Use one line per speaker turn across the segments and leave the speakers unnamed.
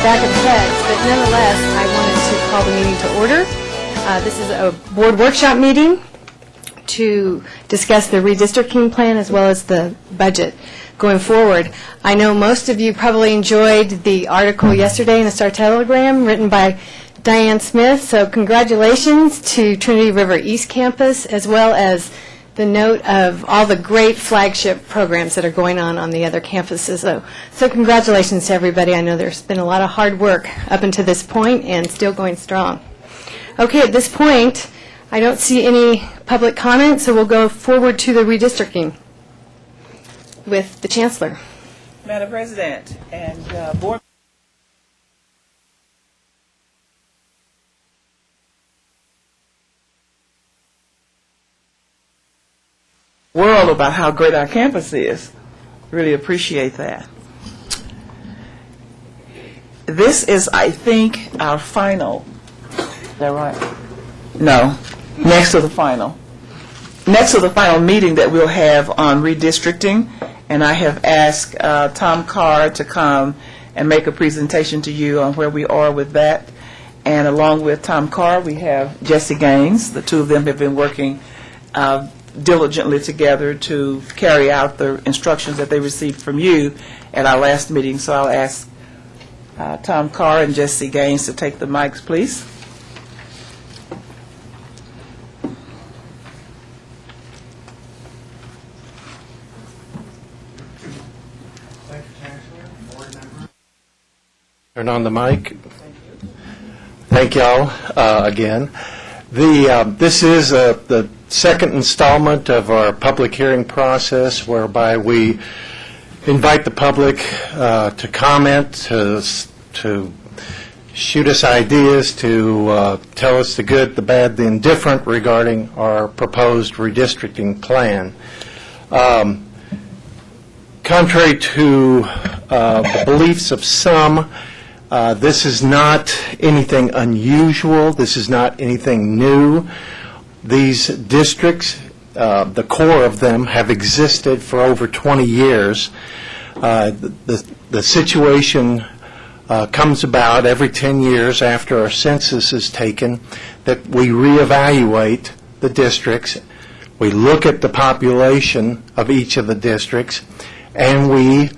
back of heads, but nonetheless, I wanted to call the meeting to order. This is a board workshop meeting to discuss the redistricting plan as well as the budget going forward. I know most of you probably enjoyed the article yesterday in the Star-Telegram written by Diane Smith, so congratulations to Trinity River East Campus, as well as the note of all the great flagship programs that are going on the other campuses. So congratulations to everybody. I know there's been a lot of hard work up until this point and still going strong. Okay, at this point, I don't see any public comment, so we'll go forward to the redistricting with the Chancellor.
Madam President and Board. World about how great our campus is. Really appreciate that. This is, I think, our final. Is that right? No. Next to the final meeting that we'll have on redistricting, and I have asked Tom Carr to come and make a presentation to you on where we are with that. And along with Tom Carr, we have Jesse Gaines. The two of them have been working diligently together to carry out the instructions that they received from you at our last meeting. So I'll ask Tom Carr and Jesse Gaines to take the mics, please.
Thank you, Chancellor. Board member. Turn on the mic. Thank y'all again. This is the second installment of our public hearing process, whereby we invite the public to comment, to shoot us ideas, to tell us the good, the bad, the indifferent regarding our proposed redistricting plan. Contrary to the beliefs of some, this is not anything unusual. This is not anything new. These districts, the core of them, have existed for over 20 years. The situation comes about every 10 years after our census is taken, that we reevaluate the districts. We look at the population of each of the districts, and we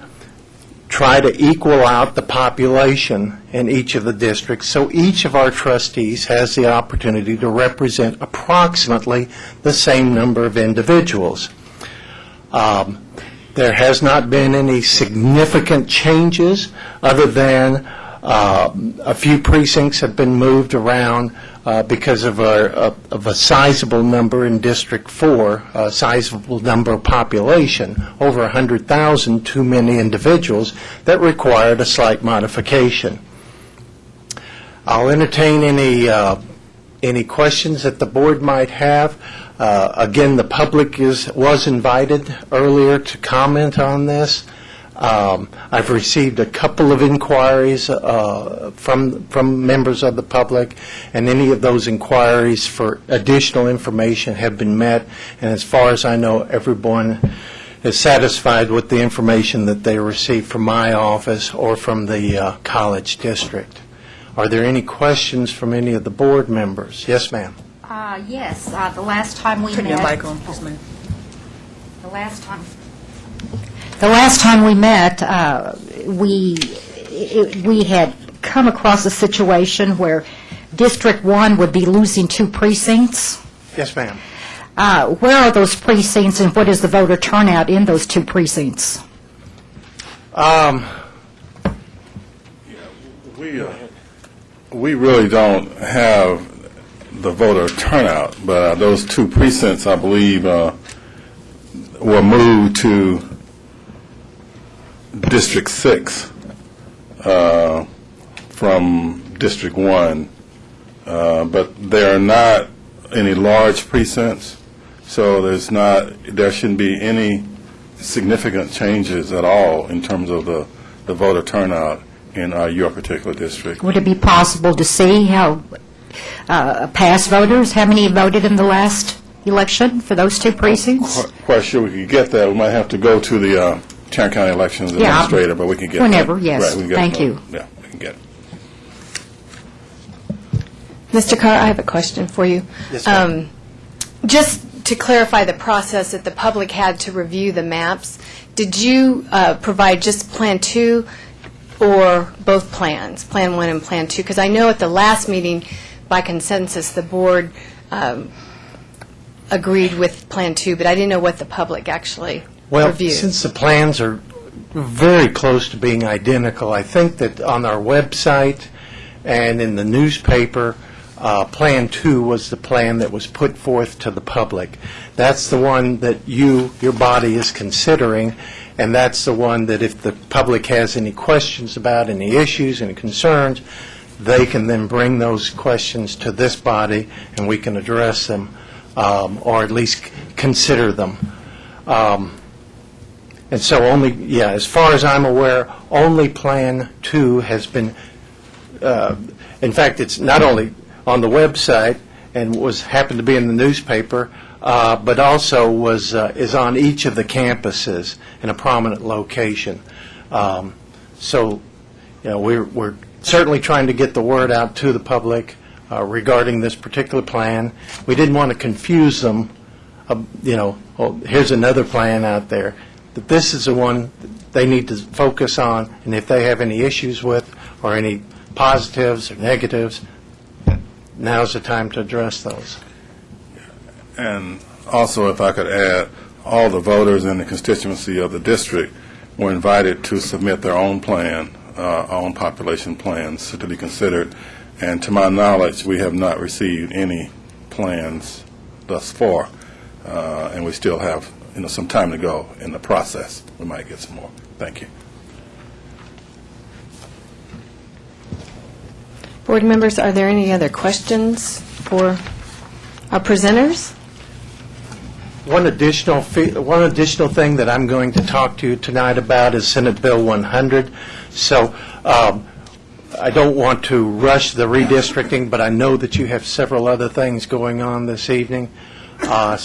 try to equal out the population in each of the districts, so each of our trustees has the opportunity to represent approximately the same number of individuals. There has not been any significant changes, other than a few precincts have been moved around because of a sizable number in District 4, a sizable number of population, over 100,000, too many individuals, that required a slight modification. I'll entertain any questions that the board might have. Again, the public was invited earlier to comment on this. I've received a couple of inquiries from members of the public, and any of those inquiries for additional information have been met, and as far as I know, everyone is satisfied with the information that they received from my office or from the college district. Are there any questions from any of the board members? Yes, ma'am.
Yes, the last time we met.
Turn your mic on, please, ma'am.
The last time we met, we had come across a situation where District 1 would be losing 2 precincts.
Yes, ma'am.
Where are those precincts, and what is the voter turnout in those 2 precincts?
We really don't have the voter turnout, but those 2 precincts, I believe, were moved to District 6 from District 1, but there are not any large precincts, so there shouldn't be any significant changes at all in terms of the voter turnout in your particular district.
Would it be possible to see how past voters, how many voted in the last election for those 2 precincts?
Quite sure we could get that. We might have to go to the Tarrant County Elections Administrator, but we can get
whenever,
that.
yes.
Right, we can get
Thank you.
Yeah, we can get it.
Mr. Carr, I have a question for you.
Yes, ma'am.
Just to clarify the process that the public had to review the maps, did you provide just Plan 2 or both plans, Plan 1 and Plan 2? Because I know at the last meeting, by consensus, the board agreed with Plan 2, but I didn't know what the public actually
Well,
reviewed.
since the plans are very close to being identical, I think that on our website and in the newspaper, Plan 2 was the plan that was put forth to the public. That's the one that your body is considering, and that's the one that if the public has any questions about, any issues, any concerns, they can then bring those questions to this body, and we can address them, or at least consider them. And so as far as I'm aware, only Plan 2 has been, in fact, it's not only on the website and happened to be in the newspaper, but also is on each of the campuses in a prominent location. So, we're certainly trying to get the word out to the public regarding this particular plan. We didn't want to confuse them, here's another plan out there. That this is the one they need to focus on, and if they have any issues with or any positives or negatives, now's the time to address those.
And also, if I could add, all the voters in the constituency of the district were invited to submit their own plan, own population plans to be considered. And to my knowledge, we have not received any plans thus far, and we still have some time to go in the process. We might get some more. Thank you.
Board members, are there any other questions for our presenters?
One additional thing that I'm going to talk to you tonight about is Senate Bill 100. So I don't want to rush the redistricting, but I know that you have several other things going on this evening. I'm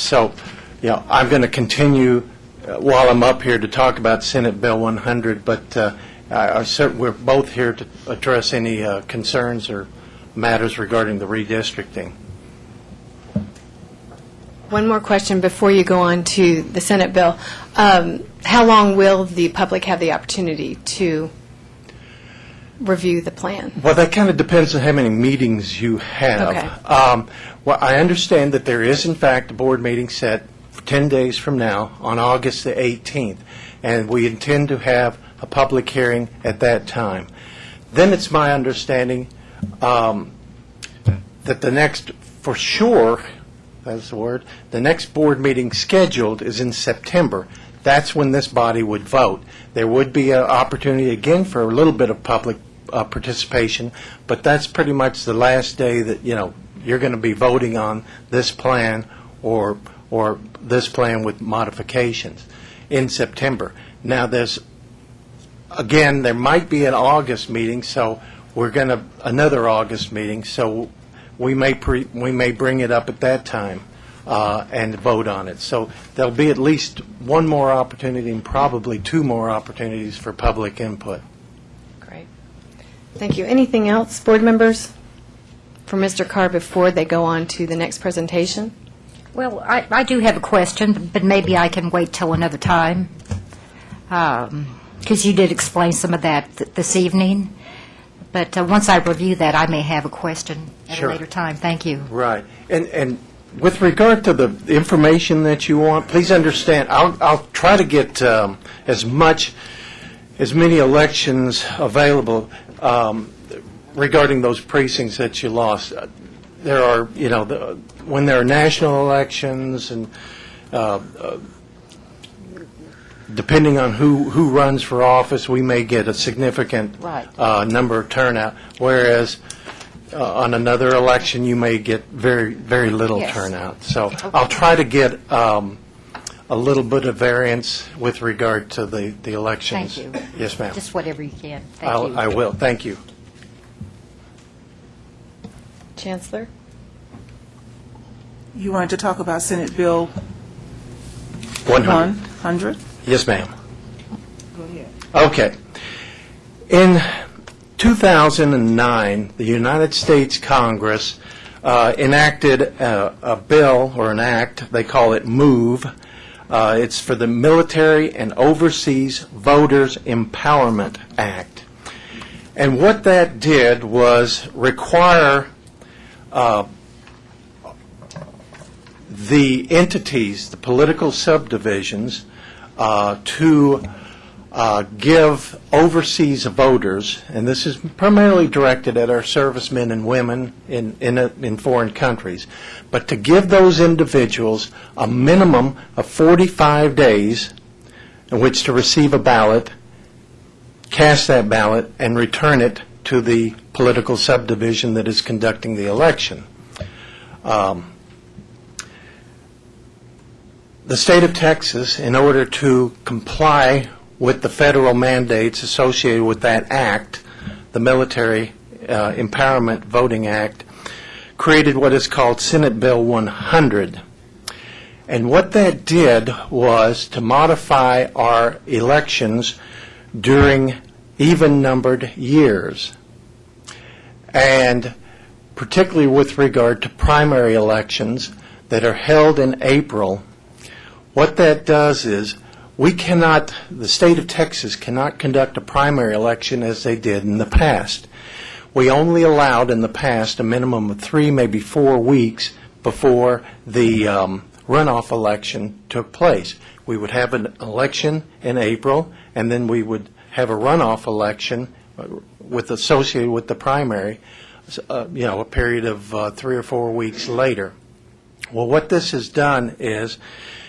going to continue while I'm up here to talk about Senate Bill 100, but we're both here to address any concerns or matters regarding the redistricting.
One more question before you go on to the Senate bill. How long will the public have the opportunity to review the plan?
Well, that kind of depends on how many meetings you have.
Okay.
Well, I understand that there is, in fact, a board meeting set for 10 days from now on August the 18th, and we intend to have a public hearing at that time. Then it's my understanding that the next, for sure, that's the word, the next board meeting scheduled is in September. That's when this body would vote. There would be an opportunity again for a little bit of public participation, but that's pretty much the last day that, you're going to be voting on this plan or this plan with modifications in September. Now, there might be an August meeting, so another August meeting, so we may bring it up at that time and vote on it. So there'll be at least one more opportunity and probably two more opportunities for public input.
Great. Thank you. Anything else, board members, for Mr. Carr before they go on to the next presentation?
Well, I do have a question, but maybe I can wait till another time, because you did explain some of that this evening. But once I review that, I may have a question at
Sure.
a later time. Thank you.
Right. And with regard to the information that you want, please understand, I'll try to get as many elections available regarding those precincts that you lost. There are, when there are national elections and depending on who runs for office, we may get a significant number of turnout, whereas on another election, you may get very, very little turnout. So
Okay.
I'll try to get a little bit of variance with regard to the elections.
Thank you.
Yes, ma'am.
Just whatever you can. Thank you.
I will. Thank you.
Chancellor?
You wanted to talk about Senate Bill
100.
100?
Yes, ma'am.
Go ahead.
Okay. In 2009, the United States Congress enacted a bill or an act, they call it MOVE. It's for the Military and Overseas Voters Empowerment Act. And what that did was require the entities, the political subdivisions, to give overseas voters, and this is primarily directed at our servicemen and women in foreign countries, but to give those individuals a minimum of 45 days in which to receive a ballot, cast that ballot, and return it to the political subdivision that is conducting the election. The state of Texas, in order to comply with the federal mandates associated with that act, the Military Empowerment Voting Act, created what is called Senate Bill 100. And what that did was to modify our elections during even-numbered years, and particularly with regard to primary elections that are held in April. What that does is the state of Texas cannot conduct a primary election as they did in the past. We only allowed in the past a minimum of 3, maybe 4 weeks before the runoff election took place. We would have an election in April, and then we would have a runoff election associated with the primary, a period of 3 or 4 weeks later. Well, what this has done is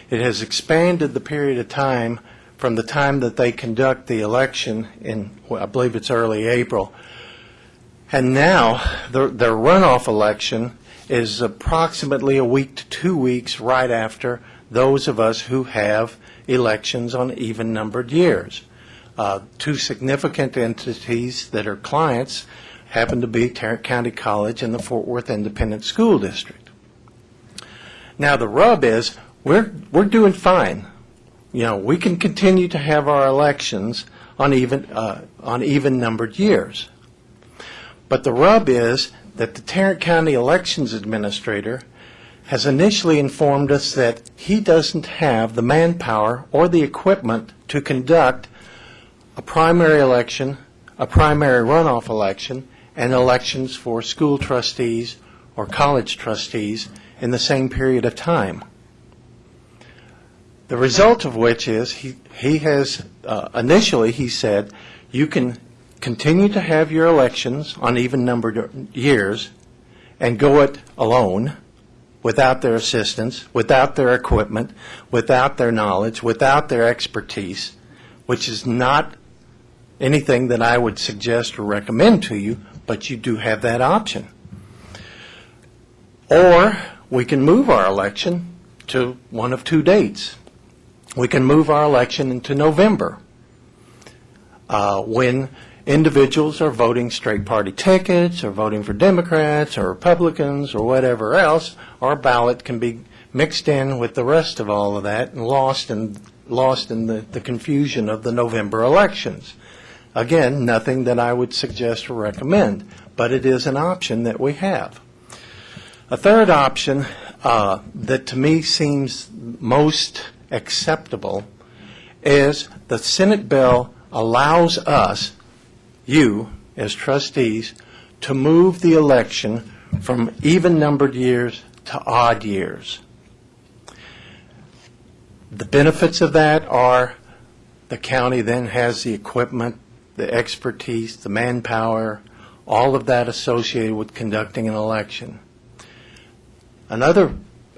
it has expanded the period of time from the time that they conduct the election in, I believe it's early April, and now their runoff election is approximately a week to 2 weeks right after those of us who have elections on even-numbered years. Two significant entities that are clients happen to be Tarrant County College and the Fort Worth Independent School District. Now, the rub is we're doing fine. We can continue to have our elections on even-numbered years. But the rub is that the Tarrant County Elections Administrator has initially informed us that he doesn't have the manpower or the equipment to conduct a primary election, a primary runoff election, and elections for school trustees or college trustees in the same period of time. The result of which is he has, initially he said, you can continue to have your elections on even-numbered years and go it alone, without their assistance, without their equipment, without their knowledge, without their expertise, which is not anything that I would suggest or recommend to you, but you do have that option. Or we can move our election to one of 2 dates. We can move our election into November, when individuals are voting straight party tickets or voting for Democrats or Republicans or whatever else. Our ballot can be mixed in with the rest of all of that and lost in the confusion of the November elections. Again, nothing that I would suggest or recommend, but it is an option that we have. A third option that to me seems most acceptable is the Senate bill allows us, you as trustees, to move the election from even-numbered years to odd years. The benefits of that are the county then has the equipment, the expertise, the manpower, all of that associated with conducting an election. Another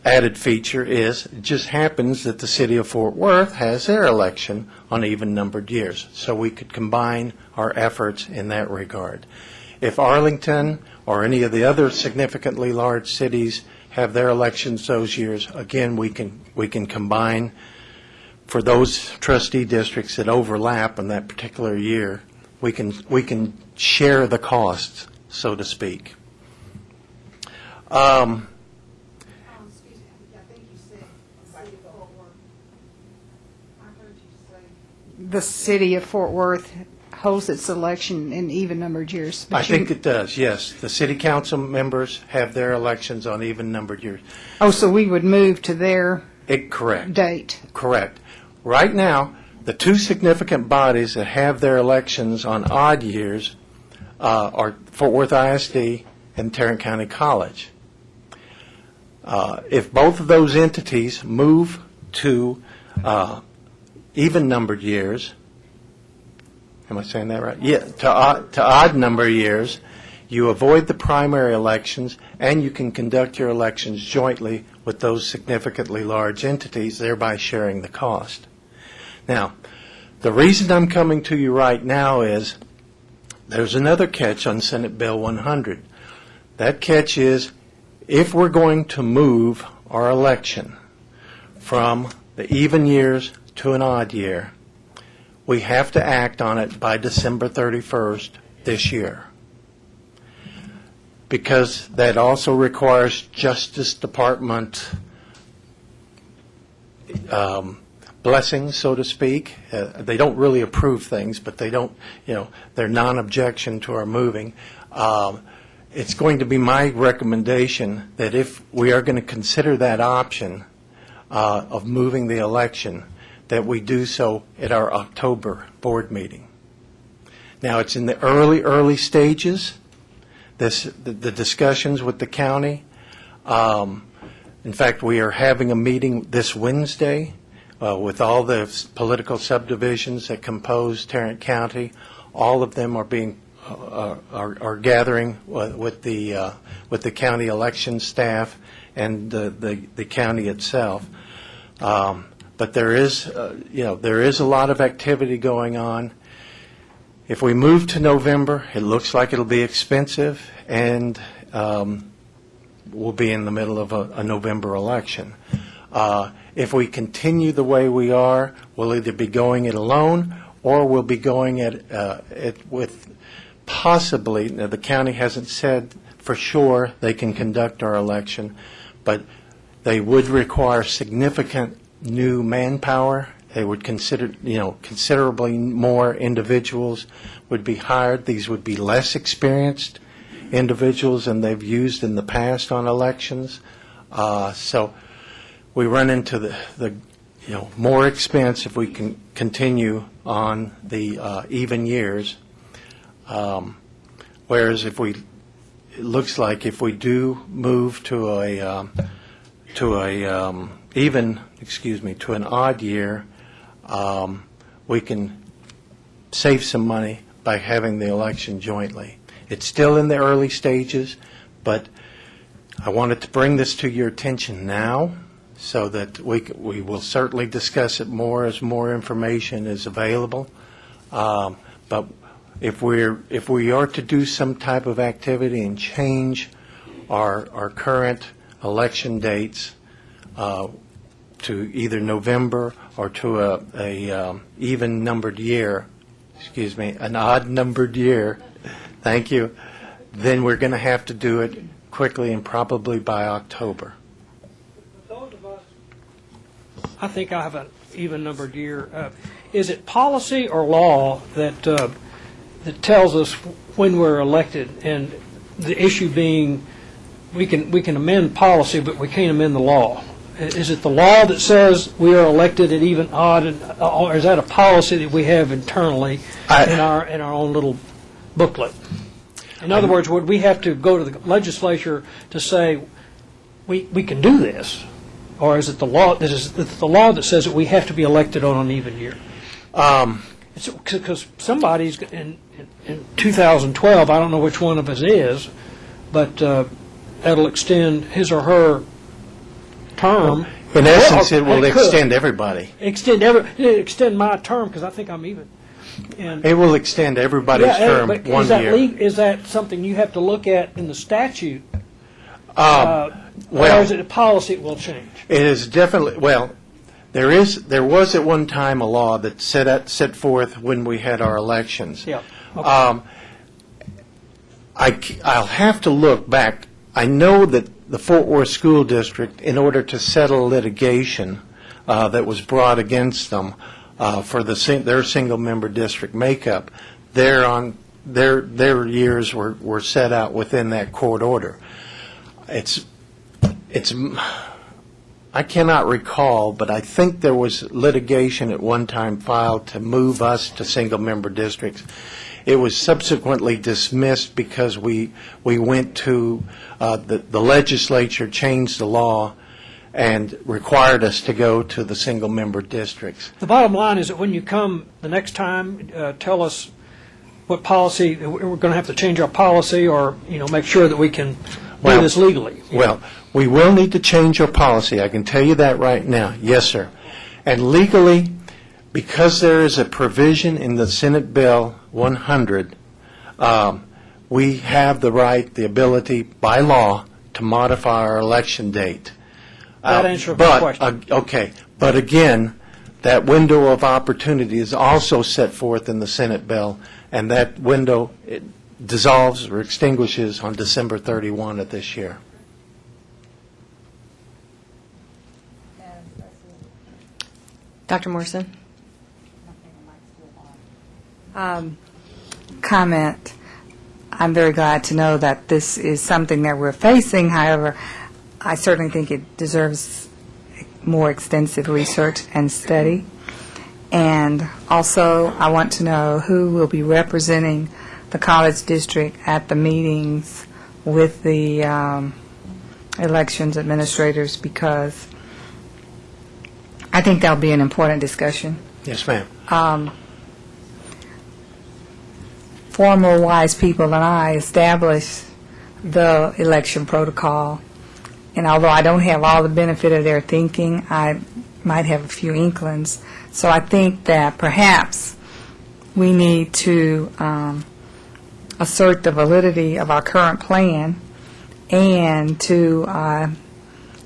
added feature is it just happens that the city of Fort Worth has their election on even-numbered years, so we could combine our efforts in that regard. If Arlington or any of the other significantly large cities have their elections those years, again, we can combine for those trustee districts that overlap in that particular year. We can share the costs, so to speak.
The city of Fort Worth holds its election in even-numbered years. But
I think it does, yes. The city council members have their elections on even-numbered years.
Oh, so we would move to their
Correct.
date.
Correct. Right now, the two significant bodies that have their elections on odd years are Fort Worth ISD and Tarrant County College. If both of those entities move to even-numbered years, am I saying that right? Yeah, to odd number years, you avoid the primary elections, and you can conduct your elections jointly with those significantly large entities, thereby sharing the cost. Now, the reason I'm coming to you right now is there's another catch on Senate Bill 100. That catch is, if we're going to move our election from the even years to an odd year, we have to act on it by December 31st this year. Because that also requires Justice Department blessing, so to speak. They don't really approve things, but they don't, they're non-objection to our moving. It's going to be my recommendation that if we are going to consider that option of moving the election, that we do so at our October board meeting. Now, it's in the early stages, the discussions with the county. In fact, we are having a meeting this Wednesday with all the political subdivisions that compose Tarrant County. All of them are being are gathering with the county election staff and the county itself. But there is there is a lot of activity going on. If we move to November, it looks like it'll be expensive, and we'll be in the middle of a November election. If we continue the way we are, we'll either be going it alone, or we'll be going it with possibly, now the county hasn't said for sure they can conduct our election, but they would require significant new manpower. They would consider, considerably more individuals would be hired. These would be less experienced individuals than they've used in the past on elections. So we run into the more expense if we can continue on the even years. Whereas it looks like if we do move to an odd year, we can save some money by having the election jointly. It's still in the early stages, but I wanted to bring this to your attention now so that we will certainly discuss it more as more information is available. But if we are to do some type of activity and change our current election dates to either November or to a even numbered year, an odd numbered year, thank you, then we're going to have to do it quickly and probably by October.
I think I have an even-numbered year. Is it policy or law that tells us when we're elected? And the issue being, we can amend policy, but we can't amend the law. Is it the law that says we are elected at even odd, or is that a policy that we have internally in our own little booklet? In other words, would we have to go to the legislature to say we can do this? Or is it the law? Is it the law that says that we have to be elected on an even year? Because somebody's in 2012, I don't know which one of us is, but that'll extend his or her term.
In essence, it will extend everybody.
Extend my term because I think I'm even. And
it will extend everybody's term
but
1 year.
Is that something you have to look at in the statute?
Well,
or is it a policy that will change?
It is definitely, there was at one time a law that set forth when we had our elections.
Yeah. Okay.
I'll have to look back. I know that the Fort Worth School District, in order to settle litigation that was brought against them for their single-member district makeup, their years were set out within that court order. It's I cannot recall, but I think there was litigation at one time filed to move us to single-member districts. It was subsequently dismissed because we went to, the legislature changed the law and required us to go to the single-member districts.
The bottom line is that when you come the next time, tell us what policy, we're going to have to change our policy or, make sure that we can do this legally.
Well, we will need to change our policy. I can tell you that right now. Yes, sir. And legally, because there is a provision in the Senate Bill 100, we have the right, the ability, by law, to modify our election date.
That answers my question.
Okay. But again, that window of opportunity is also set forth in the Senate bill, and that window it dissolves or extinguishes on December 31 of this year.
Dr. Morrison?
Comment. I'm very glad to know that this is something that we're facing. However, I certainly think it deserves more extensive research and study. And also, I want to know who will be representing the college district at the meetings with the elections administrators, because I think that'll be an important discussion.
Yes, ma'am.
Former wise people and I established the election protocol, and although I don't have all the benefit of their thinking, I might have a few inklings. So I think that perhaps we need to assert the validity of our current plan and to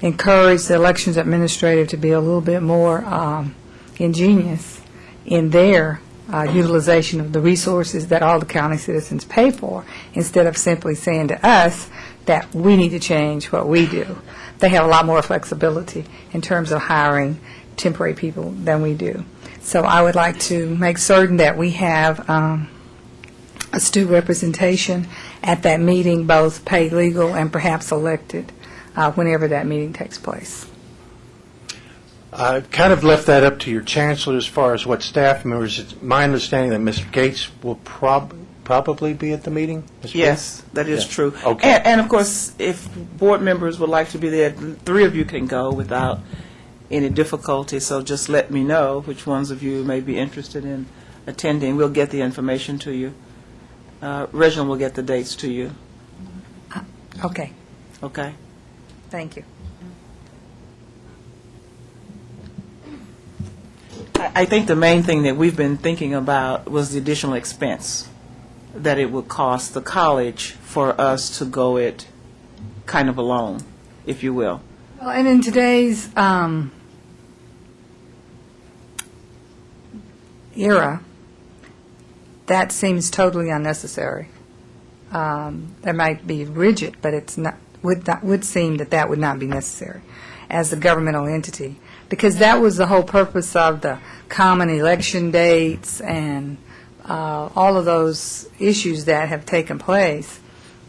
encourage the elections administrator to be a little bit more ingenious in their utilization of the resources that all the county citizens pay for, instead of simply saying to us that we need to change what we do. They have a lot more flexibility in terms of hiring temporary people than we do. So I would like to make certain that we have astute representation at that meeting, both paid legal and perhaps elected, whenever that meeting takes place.
I kind of left that up to your chancellor as far as what staff members. It's my understanding that Mr. Gates will probably be at the meeting? Mr.
Yes, that is
Yeah.
true.
Okay.
And of course, if board members would like to be there, 3 of you can go without any difficulty, so just let me know which ones of you may be interested in attending. We'll get the information to you. Reginald will get the dates to you,
Okay,
okay?
thank you.
I think the main thing that we've been thinking about was the additional expense that it would cost the college for us to go it kind of alone, if you will.
Well, and in today's era, that seems totally unnecessary. That might be rigid, but it's not. Would seem that that would not be necessary as a governmental entity, because that was the whole purpose of the common election dates and all of those issues that have taken place,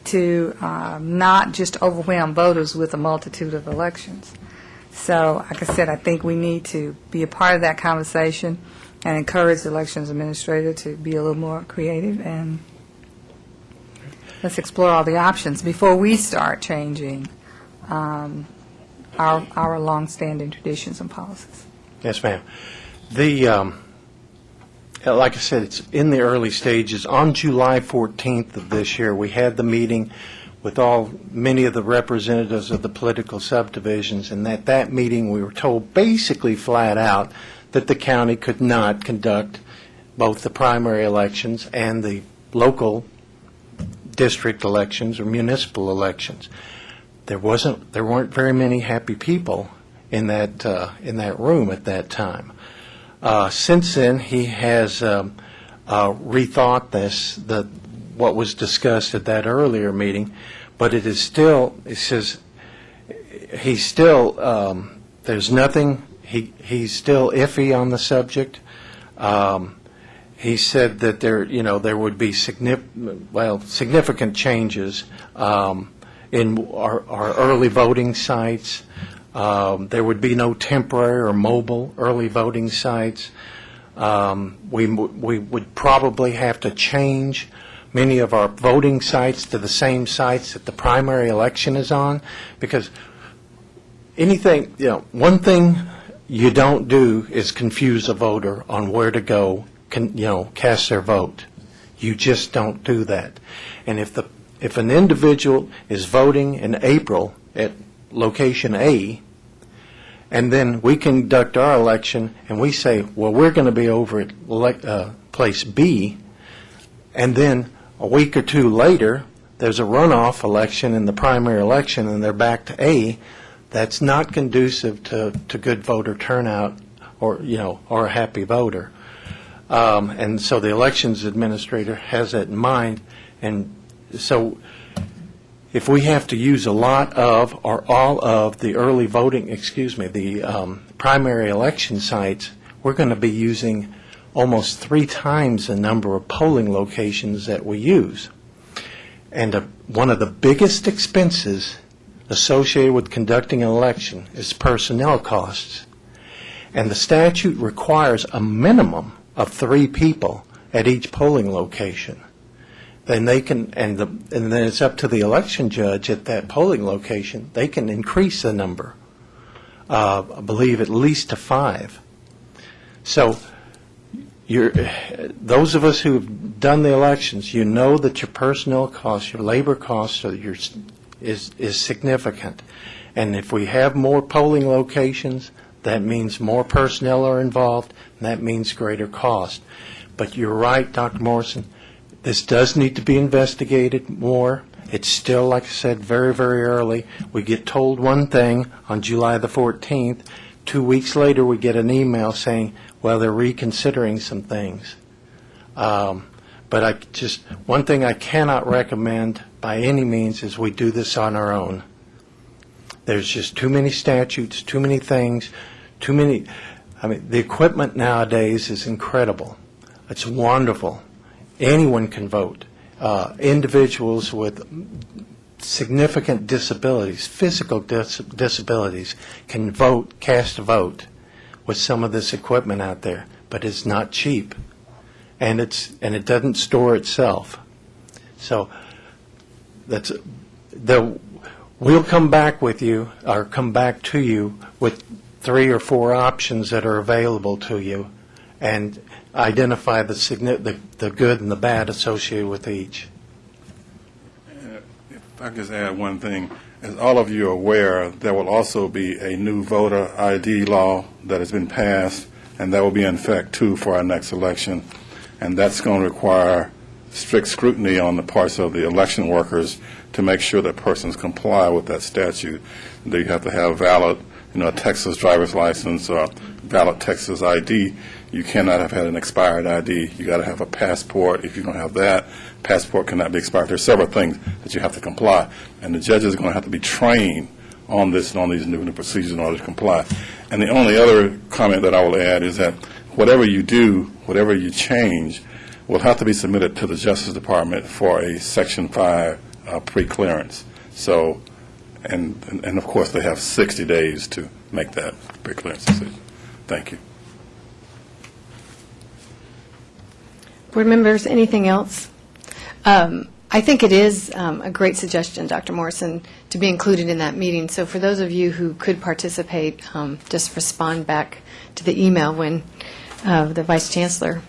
to not just overwhelm voters with a multitude of elections. So, like I said, I think we need to be a part of that conversation and encourage the elections administrator to be a little more creative, and let's explore all the options before we start changing our longstanding traditions and policies.
Yes, ma'am. Like I said, it's in the early stages. On July 14th of this year, we had the meeting with many of the representatives of the political subdivisions, and at that meeting, we were told basically flat out that the county could not conduct both the primary elections and the local district elections or municipal elections. There weren't very many happy people in that room at that time. Since then, he has rethought what was discussed at that earlier meeting, but it is still, it says, he's still, there's nothing, he's still iffy on the subject. he said that there would be significant changes in our early voting sites. There would be no temporary or mobile early voting sites. We would probably have to change many of our voting sites to the same sites that the primary election is on, because one thing you don't do is confuse a voter on where to go, cast their vote. You just don't do that. And if an individual is voting in April at location A, and then we conduct our election and we say, well, we're going to be over at place B, and then a week or two later, there's a runoff election in the primary election and they're back to A, that's not conducive to good voter turnout or a happy voter. And so the elections administrator has that in mind. And so if we have to use a lot of or all of the early voting, the primary election sites, we're going to be using almost 3 times the number of polling locations that we use. And one of the biggest expenses associated with conducting an election is personnel costs. And the statute requires a minimum of 3 people at each polling location. Then they can, and then it's up to the election judge at that polling location. They can increase the number, I believe, at least to 5. So those of us who have done the elections, you know that your personnel costs, your labor costs is significant. And if we have more polling locations, that means more personnel are involved, and that means greater cost. But you're right, Dr. Morrison, this does need to be investigated more. It's still, like I said, very, very early. We get told one thing on July the 14th. 2 weeks later, we get an email saying, well, they're reconsidering some things. But one thing I cannot recommend by any means is we do this on our own. There's just too many statutes, too many things, the equipment nowadays is incredible. It's wonderful. Anyone can vote. Individuals with significant disabilities, physical disabilities, can vote, cast a vote with some of this equipment out there, but it's not cheap, and it doesn't store itself. So we'll come back with you, or come back to you with 3 or 4 options that are available to you, and identify the good and the bad associated with each.
If I could just add one thing. As all of you are aware, there will also be a new voter ID law that has been passed, and that will be in effect, too, for our next election. And that's going to require strict scrutiny on the parts of the election workers to make sure that persons comply with that statute. They have to have valid, Texas driver's license or valid Texas ID. You cannot have had an expired ID. You got to have a passport. If you don't have that, passport cannot be expired. There's several things that you have to comply, and the judges are going to have to be trained on this and on these new procedures in order to comply. And the only other comment that I will add is that whatever you do, whatever you change, will have to be submitted to the Justice Department for a Section 5 pre-clearance. So, and of course, they have 60 days to make that pre-clearance decision. Thank you.
Board members, anything else? I think it is a great suggestion, Dr. Morrison, to be included in that meeting. So for those of you who could participate, just respond back to the email when the Vice Chancellor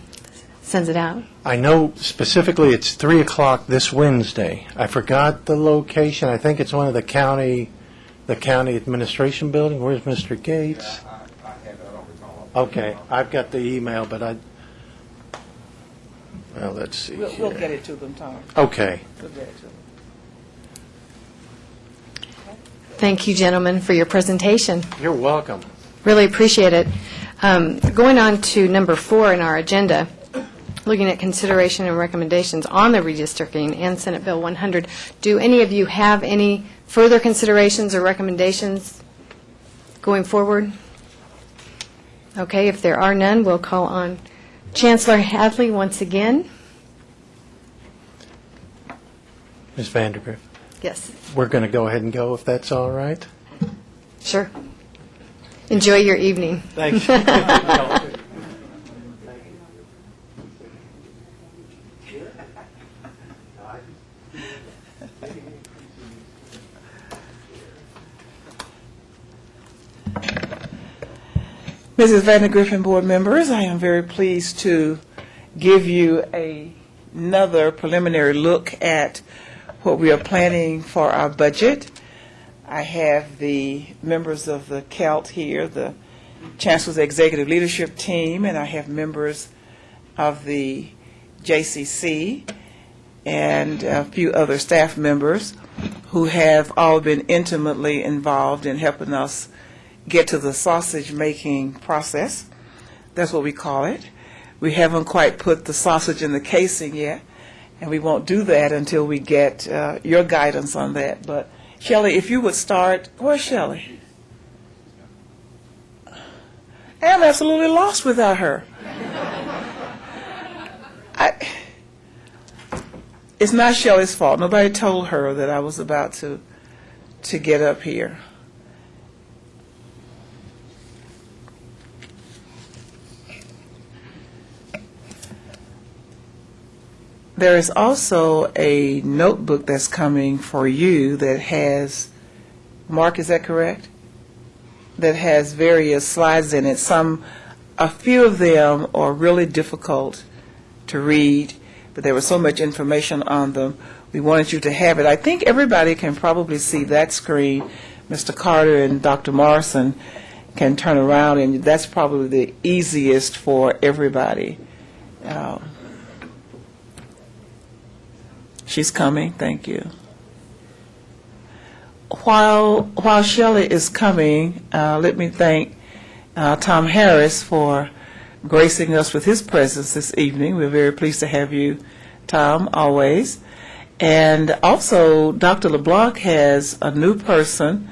sends it out.
I know specifically it's 3 o'clock this Wednesday. I forgot the location. I think it's one of the county administration building. Where's Mr. Gates?
I have it. I don't recall.
Okay, I've got the email, but well, let's see
We'll
here.
get it to them, Tom.
Okay.
We'll get it to them.
Thank you, gentlemen, for your presentation.
You're welcome.
Really appreciate it. Going on to number 4 in our agenda, looking at consideration and recommendations on the redistricting and Senate Bill 100. Do any of you have any further considerations or recommendations going forward? Okay, if there are none, we'll call on Chancellor Hadley once again.
Ms. Vandergriff,
Yes,
we're going to go ahead and go if that's all right.
sure. Enjoy your evening.
Thank you.
Mrs. Vandergriff and board members, I am very pleased to give you another preliminary look at what we are planning for our budget. I have the members of the CALT here, the Chancellor's Executive Leadership Team, and I have members of the JCC and a few other staff members who have all been intimately involved in helping us get to the sausage-making process. That's what we call it. We haven't quite put the sausage in the casing yet, and we won't do that until we get your guidance on that. But Shelley, if you would start, where's Shelley? I'm absolutely lost without her. It's not Shelley's fault. Nobody told her that I was about to get up here. There is also a notebook that's coming for you that has, Mark, is that correct? That has various slides in it. A few of them are really difficult to read, but there was so much information on them. We wanted you to have it. I think everybody can probably see that screen. Mr. Carter and Dr. Morrison can turn around, and that's probably the easiest for everybody. She's coming. Thank you. While Shelley is coming, let me thank Tom Harris for gracing us with his presence this evening. We're very pleased to have you, Tom, always. And also, Dr. LeBlanc has a new person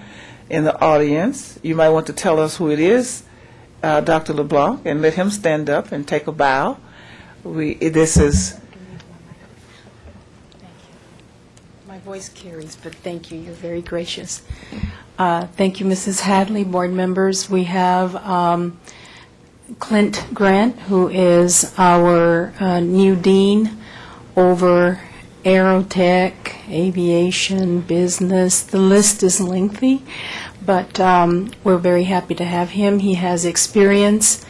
in the audience. You might want to tell us who it is, Dr. LeBlanc, and let him stand up and take a bow. This is...
My voice carries, but thank you. You're very gracious. Thank you, Mrs. Hadley, board members. We have Clint Grant, who is our new dean over aerotech, aviation, business. The list is lengthy, but we're very happy to have him. He has experience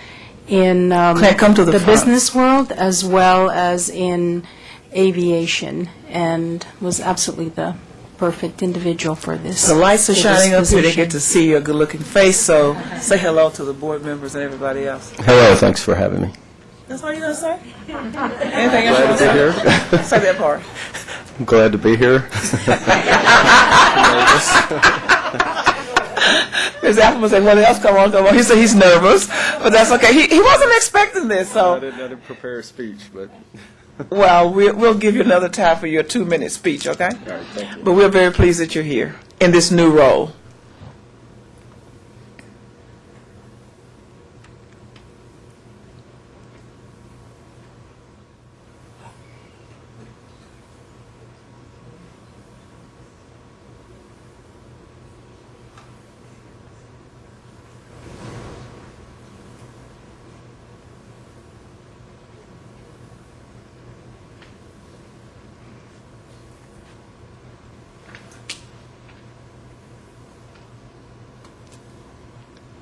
in
Clint, come to the front.
business world as well as in aviation, and was absolutely the perfect individual for this.
The lights are
for this
shining up here. They
position.
get to see your good-looking face, so say hello to the board members and everybody else.
Hello, thanks for having me.
That's all you're going to say? Anything else you want to say?
Here.
Say that part.
I'm glad to be here.
Ms. Appleman said, what else? Come on. He said he's nervous, but that's okay. He wasn't expecting this, so.
I didn't prepare a speech, but...
Well, we'll give you another time for your 2-minute speech, okay?
All right, thank you.
But we're very pleased that you're here in this new role.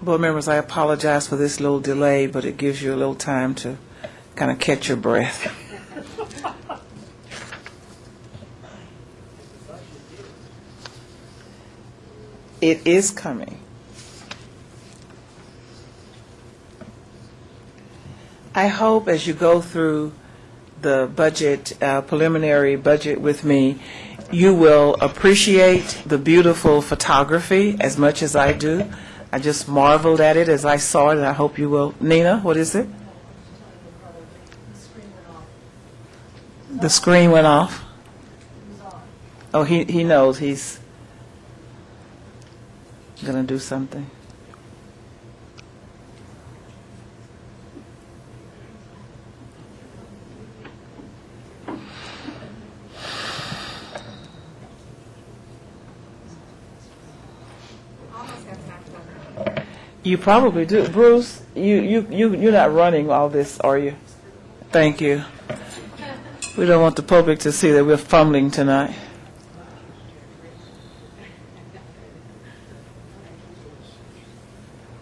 Board members, I apologize for this little delay, but it gives you a little time to kind of catch your breath. It is coming. I hope as you go through the budget, preliminary budget with me, you will appreciate the beautiful photography as much as I do. I just marveled at it as I saw it, and I hope you will. Nina, what is it? The screen went off. Oh, he knows he's going to do something. You probably do. Bruce, you're not running all this, are you? Thank you. We don't want the public to see that we're fumbling tonight.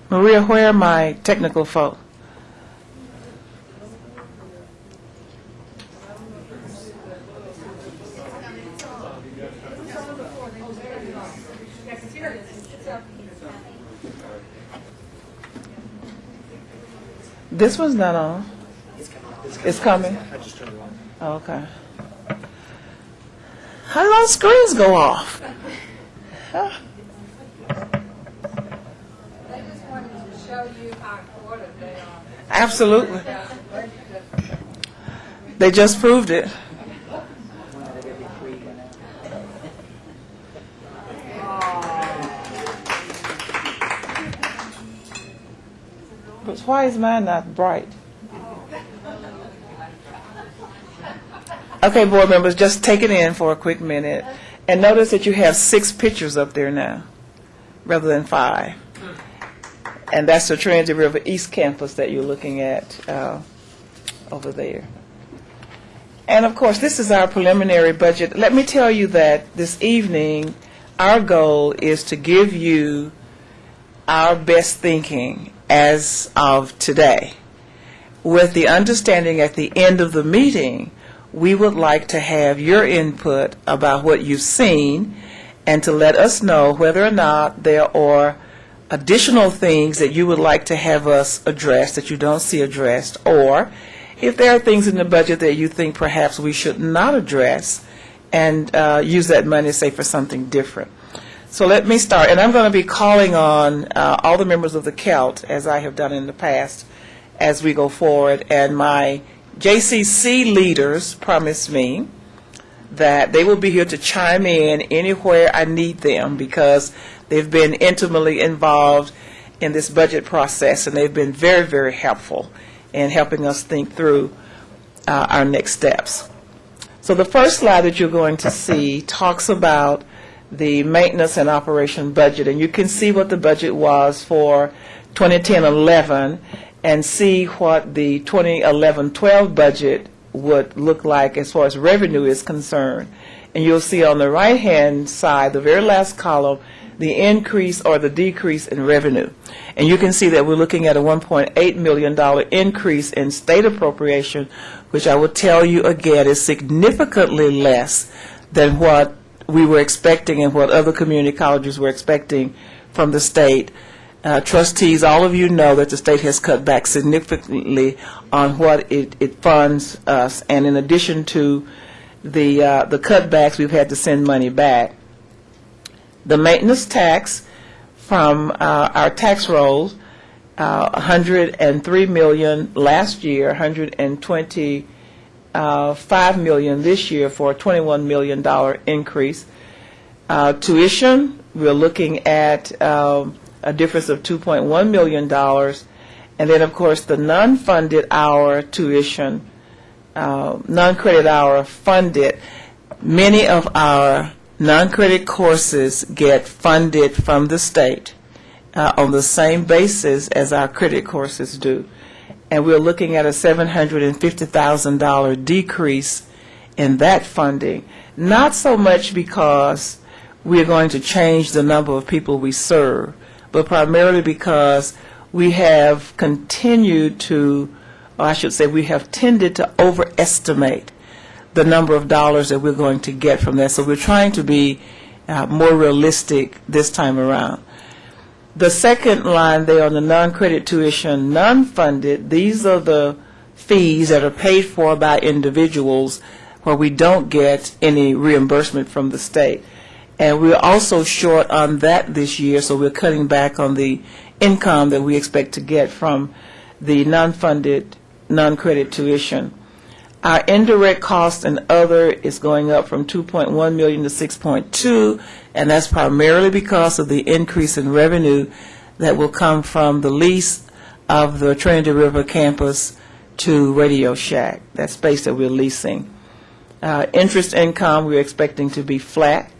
Maria, where are my technical folk? This one's not on. It's coming. I just turned it on. Oh, okay. How do those screens go off? Huh?
They just wanted to show you how important they are.
Absolutely. They just proved it. But why is mine not bright? Okay, board members, just take it in for a quick minute. And notice that you have 6 pictures up there now, rather than 5. And that's the Trinity River East Campus that you're looking at over there. And of course, this is our preliminary budget. Let me tell you that this evening, our goal is to give you our best thinking as of today, with the understanding at the end of the meeting, we would like to have your input about what you've seen and to let us know whether or not there are additional things that you would like to have us address that you don't see addressed, or if there are things in the budget that you think perhaps we should not address and use that money, say, for something different. So let me start, and I'm going to be calling on all the members of the CELT, as I have done in the past, as we go forward, and my JCC leaders promised me that they will be here to chime in anywhere I need them, because they've been intimately involved in this budget process, and they've been very, very helpful in helping us think through our next steps. So the first slide that you're going to see talks about the maintenance and operation budget, and you can see what the budget was for 2010-11 and see what the 2011-12 budget would look like as far as revenue is concerned. And you'll see on the right-hand side, the very last column, the increase or the decrease in revenue. And you can see that we're looking at a $1.8 million increase in state appropriation, which I will tell you again is significantly less than what we were expecting and what other community colleges were expecting from the state. Trustees, all of you know that the state has cut back significantly on what it funds us, and in addition to the cutbacks, we've had to send money back. The maintenance tax from our tax rolls, $103 million last year, $125 million this year, for a $21 million increase. Tuition, we're looking at a difference of $2.1 million. And then, of course, the non-funded hour tuition, non-credit hour funded. Many of our non-credit courses get funded from the state on the same basis as our credit courses do. And we're looking at a $750,000 decrease in that funding, not so much because we're going to change the number of people we serve, but primarily because we have continued to, or I should say we have tended to overestimate the number of dollars that we're going to get from that. So we're trying to be more realistic this time around. The second line there on the non-credit tuition, non-funded, these are the fees that are paid for by individuals where we don't get any reimbursement from the state. And we're also short on that this year, so we're cutting back on the income that we expect to get from the non-funded, non-credit tuition. Our indirect cost and other is going up from $2.1 million to $6.2, and that's primarily because of the increase in revenue that will come from the lease of the Trinity River campus to Radio Shack, that space that we're leasing. Interest income, we're expecting to be flat,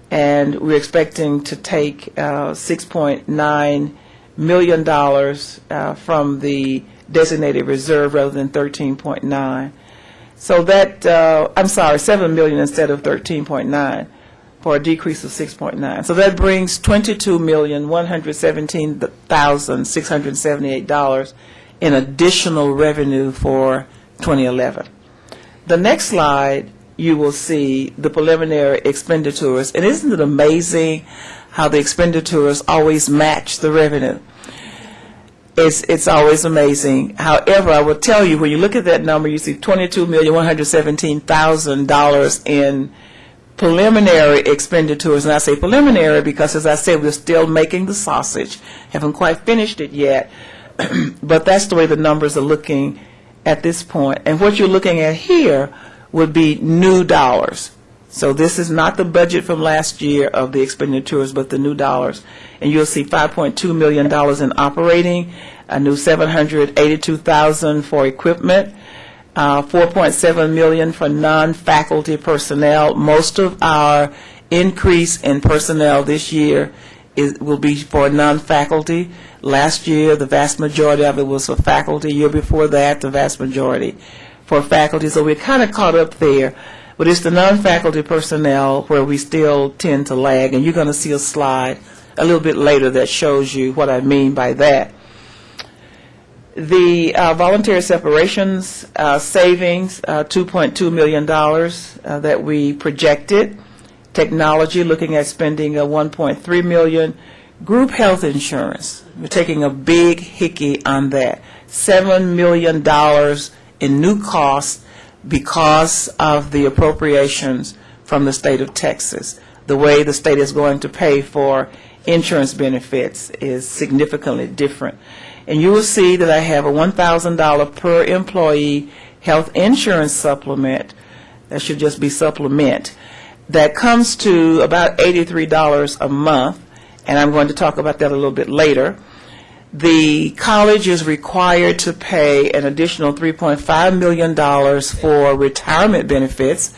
and we're expecting to take $6.9 million from the designated reserve rather than 13.9. So that, I'm sorry, 7 million instead of 13.9 for a decrease of 6.9. So that brings $22,117,678 in additional revenue for 2011. The next slide, you will see the preliminary expenditures. And isn't it amazing how the expenditures always match the revenue? It's always amazing. However, I will tell you, when you look at that number, you see $22,117,000 in preliminary expenditures. And I say preliminary because, as I said, we're still making the sausage. Haven't quite finished it yet. But that's the way the numbers are looking at this point. And what you're looking at here would be new dollars. So this is not the budget from last year of the expenditures, but the new dollars. And you'll see $5.2 million in operating, a new $782,000 for equipment, $4.7 million for non-faculty personnel. Most of our increase in personnel this year will be for non-faculty. Last year, the vast majority of it was for faculty. Year before that, the vast majority for faculty. So we're kind of caught up there. But it's the non-faculty personnel where we still tend to lag. And you're going to see a slide a little bit later that shows you what I mean by that. The voluntary separations savings, $2.2 million that we projected. Technology, looking at spending $1.3 million. Group health insurance, we're taking a big hickey on that. $7 million in new costs because of the appropriations from the state of Texas. The way the state is going to pay for insurance benefits is significantly different. And you will see that I have a $1,000 per employee health insurance supplement. That should just be supplement. That comes to about $83 a month, and I'm going to talk about that a little bit later. The college is required to pay an additional $3.5 million for retirement benefits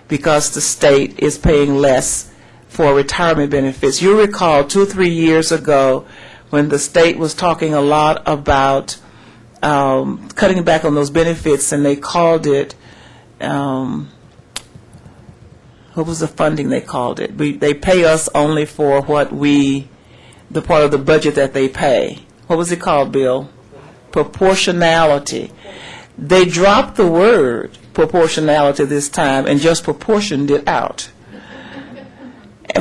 because the state is paying less for retirement benefits. You recall 2 or 3 years ago when the state was talking a lot about cutting back on those benefits, and they called it, what was the funding they called it? They pay us only for what the part of the budget that they pay. What was it called, Bill? Proportionality. They dropped the word proportionality this time and just proportioned it out.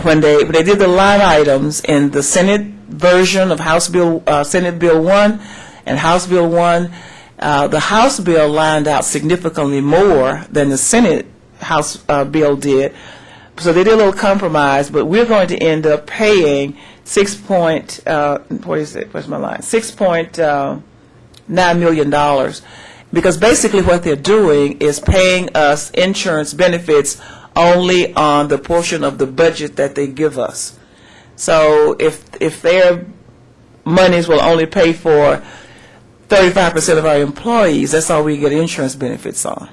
When they did the line items in the Senate version of Senate Bill 1 and House Bill 1, the House bill lined out significantly more than the Senate House bill did. So they did a little compromise, but we're going to end up paying $6.9 million, because basically what they're doing is paying us insurance benefits only on the portion of the budget that they give us. So if their monies will only pay for 35% of our employees, that's all we get insurance benefits on.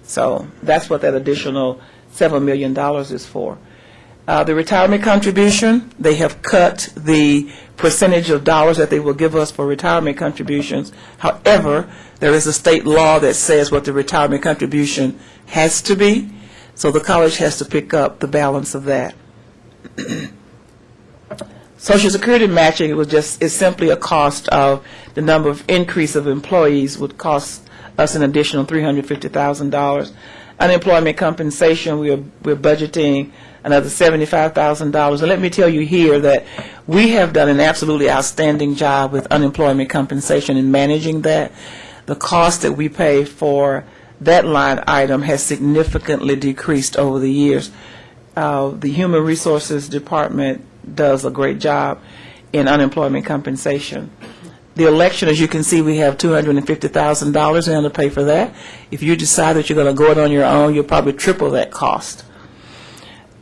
So that's what that additional $7 million is for. The retirement contribution, they have cut the percentage of dollars that they will give us for retirement contributions. However, there is a state law that says what the retirement contribution has to be, so the college has to pick up the balance of that. Social Security matching is simply a cost of the number of increase of employees would cost us an additional $350,000. Unemployment compensation, we're budgeting another $75,000. And let me tell you here that we have done an absolutely outstanding job with unemployment compensation in managing that. The cost that we pay for that line item has significantly decreased over the years. The Human Resources Department does a great job in unemployment compensation. The election, as you can see, we have $250,000 in to pay for that. If you decide that you're going to go it on your own, you'll probably triple that cost.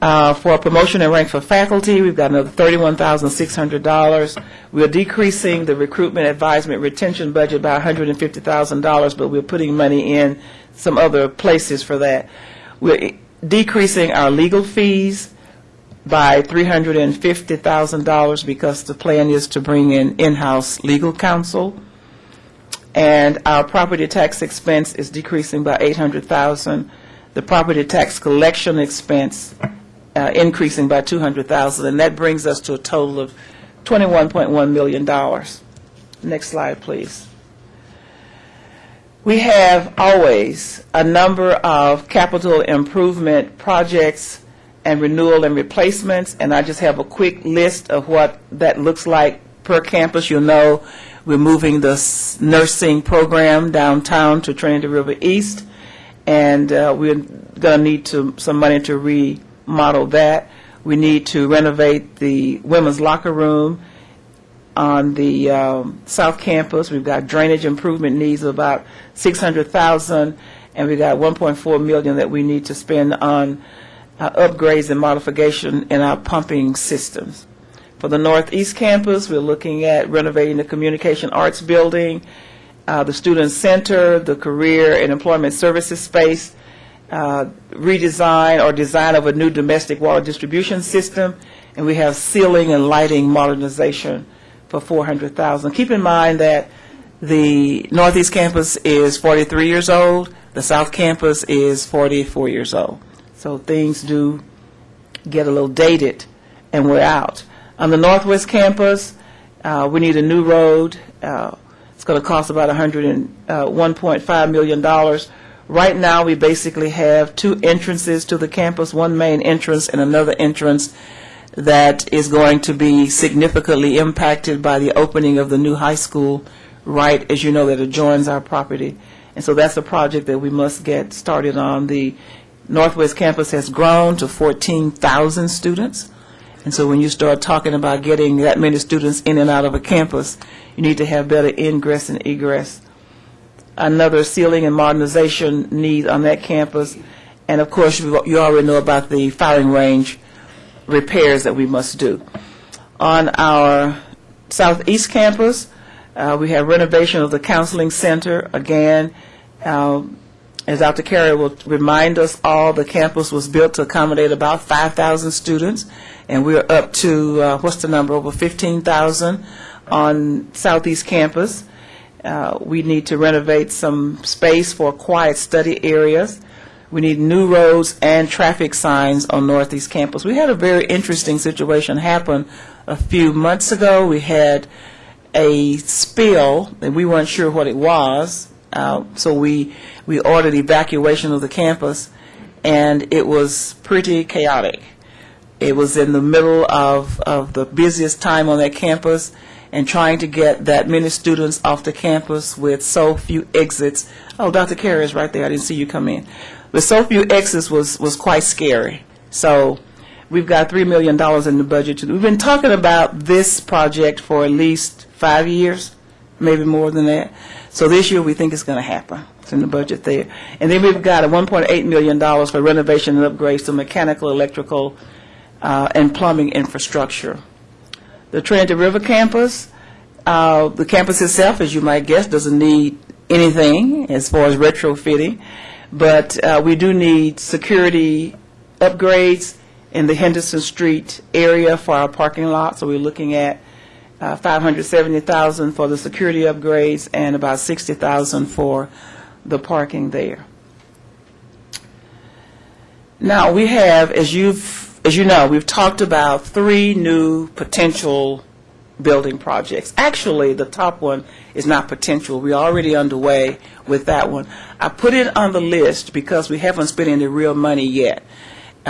For promotion and rank for faculty, we've got another $31,600. We're decreasing the recruitment, advisement, retention budget by $150,000, but we're putting money in some other places for that. We're decreasing our legal fees by $350,000 because the plan is to bring in-house legal counsel. And our property tax expense is decreasing by $800,000. The property tax collection expense increasing by $200,000, and that brings us to a total of $21.1 million. Next slide, please. We have always a number of capital improvement projects and renewal and replacements, and I just have a quick list of what that looks like per campus. You'll know we're moving the nursing program downtown to Trinity River East, and we're going to need some money to remodel that. We need to renovate the women's locker room on the South Campus. We've got drainage improvement needs of about $600,000, and we've got $1.4 million that we need to spend on upgrades and modification in our pumping systems. For the Northeast Campus, we're looking at renovating the Communication Arts Building, the Student Center, the Career and Employment Services space, redesign or design of a new domestic water distribution system, and we have ceiling and lighting modernization for $400,000. Keep in mind that the Northeast Campus is 43 years old, the South Campus is 44 years old. So things do get a little dated and we're out. On the Northwest Campus, we need a new road. It's going to cost about $101.5 million. Right now, we basically have two entrances to the campus, one main entrance and another entrance that is going to be significantly impacted by the opening of the new high school, right, as you know, that adjoins our property. And so that's a project that we must get started on. The Northwest Campus has grown to 14,000 students. And so when you start talking about getting that many students in and out of a campus, you need to have better ingress and egress. Another ceiling and modernization need on that campus. And of course, you already know about the firing range repairs that we must do. On our Southeast Campus, we have renovation of the counseling center. Again, as Dr. Carey will remind us all, the campus was built to accommodate about 5,000 students, and we're up to, what's the number, over 15,000 on Southeast Campus. We need to renovate some space for quiet study areas. We need new roads and traffic signs on Northeast Campus. We had a very interesting situation happen a few months ago. We had a spill, and we weren't sure what it was. So we ordered evacuation of the campus, and it was pretty chaotic. It was in the middle of the busiest time on that campus, and trying to get that many students off the campus with so few exits. Oh, Dr. Carey is right there. I didn't see you come in. With so few exits was quite scary. So we've got $3 million in the budget. We've been talking about this project for at least 5 years, maybe more than that. So this year we think it's going to happen. It's in the budget there. And then we've got a $1.8 million for renovation and upgrades to mechanical, electrical, and plumbing infrastructure. The Trinity River campus, the campus itself, as you might guess, doesn't need anything as far as retrofitting, but we do need security upgrades in the Henderson Street area for our parking lot. So we're looking at $570,000 for the security upgrades and about $60,000 for the parking there. Now we have, as you know, we've talked about 3 new potential building projects. Actually, the top one is not potential. We're already underway with that one. I put it on the list because we haven't spent any real money yet.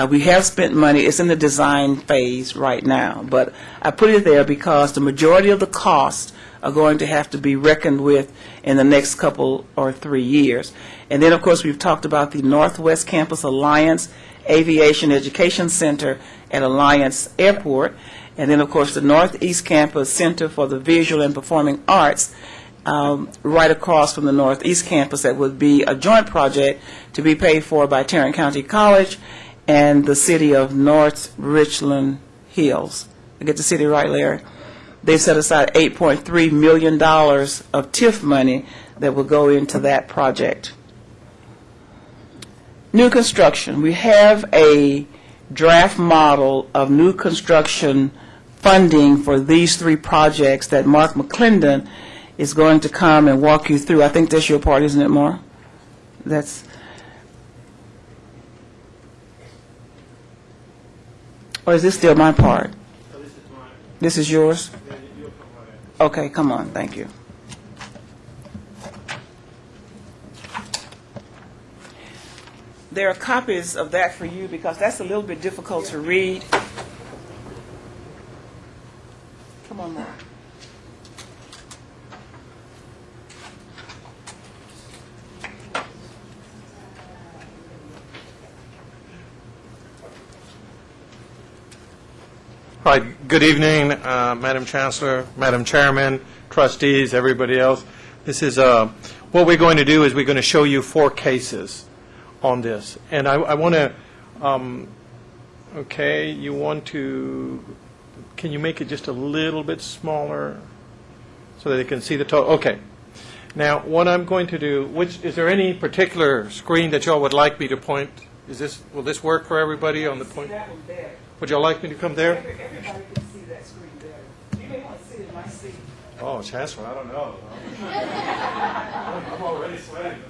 We have spent money. It's in the design phase right now. But I put it there because the majority of the costs are going to have to be reckoned with in the next couple or 3 years. And then, of course, we've talked about the Northwest Campus Alliance Aviation Education Center at Alliance Airport. And then, of course, the Northeast Campus Center for the Visual and Performing Arts right across from the Northeast Campus. That would be a joint project to be paid for by Tarrant County College and the city of North Richland Hills. I get the city right, Larry? They've set aside $8.3 million of TIF money that will go into that project. New construction. We have a draft model of new construction funding for these three projects that Mark McClendon is going to come and walk you through. I think that's your part, isn't it, Mark? That's, or is this still my part? This is yours? Okay, come on, thank you. There are copies of that for you because that's a little bit difficult to read. Come on, Mark.
All right, good evening, Madam Chancellor, Madam Chairman, trustees, everybody else. This is, what we're going to do is we're going to show you 4 cases on this. And I want to, okay, you want to, can you make it just a little bit smaller so that they can see the total? Okay. Now, what I'm going to do, is there any particular screen that y'all would like me to point? Will this work for everybody on the point? Would y'all like me to come there?
Everybody can see that screen better. You may want to see it in my seat.
Oh, Chancellor, I don't know. I'm already sweating.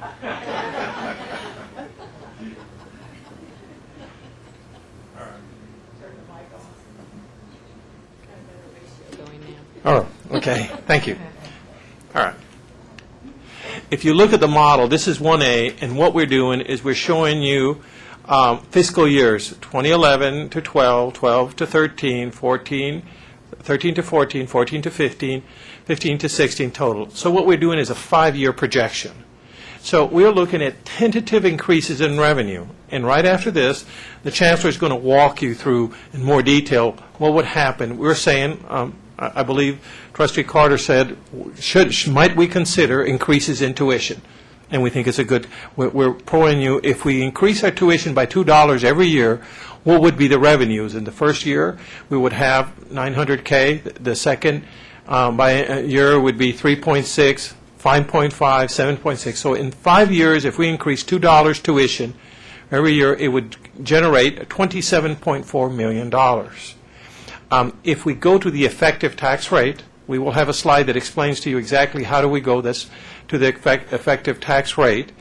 Oh, okay. Thank you. All right. If you look at the model, this is 1A, and what we're doing is we're showing you fiscal years 2011 to 12, 12 to 13, 14, 13 to 14, 14 to 15, 15 to 16 total. So what we're doing is a 5-year projection. So we're looking at tentative increases in revenue. And right after this, the Chancellor is going to walk you through in more detail what would happen. We're saying, I believe Trustee Carter said, might we consider increases in tuition? And we think it's a good, we're pouring you, if we increase our tuition by $2 every year, what would be the revenues? In the first year, we would have $900K. The second by a year would be 3.6, 5.5, 7.6. So in 5 years, if we increase $2 tuition every year, it would generate $27.4 million. If we go to the effective tax rate, we will have a slide that explains to you exactly how do we go this to the effective tax rate.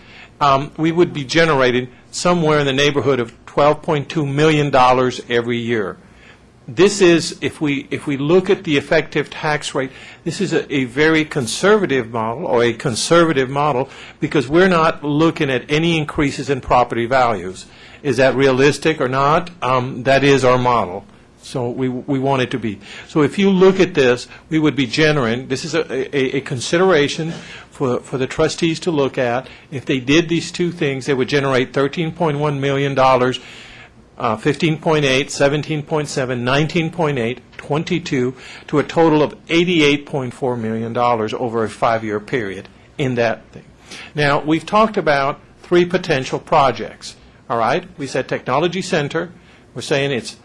We would be generating somewhere in the neighborhood of $12.2 million every year. This is, if we look at the effective tax rate, this is a very conservative model, or a conservative model, because we're not looking at any increases in property values. Is that realistic or not? That is our model. So we want it to be. So if you look at this, we would be generating, this is a consideration for the trustees to look at. If they did these two things, they would generate $13.1 million, 15.8, 17.7, 19.8, 22, to a total of $88.4 million over a 5-year period in that thing. Now, we've talked about 3 potential projects. All right? We said technology center. We're saying it's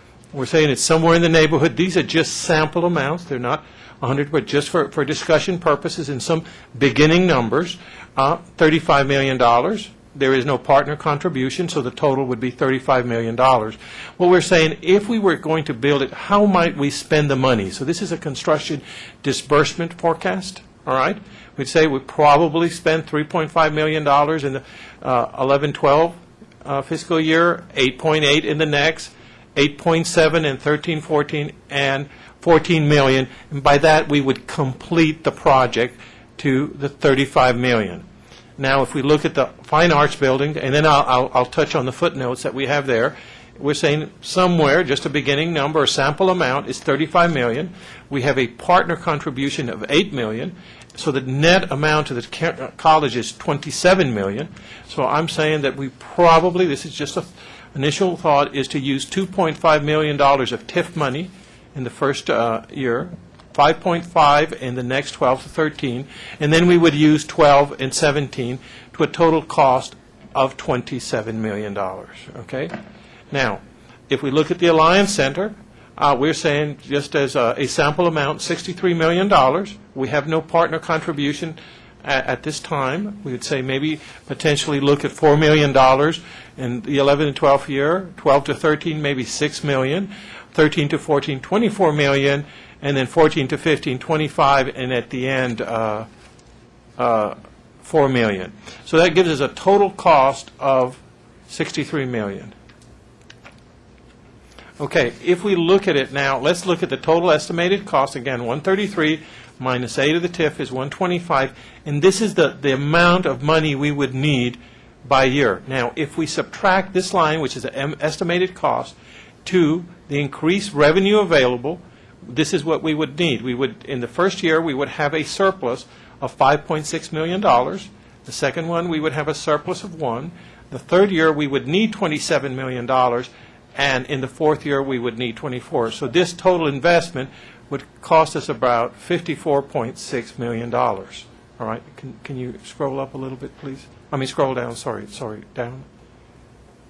somewhere in the neighborhood. These are just sample amounts. They're not 100, but just for discussion purposes and some beginning numbers. $35 million. There is no partner contribution, so the total would be $35 million. What we're saying, if we were going to build it, how might we spend the money? So this is a construction disbursement forecast, all right? We'd say we'd probably spend $3.5 million in the 11-12 fiscal year, 8.8 in the next, 8.7 in 13-14, and $14 million. And by that, we would complete the project to the $35 million. Now, if we look at the Fine Arts Building, and then I'll touch on the footnotes that we have there, we're saying somewhere, just a beginning number, a sample amount is $35 million. We have a partner contribution of $8 million, so the net amount to the college is $27 million. So I'm saying that we probably, this is just an initial thought, is to use $2.5 million of TIF money in the first year, 5.5 in the next 12 to 13, and then we would use 12 and 17 to a total cost of $27 million. Okay? Now, if we look at the Alliance Center, we're saying just as a sample amount, $63 million. We have no partner contribution at this time. We would say maybe potentially look at $4 million in the 11 and 12th year, 12 to 13, maybe $6 million, 13 to 14, $24 million, and then 14 to 15, $25, and at the end, $4 million. So that gives us a total cost of $63 million. Okay, if we look at it now, let's look at the total estimated cost. Again, 133 minus 8 of the TIF is 125, and this is the amount of money we would need by year. Now, if we subtract this line, which is the estimated cost, to the increased revenue available, this is what we would need. We would, in the first year, we would have a surplus of $5.6 million. The second one, we would have a surplus of $1 million. The third year, we would need $27 million. And in the fourth year, we would need 24. So this total investment would cost us about $54.6 million. All right, can you scroll up a little bit, please? I mean, scroll down, sorry, down.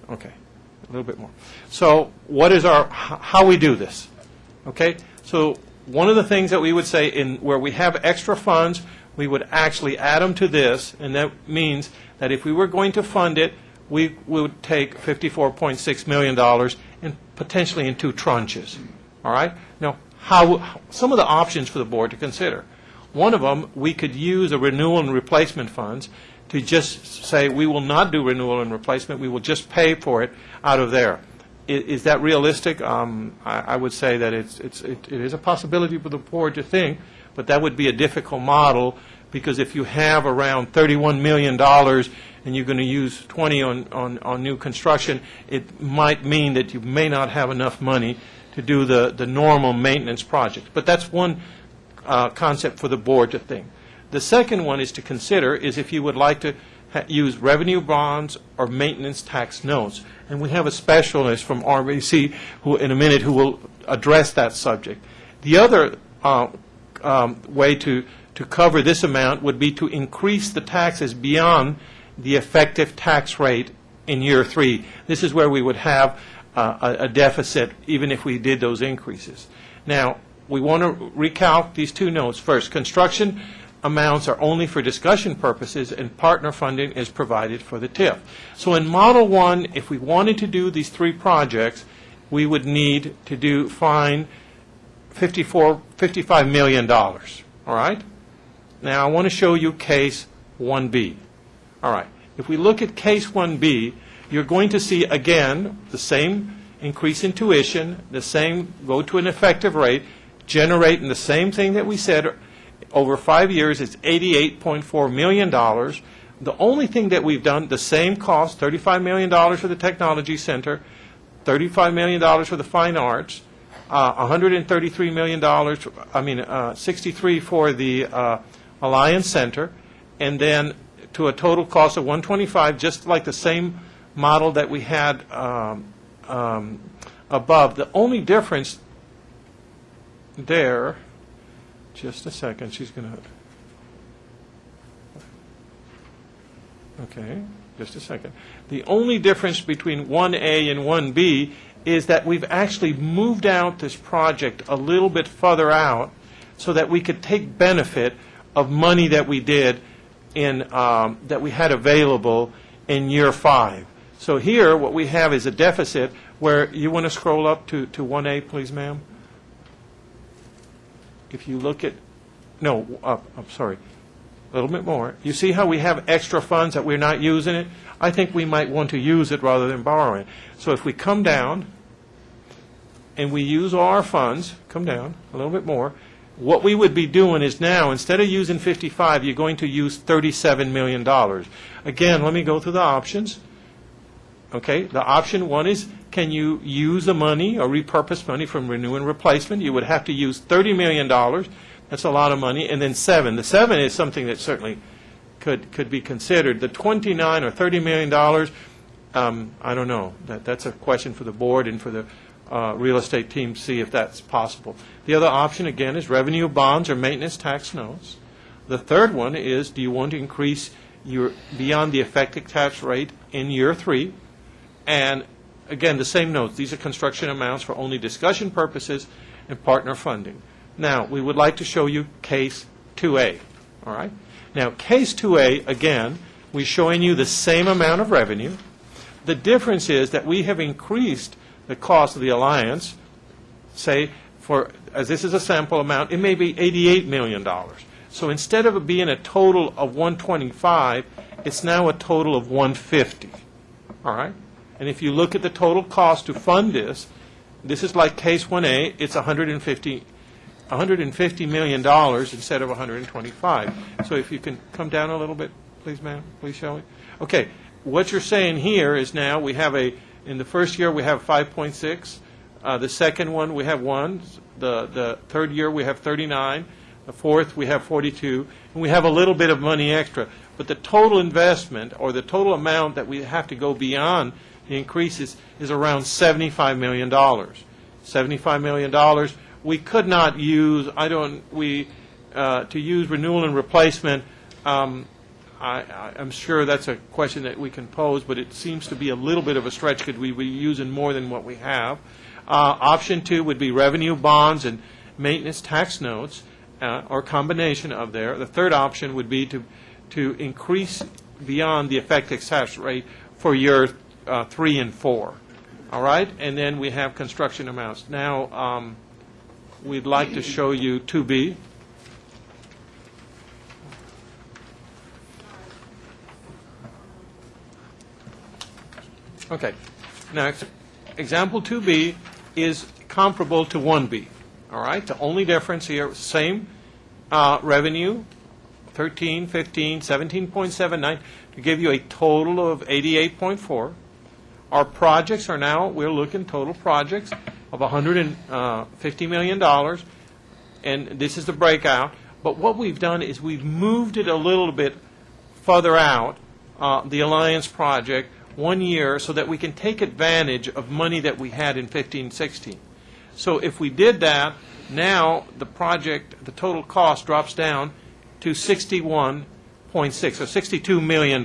Okay, a little bit more. So what is how we do this? Okay, so one of the things that we would say where we have extra funds, we would actually add them to this, and that means that if we were going to fund it, we would take $54.6 million and potentially in 2 tranches. All right? Now, some of the options for the board to consider. One of them, we could use a renewal and replacement funds to just say we will not do renewal and replacement, we will just pay for it out of there. Is that realistic? I would say that it is a possibility for the board to think, but that would be a difficult model, because if you have around $31 million and you're going to use 20 on new construction, it might mean that you may not have enough money to do the normal maintenance project. But that's one concept for the board to think. The second one is to consider is if you would like to use revenue bonds or maintenance tax notes. And we have a specialist from RBC who, in a minute, who will address that subject. The other way to cover this amount would be to increase the taxes beyond the effective tax rate in year 3. This is where we would have a deficit even if we did those increases. Now, we want to recalc these 2 notes. First, construction amounts are only for discussion purposes, and partner funding is provided for the TIF. So in Model 1, if we wanted to do these 3 projects, we would need to find $55 million. All right? Now, I want to show you case 1B. All right. If we look at case 1B, you're going to see, again, the same increase in tuition, the same go to an effective rate, generating the same thing that we said over 5 years. It's $88.4 million. The only thing that we've done, the same cost, $35 million for the Technology Center, $35 million for the Fine Arts, $133 million, 63 for the Alliance Center, and then to a total cost of $125, just like the same model that we had above. The only difference there, just a second, she's going to, okay, just a second. The only difference between 1A and 1B is that we've actually moved out this project a little bit further out so that we could take benefit of money that we did in, that we had available in year 5. So here, what we have is a deficit where, you want to scroll up to 1A, please, ma'am? If you look at, no, up, I'm sorry, a little bit more. You see how we have extra funds that we're not using it? I think we might want to use it rather than borrow it. So if we come down and we use all our funds, come down a little bit more, what we would be doing is now, instead of using 55, you're going to use $37 million. Again, let me go through the options. Okay, the option 1 is, can you use the money or repurpose money from renew and replacement? You would have to use $30 million. That's a lot of money. And then 7. The 7 is something that certainly could be considered. The 29 or $30 million, I don't know. That's a question for the board and for the real estate team to see if that's possible. The other option, again, is revenue bonds or maintenance tax notes. The third one is, do you want to increase your beyond the effective tax rate in year 3? And again, the same notes. These are construction amounts for only discussion purposes and partner funding. Now, we would like to show you case 2A. All right? Now, case 2A, again, we're showing you the same amount of revenue. The difference is that we have increased the cost of the alliance, say, as this is a sample amount, it may be $88 million. So instead of it being a total of 125, it's now a total of 150. All right? And if you look at the total cost to fund this is like case 1A, it's $150 million instead of 125. So if you can come down a little bit, please, ma'am, please, Shelley. Okay, what you're saying here is now we have in the first year we have 5.6, the second one we have 1, the third year we have 39, the fourth we have 42, and we have a little bit of money extra. But the total investment, or the total amount that we have to go beyond the increases, is around $75 million. $75 million. We could not use, to use renewal and replacement, I'm sure that's a question that we can pose, but it seems to be a little bit of a stretch. Could we be using more than what we have? Option 2 would be revenue bonds and maintenance tax notes, or combination of there. The third option would be to increase beyond the effective tax rate for year 3 and 4. All right? And then we have construction amounts. Now, we'd like to show you 2B. Okay. Next, example 2B is comparable to 1B. All right? The only difference here, same revenue, 13, 15, 17.79, to give you a total of 88.4. Our projects are now, we're looking total projects of $150 million, and this is the breakout. But what we've done is we've moved it a little bit further out, the Alliance project, 1 year, so that we can take advantage of money that we had in 15-16. So if we did that, now the project, the total cost drops down to 61.6, or $62 million,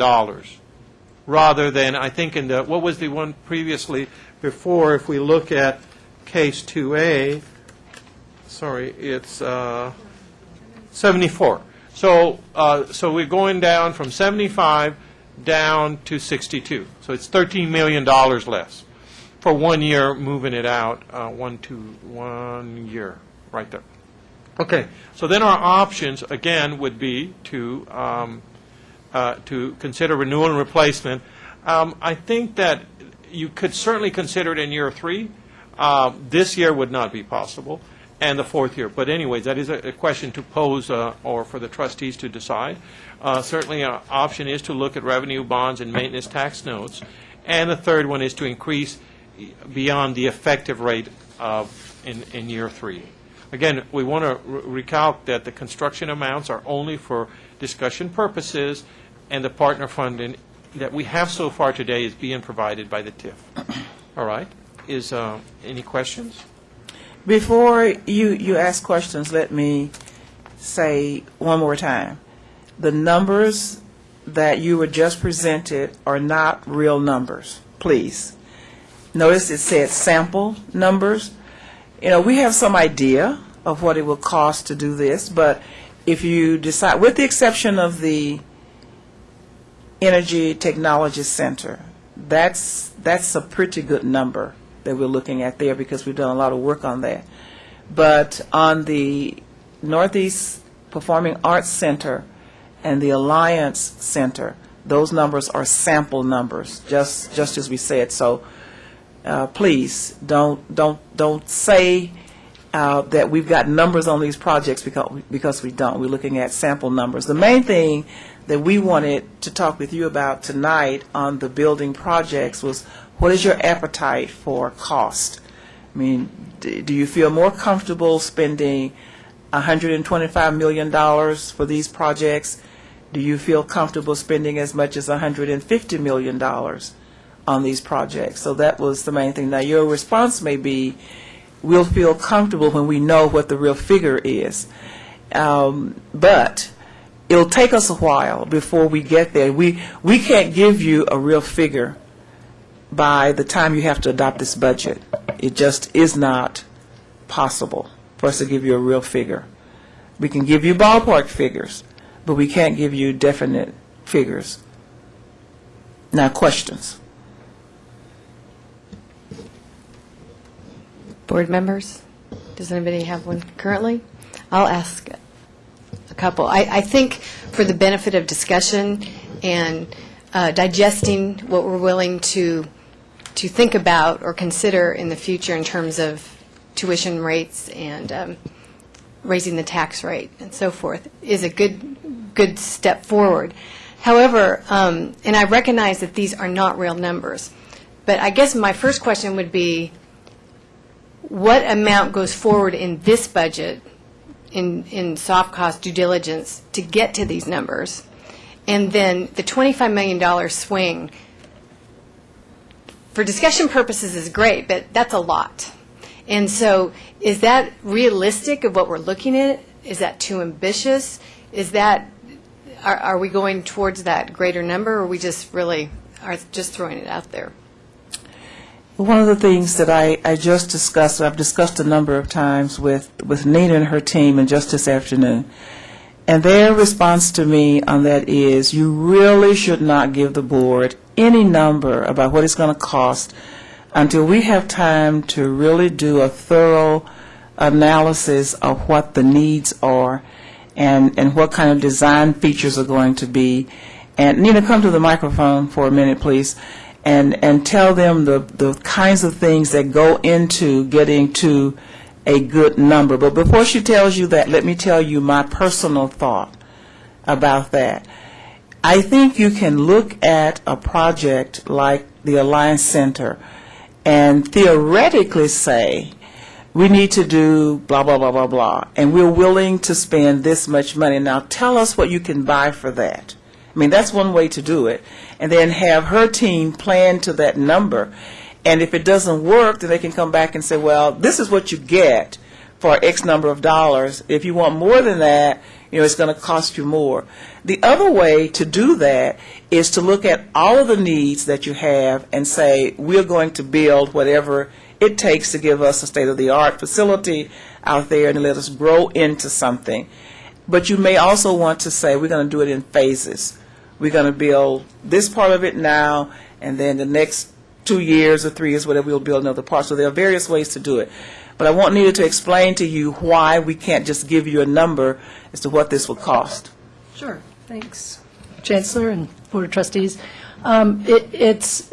rather than, I think, in the, what was the one previously before, if we look at case 2A, sorry, it's 74. So we're going down from 75 down to 62. So it's $13 million less for 1 year, moving it out 1 year, right there. Okay, so then our options, again, would be to consider renewal and replacement. I think that you could certainly consider it in year 3. This year would not be possible, and the 4th year. But anyways, that is a question to pose or for the trustees to decide. Certainly an option is to look at revenue bonds and maintenance tax notes. And the third one is to increase beyond the effective rate in year 3. Again, we want to recalc that the construction amounts are only for discussion purposes, and the partner funding that we have so far today is being provided by the TIF. All right? Is any questions?
Before you ask questions, let me say one more time. The numbers that you were just presented are not real numbers, please. Notice it said sample numbers. You know, we have some idea of what it will cost to do this, but if you decide, with the exception of the Energy Technology Center, that's a pretty good number that we're looking at there, because we've done a lot of work on that. But on the Northeast Performing Arts Center and the Alliance Center, those numbers are sample numbers, just as we said. So please don't say that we've got numbers on these projects, because we don't. We're looking at sample numbers. The main thing that we wanted to talk with you about tonight on the building projects was, what is your appetite for cost? I mean, do you feel more comfortable spending $125 million for these projects? Do you feel comfortable spending as much as $150 million on these projects? So that was the main thing. Now, your response may be, we'll feel comfortable when we know what the real figure is. But it'll take us a while before we get there. We can't give you a real figure by the time you have to adopt this budget. It just is not possible for us to give you a real figure. We can give you ballpark figures, but we can't give you definite figures. Now, questions?
Board members, does anybody have one currently? I'll ask a couple. I think for the benefit of discussion and digesting what we're willing to think about or consider in the future in terms of tuition rates and raising the tax rate and so forth is a good step forward. However, and I recognize that these are not real numbers, but I guess my first question would be, what amount goes forward in this budget in soft cost due diligence to get to these numbers? And then the $25 million swing, for discussion purposes, is great, but that's a lot. And so is that realistic of what we're looking at? Is that too ambitious? Is that, are we going towards that greater number, or are we just really are just throwing it out there?
One of the things that I just discussed, I've discussed a number of times with Nina and her team, and just this afternoon, and their response to me on that is, you really should not give the board any number about what it's going to cost until we have time to really do a thorough analysis of what the needs are and what kind of design features are going to be. And Nina, come to the microphone for a minute, please. And tell them the kinds of things that go into getting to a good number. But before she tells you that, let me tell you my personal thought about that. I think you can look at a project like the Alliance Center and theoretically say, we need to do blah, blah, blah, blah, blah, and we're willing to spend this much money. Now, tell us what you can buy for that. I mean, that's one way to do it. And then have her team plan to that number. And if it doesn't work, then they can come back and say, well, this is what you get for X number of dollars. If you want more than that, it's going to cost you more. The other way to do that is to look at all of the needs that you have and say, we're going to build whatever it takes to give us a state-of-the-art facility out there and let us grow into something. But you may also want to say, we're going to do it in phases. We're going to build this part of it now, and then the next 2 years or 3 years, whatever, we'll build another part. So there are various ways to do it. But I want Nita to explain to you why we can't just give you a number as to what this will cost.
Sure. Thanks, Chancellor and Board of Trustees. It's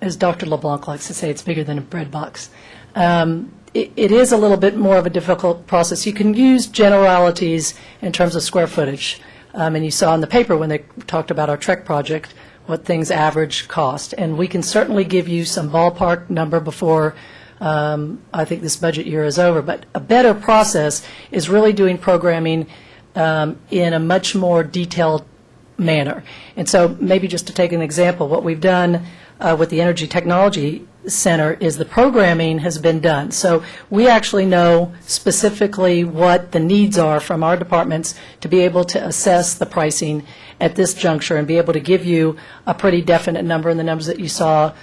as Dr. LeBlanc likes to say, it's bigger than a bread box. It is a little bit more of a difficult process. You can use generalities in terms of square footage. And you saw in the paper when they talked about our TREC project what things average cost. And we can certainly give you some ballpark number before I think this budget year is over. But a better process is really doing programming in a much more detailed manner. And so maybe just to take an example, what we've done with the Energy Technology Center is the programming has been done. So we actually know specifically what the needs are from our departments to be able to assess the pricing at this juncture and be able to give you a pretty definite number, and the numbers that you saw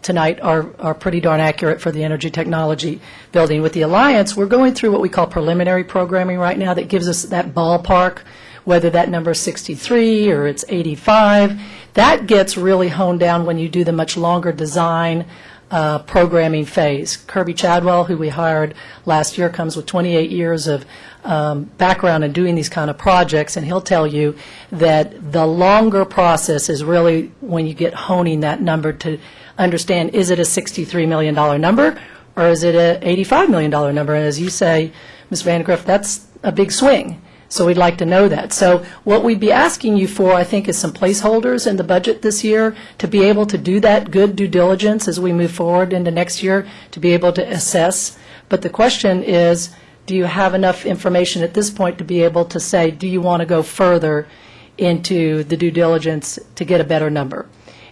tonight are pretty darn accurate for the Energy Technology Building. With the Alliance, we're going through what we call preliminary programming right now that gives us that ballpark, whether that number is 63 or it's 85. That gets really honed down when you do the much longer design programming phase. Kirby Chadwell, who we hired last year, comes with 28 years of background in doing these kind of projects, and he'll tell you that the longer process is really when you get honing that number to understand, is it a $63 million number or is it a $85 million number? And as you say, Ms. Vandegrift, that's a big swing. So we'd like to know that. So what we'd be asking you for, I think, is some placeholders in the budget this year to be able to do that good due diligence as we move forward into next year, to be able to assess. But the question is, do you have enough information at this point to be able to say, do you want to go further into the due diligence to get a better number?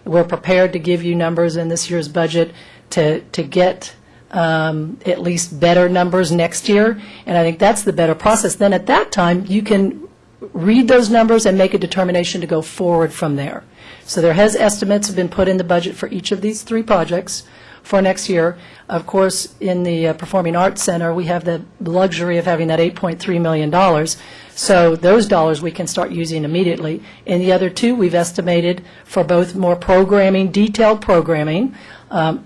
We're prepared to give you numbers in this year's budget to get at least better numbers next year, and I think that's the better process. Then at that time, you can read those numbers and make a determination to go forward from there. So there has estimates have been put in the budget for each of these 3 projects for next year. Of course, in the Performing Arts Center, we have the luxury of having that $8.3 million. So those dollars we can start using immediately. In the other two, we've estimated for both more programming, detailed programming. In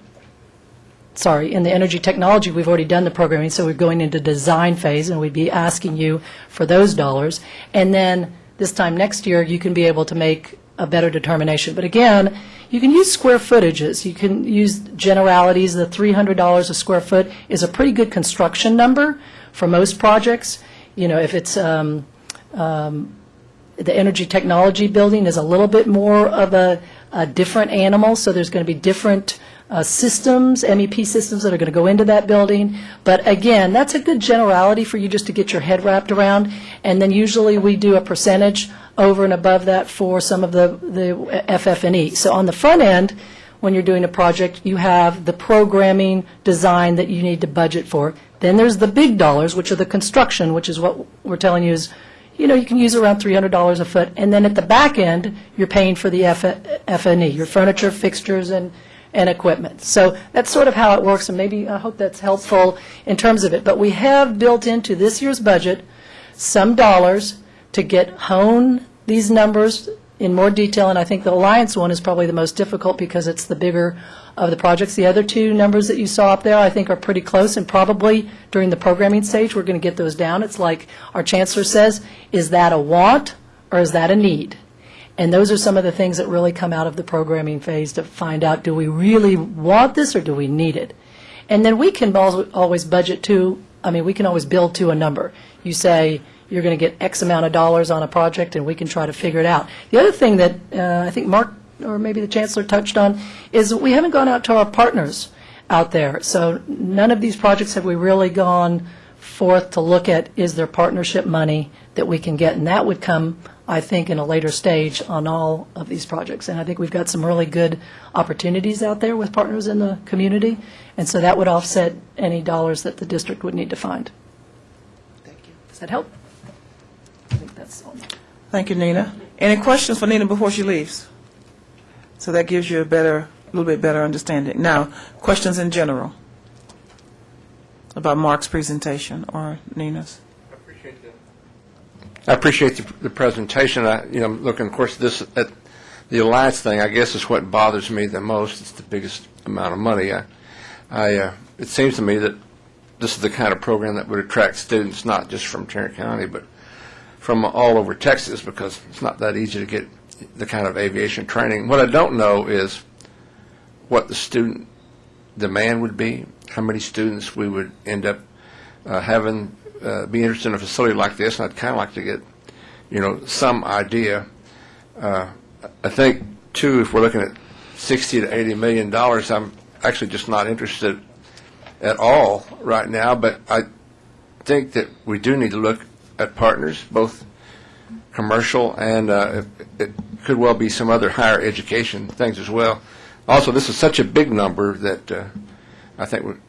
the energy technology, we've already done the programming, so we're going into design phase, and we'd be asking you for those dollars. And then this time next year, you can be able to make a better determination. But again, you can use square footages. You can use generalities. The $300 a square foot is a pretty good construction number for most projects. You know, if it's the energy technology building is a little bit more of a different animal, so there's going to be different systems, MEP systems that are going to go into that building. But again, that's a good generality for you just to get your head wrapped around. And then usually we do a percentage over and above that for some of the FF&E. So on the front end, when you're doing a project, you have the programming design that you need to budget for. Then there's the big dollars, which are the construction, which is what we're telling you is, you know, you can use around $300 a foot. And then at the back end, you're paying for the FF&E, your furniture, fixtures, and equipment. So that's sort of how it works, and maybe I hope that's helpful in terms of it. But we have built into this year's budget some dollars to hone these numbers in more detail, and I think the Alliance one is probably the most difficult because it's the bigger of the projects. The other two numbers that you saw up there I think are pretty close, and probably during the programming stage we're going to get those down. It's like our Chancellor says, is that a want or is that a need? And those are some of the things that really come out of the programming phase to find out, do we really want this or do we need it? And then we can always budget to, we can always build to a number. You say you're going to get X amount of dollars on a project, and we can try to figure it out. The other thing that I think Mark or maybe the Chancellor touched on is we haven't gone out to our partners out there. So none of these projects have we really gone forth to look at, is there partnership money that we can get? And that would come, I think, in a later stage on all of these projects. And I think we've got some really good opportunities out there with partners in the community, and so that would offset any dollars that the district would need to find.
Thank you.
Does that help? I think that's all.
Thank you, Nina. Any questions for Nina before she leaves? So that gives you a little bit better understanding. Now, questions in general about Mark's presentation or Nina's?
I appreciate the presentation. I'm looking, of course, at the Alliance thing, I guess, is what bothers me the most. It's the biggest amount of money. It seems to me that this is the kind of program that would attract students not just from Tarrant County, but from all over Texas, because it's not that easy to get the kind of aviation training. What I don't know is what the student demand would be, how many students we would end up having be interested in a facility like this, and I'd kind of like to get, some idea. I think, too, if we're looking at $60 to $80 million, I'm actually just not interested at all right now, but I think that we do need to look at partners, both commercial and it could well be some other higher education things as well. Also, this is such a big number that I think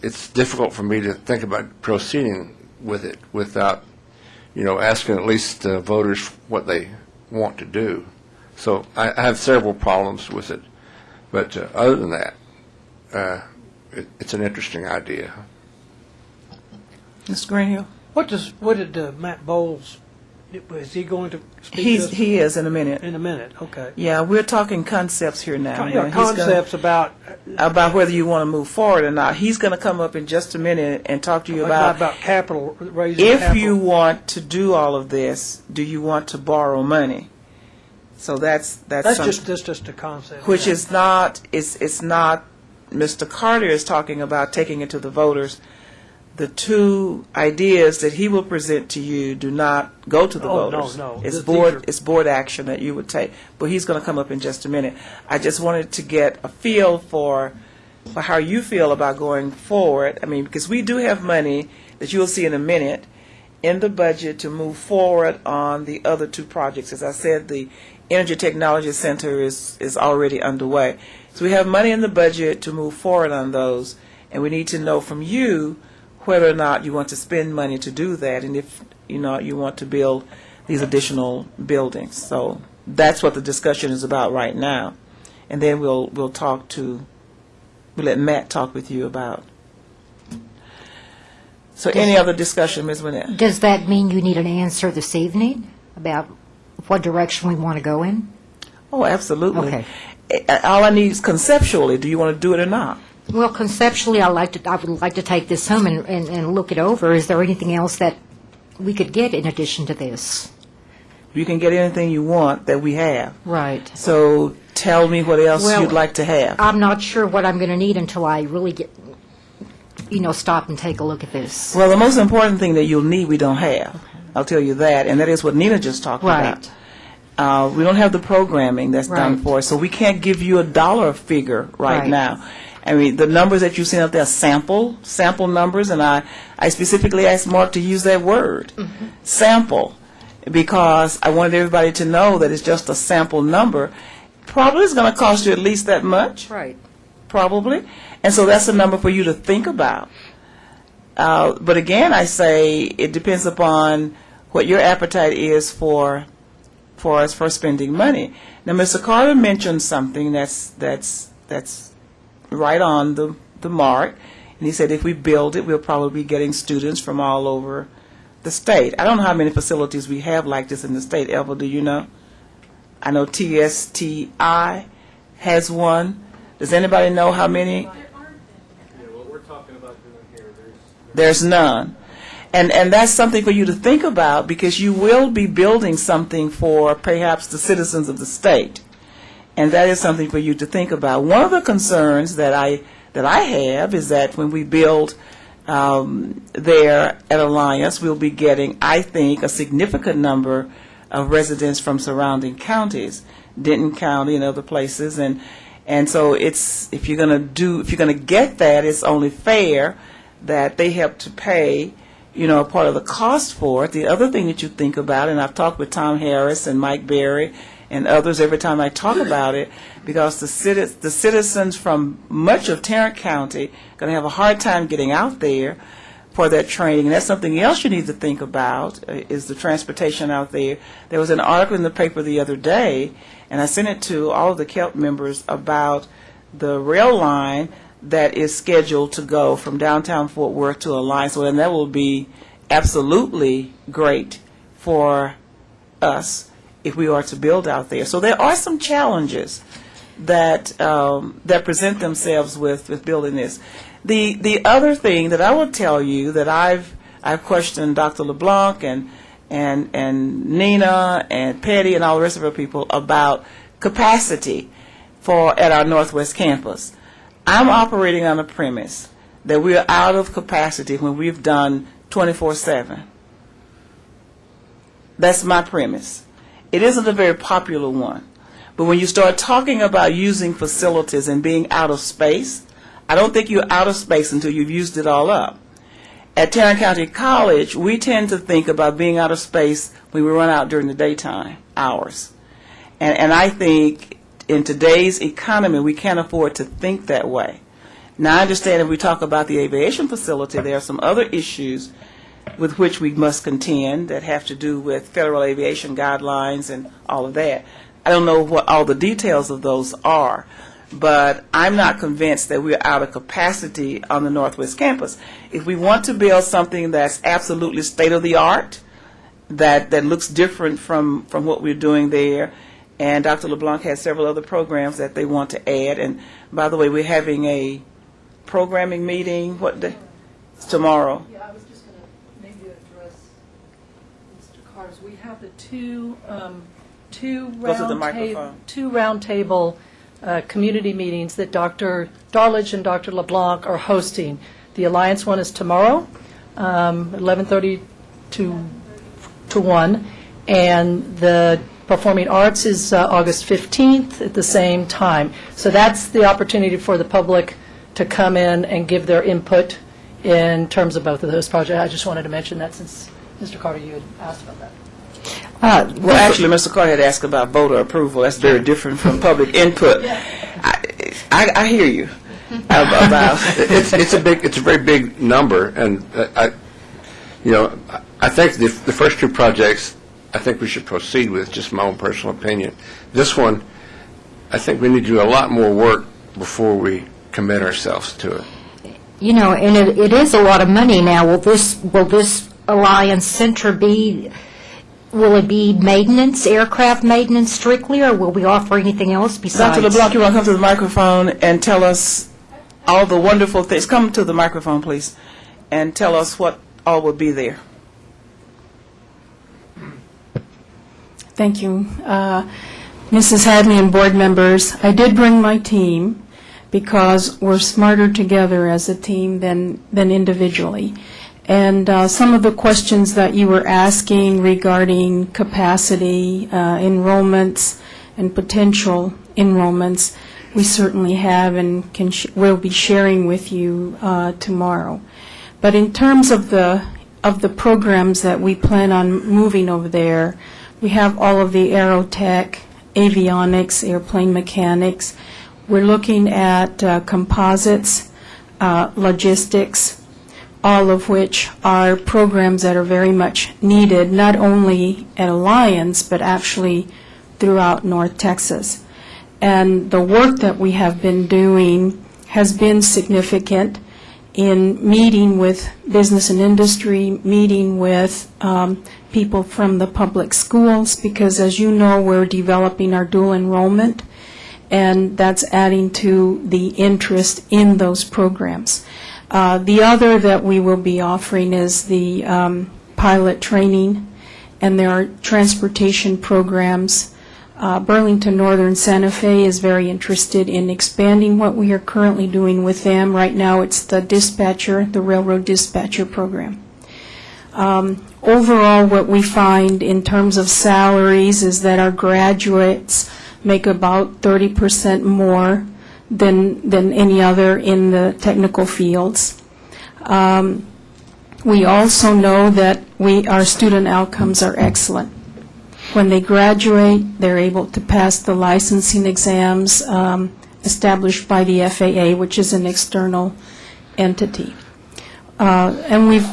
it's difficult for me to think about proceeding with it without, asking at least voters what they want to do. So I have several problems with it, but other than that, it's an interesting idea.
Mr. Greenhill?
What did Matt Bowles, is he going to speak to us?
He is in a minute.
In a minute, okay.
Yeah, we're talking concepts here now.
Concepts about
whether you want to move forward or not. He's going to come up in just a minute and talk to you about
capital, raising
if
capital.
you want to do all of this, do you want to borrow money? So that's
just a concept.
Which is not, it's not, Mr. Carter is talking about taking it to the voters. The two ideas that he will present to you do not go to the voters.
No.
It's board action that you would take. But he's going to come up in just a minute. I just wanted to get a feel for how you feel about going forward. Because we do have money that you'll see in a minute in the budget to move forward on the other two projects. As I said, the Energy Technology Center is already underway. So we have money in the budget to move forward on those, and we need to know from you whether or not you want to spend money to do that, and if you want to build these additional buildings. So that's what the discussion is about right now, and then we'll talk to we let Matt talk with you about. So any other discussion, Ms. Winnett?
Does that mean you need an answer this evening about what direction we want to go in?
Oh, absolutely.
Okay.
All I need is conceptually, do you want to do it or not?
Well, conceptually, I would like to take this home and look it over. Is there anything else that we could get in addition to this?
You can get anything you want that we have.
Right.
So tell me what else
Well,
you'd like to have.
I'm not sure what I'm going to need until I really get, stop and take a look at this.
Well, the most important thing that you'll need, we don't have. I'll tell you that, and that is what Nina just talked
Right.
about. We don't have the programming that's done
Right.
for us, so we can't give you a dollar figure right
Right.
now. I mean, the numbers that you've seen up there are sample numbers, and I specifically asked Mark to use that word, sample, because I wanted everybody to know that it's just a sample number. Probably it's going to cost you at least that much.
Right.
Probably. And so that's a number for you to think about. But again, I say it depends upon what your appetite is for us for spending money. Now, Mr. Carter mentioned something that's right on the mark, and he said if we build it, we'll probably be getting students from all over the state. I don't know how many facilities we have like this in the state. Elva, do you know? I know TSTI has one. Does anybody know how many?
What we're talking about doing here,
There's none. And that's something for you to think about, because you will be building something for perhaps the citizens of the state. And that is something for you to think about. One of the concerns that I have is that when we build there at Alliance, we'll be getting, I think, a significant number of residents from surrounding counties, Denton County and other places, and so it's if you're going to get that, it's only fair that they help to pay, a part of the cost for it. The other thing that you think about, and I've talked with Tom Harris and Mike Berry and others every time I talk about it, because the citizens from much of Tarrant County are going to have a hard time getting out there for that training. And that's something else you need to think about, is the transportation out there. There was an article in the paper the other day, and I sent it to all of the KELP members, about the rail line that is scheduled to go from downtown Fort Worth to Alliance. And that will be absolutely great for us if we are to build out there. So there are some challenges that present themselves with building this. The other thing that I will tell you that I've questioned Dr. LeBlanc and Nina and Patty and all the rest of our people about capacity at our Northwest campus. I'm operating on a premise that we are out of capacity when we've done 24/7. That's my premise. It isn't a very popular one. But when you start talking about using facilities and being out of space, I don't think you're out of space until you've used it all up. At Tarrant County College, we tend to think about being out of space when we run out during the daytime hours. And I think in today's economy, we can't afford to think that way. Now, I understand if we talk about the aviation facility, there are some other issues with which we must contend that have to do with federal aviation guidelines and all of that. I don't know what all the details of those are, but I'm not convinced that we're out of capacity on the Northwest campus. If we want to build something that's absolutely state-of-the-art, that looks different from what we're doing there, and Dr. LeBlanc has several other programs that they want to add. And by the way, we're having a programming meeting, what day? It's tomorrow.
Yeah, I was just going to maybe address Mr. Carter's. We have the two roundtable community meetings that Dr. Darledge and Dr. LeBlanc are hosting. The Alliance one is tomorrow, 11:30 to 1, and the Performing Arts is August 15th at the same time. So that's the opportunity for the public to come in and give their input in terms of both of those projects. I just wanted to mention that since, Mr. Carter, you had asked about that.
Well, actually, Mr. Carter had asked about voter approval. That's very different from public input. I hear you about
it's a very big number, and I think the first two projects, I think we should proceed with, just my own personal opinion. This one, I think we need to do a lot more work before we commit ourselves to it.
You know, and it is a lot of money now. Will this Alliance Center will it be maintenance, aircraft maintenance strictly, or will we offer anything else besides?
Dr. LeBlanc, you want to come to the microphone and tell us all the wonderful things? Come to the microphone, please, and tell us what all will be there.
Thank you. Mrs. Hadley and board members, I did bring my team because we're smarter together as a team than individually. And some of the questions that you were asking regarding capacity, enrollments, and potential enrollments, we certainly have and will be sharing with you tomorrow. But in terms of the programs that we plan on moving over there, we have all of the aerotech, avionics, airplane mechanics. We're looking at composites, logistics, all of which are programs that are very much needed, not only at Alliance, but actually throughout North Texas. And the work that we have been doing has been significant in meeting with business and industry, meeting with people from the public schools, because as you know, we're developing our dual enrollment, and that's adding to the interest in those programs. The other that we will be offering is the pilot training, and there are transportation programs. Burlington Northern Santa Fe is very interested in expanding what we are currently doing with them. Right now it's the dispatcher, the railroad dispatcher program. Overall, what we find in terms of salaries is that our graduates make about 30% more than any other in the technical fields. We also know that our student outcomes are excellent. When they graduate, they're able to pass the licensing exams established by the FAA, which is an external entity. And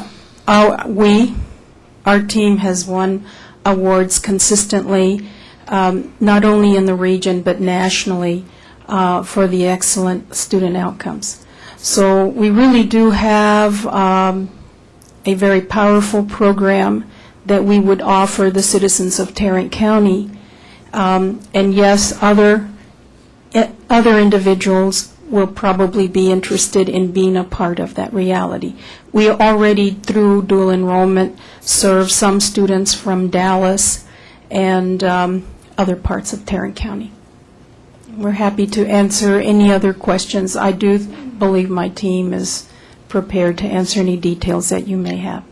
our team has won awards consistently, not only in the region but nationally, for the excellent student outcomes. So we really do have a very powerful program that we would offer the citizens of Tarrant County. And yes, other individuals will probably be interested in being a part of that reality. We already, through dual enrollment, serve some students from Dallas and other parts of Tarrant County. We're happy to answer any other questions. I do believe my team is prepared to answer any details that you may have.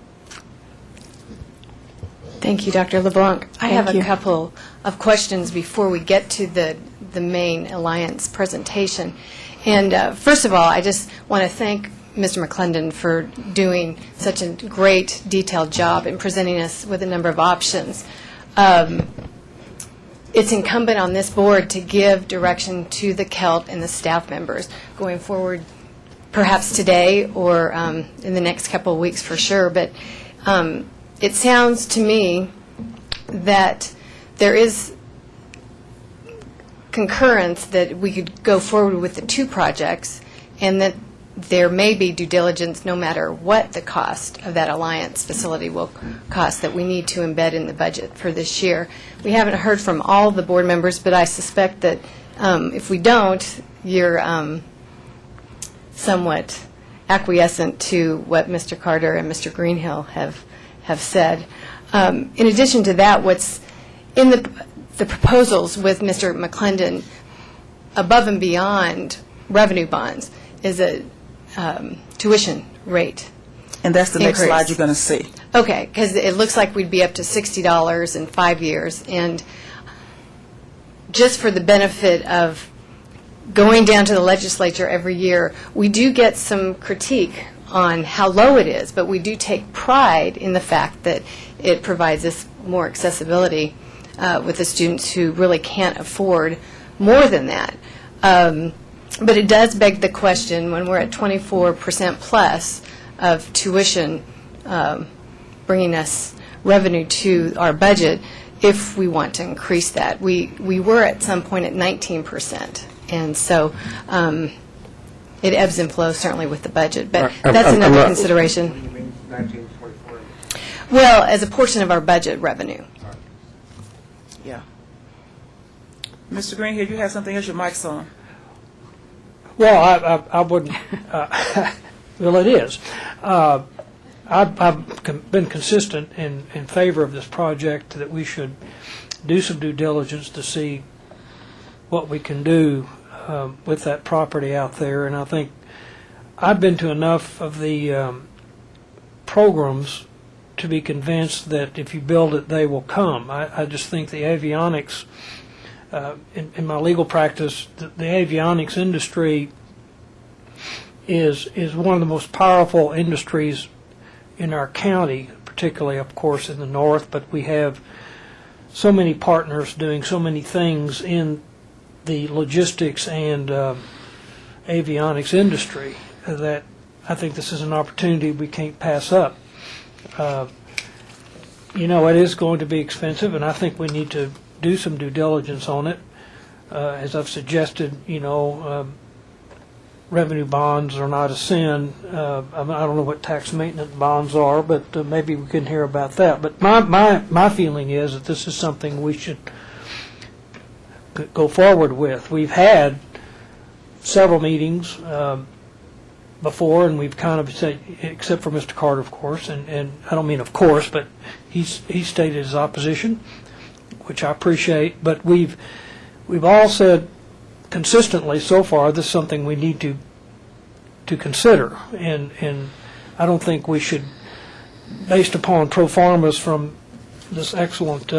Thank you, Dr. LeBlanc. I have
Thank
a
you.
couple of questions before we get to the main Alliance presentation. And first of all, I just want to thank Mr. McClendon for doing such a great, detailed job in presenting us with a number of options. It's incumbent on this board to give direction to the CELT and the staff members going forward, perhaps today or in the next couple of weeks for sure. But it sounds to me that there is concurrence that we could go forward with the two projects, and that there may be due diligence no matter what the cost of that Alliance facility will cost that we need to embed in the budget for this year. We haven't heard from all the board members, but I suspect that if we don't, you're somewhat acquiescent to what Mr. Carter and Mr. Greenhill have said. In addition to that, what's in the proposals with Mr. McClendon, above and beyond revenue bonds, is a tuition rate.
And that's the next
increase.
slide you're going to see.
Okay, because it looks like we'd be up to $60 in 5 years. And just for the benefit of going down to the legislature every year, we do get some critique on how low it is, but we do take pride in the fact that it provides us more accessibility with the students who really can't afford more than that. But it does beg the question, when we're at 24% plus of tuition bringing us revenue to our budget, if we want to increase that. We were at some point at 19%. And so it ebbs and flows certainly with the budget, but that's another consideration. Well, as a portion of our budget revenue.
Yeah. Mr. Greenhill, you have something else, your mic's on.
Well, I wouldn't, well, it is. I've been consistent in favor of this project, that we should do some due diligence to see what we can do with that property out there. And I think I've been to enough of the programs to be convinced that if you build it, they will come. I just think the avionics, in my legal practice, the avionics industry is one of the most powerful industries in our county, particularly, of course, in the north, but we have so many partners doing so many things in the logistics and avionics industry that I think this is an opportunity we can't pass up. It is going to be expensive, and I think we need to do some due diligence on it. As I've suggested, revenue bonds are not a sin. I don't know what tax maintenance bonds are, but maybe we can hear about that. But my feeling is that this is something we should go forward with. We've had several meetings before, and we've kind of said, except for Mr. Carter, of course, and I don't mean of course, but he stated his opposition, which I appreciate. But we've all said consistently so far this is something we need to consider, and I don't think we should, based upon pro formas from this excellent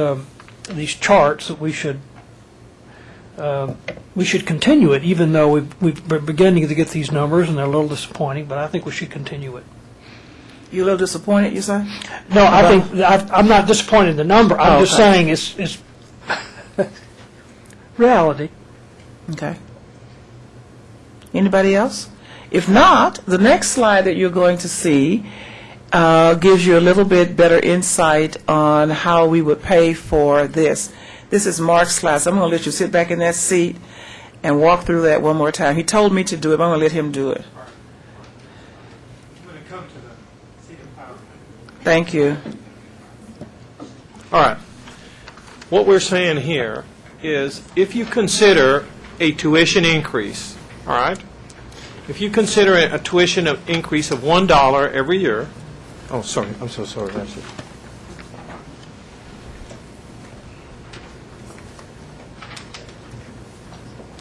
these charts, that we should continue it, even though we're beginning to get these numbers and they're a little disappointing, but I think we should continue it.
You a little disappointed, you say?
No, I think, I'm not disappointed in the number. I'm just saying it's reality.
Okay. Anybody else? If not, the next slide that you're going to see gives you a little bit better insight on how we would pay for this. This is Mark's slide. I'm going to let you sit back in that seat and walk through that one more time. He told me to do it, but I'm going to let him do it. Thank you.
All right. What we're saying here is if you consider a tuition increase, all right, if you consider a tuition increase of $1 every year, oh, sorry, I'm so sorry. That's it.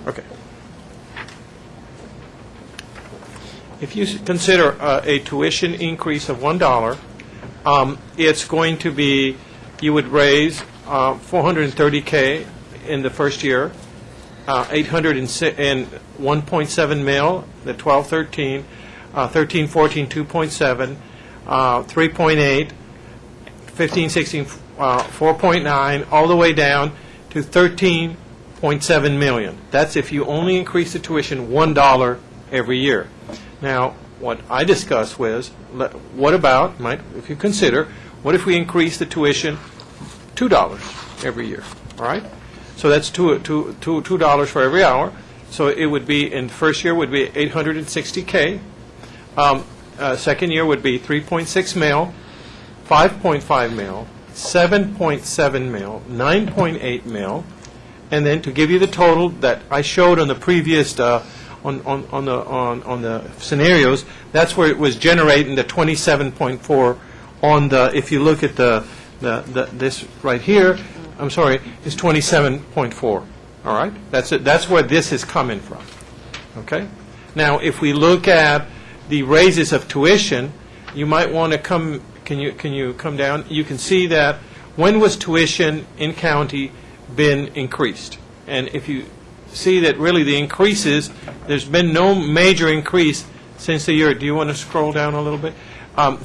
Okay. If you consider a tuition increase of $1, it's going to be, you would raise $430K in the first year, 1.7 mil, the 12-13, 13-14, 2.7, 3.8, 15-16, 4.9, all the way down to 13.7 million. That's if you only increase the tuition $1 every year. Now, what I discussed was, what about, if you consider, what if we increase the tuition $2 every year, all right? So that's $2 for every hour. So it would be, in the first year would be $860K. Second year would be 3.6 mil, 5.5 mil, 7.7 mil, 9.8 mil, and then to give you the total that I showed on the previous on the scenarios, that's where it was generating the 27.4 on the, if you look at this right here, I'm sorry, it's 27.4. All right? That's it. That's where this is coming from. Okay? Now, if we look at the raises of tuition, you might want to come, can you come down? You can see that when was tuition in county been increased? And if you see that really the increases, there's been no major increase since the year. Do you want to scroll down a little bit?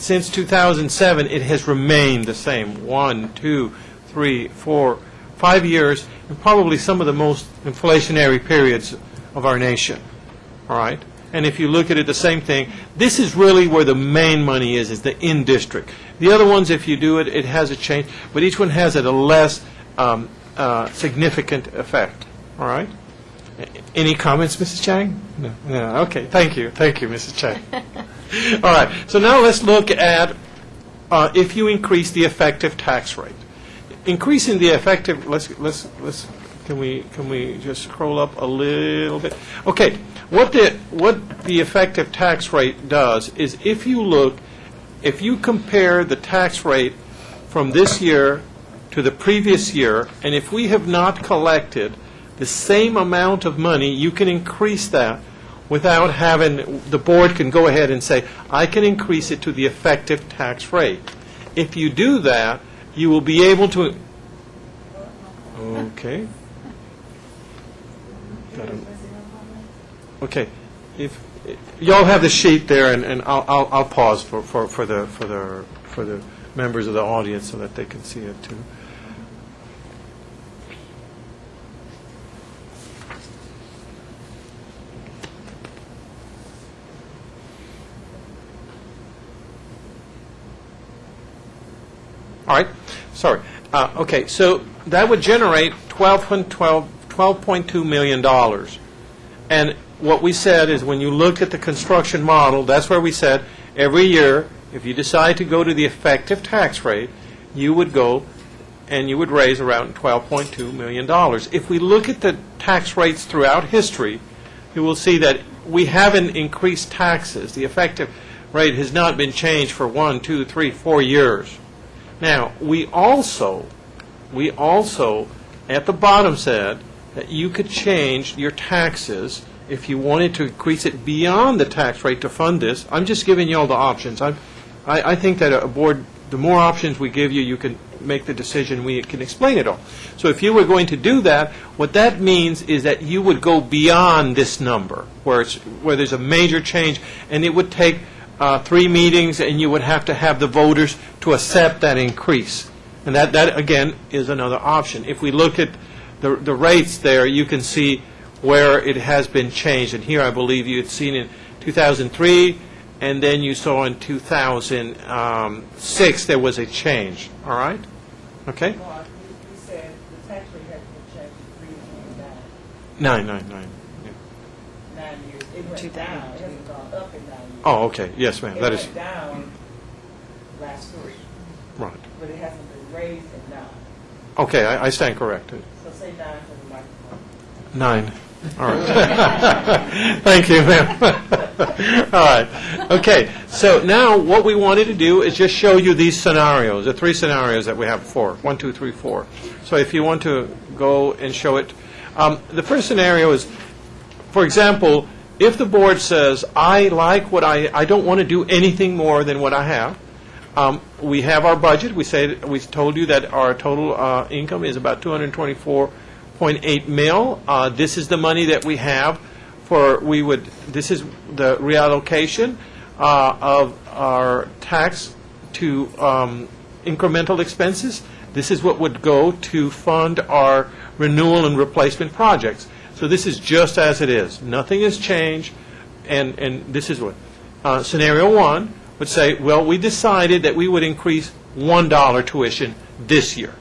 Since 2007, it has remained the same. 1, 2, 3, 4, 5 years, and probably some of the most inflationary periods of our nation. All right? And if you look at it, the same thing. This is really where the main money is the in-district. The other ones, if you do it, it has a change, but each one has a less significant effect. All right? Any comments, Mrs. Chang? No. No. Okay. Thank you, Mrs. Chang. All right. So now let's look at if you increase the effective tax rate. Increasing the effective. Let's. Can we just scroll up a little bit? Okay. What the effective tax rate does is if you compare the tax rate from this year to the previous year, and if we have not collected the same amount of money, you can increase that without having, the board can go ahead and say, I can increase it to the effective tax rate. If you do that, you will be able to, okay. Okay. If y'all have the sheet there, and I'll pause for the members of the audience so that they can see it too. All right. Sorry. Okay. So that would generate $12.2 million. And what we said is when you look at the construction model, that's where we said every year, if you decide to go to the effective tax rate, you would go and you would raise around $12.2 million. If we look at the tax rates throughout history, you will see that we haven't increased taxes. The effective rate has not been changed for 1, 2, 3, 4 years. Now, we also at the bottom said that you could change your taxes if you wanted to increase it beyond the tax rate to fund this. I'm just giving you all the options. I think that a board, the more options we give you, you can make the decision, we can explain it all. So if you were going to do that, what that means is that you would go beyond this number, where there's a major change, and it would take 3 meetings, and you would have to have the voters to accept that increase. And that again, is another option. If we look at the rates there, you can see where it has been changed. And here I believe you had seen in 2003, and then you saw in 2006 there was a change. All right? Okay?
You said the tax rate had been changed to 3 and
9.
9 years. It went down. It hasn't gone up in 9 years.
Oh, okay. Yes, ma'am. That is
It went down last 3,
right.
but it hasn't been raised in 9.
Okay, I stand corrected.
So say 9 for the microphone.
9. All right. Thank you, ma'am. All right. Okay. So now what we wanted to do is just show you these scenarios, the 3 scenarios that we have before, 1, 2, 3, 4. So if you want to go and show it, the first scenario is, for example, if the board says, I like what I don't want to do anything more than what I have. We have our budget. We told you that our total income is about $224.8 million. This is the money that we have for. This is the reallocation of our tax to incremental expenses. This is what would go to fund our renewal and replacement projects. So this is just as it is. Nothing has changed, and this is what scenario 1 would say, well, we decided that we would increase $1 tuition this year.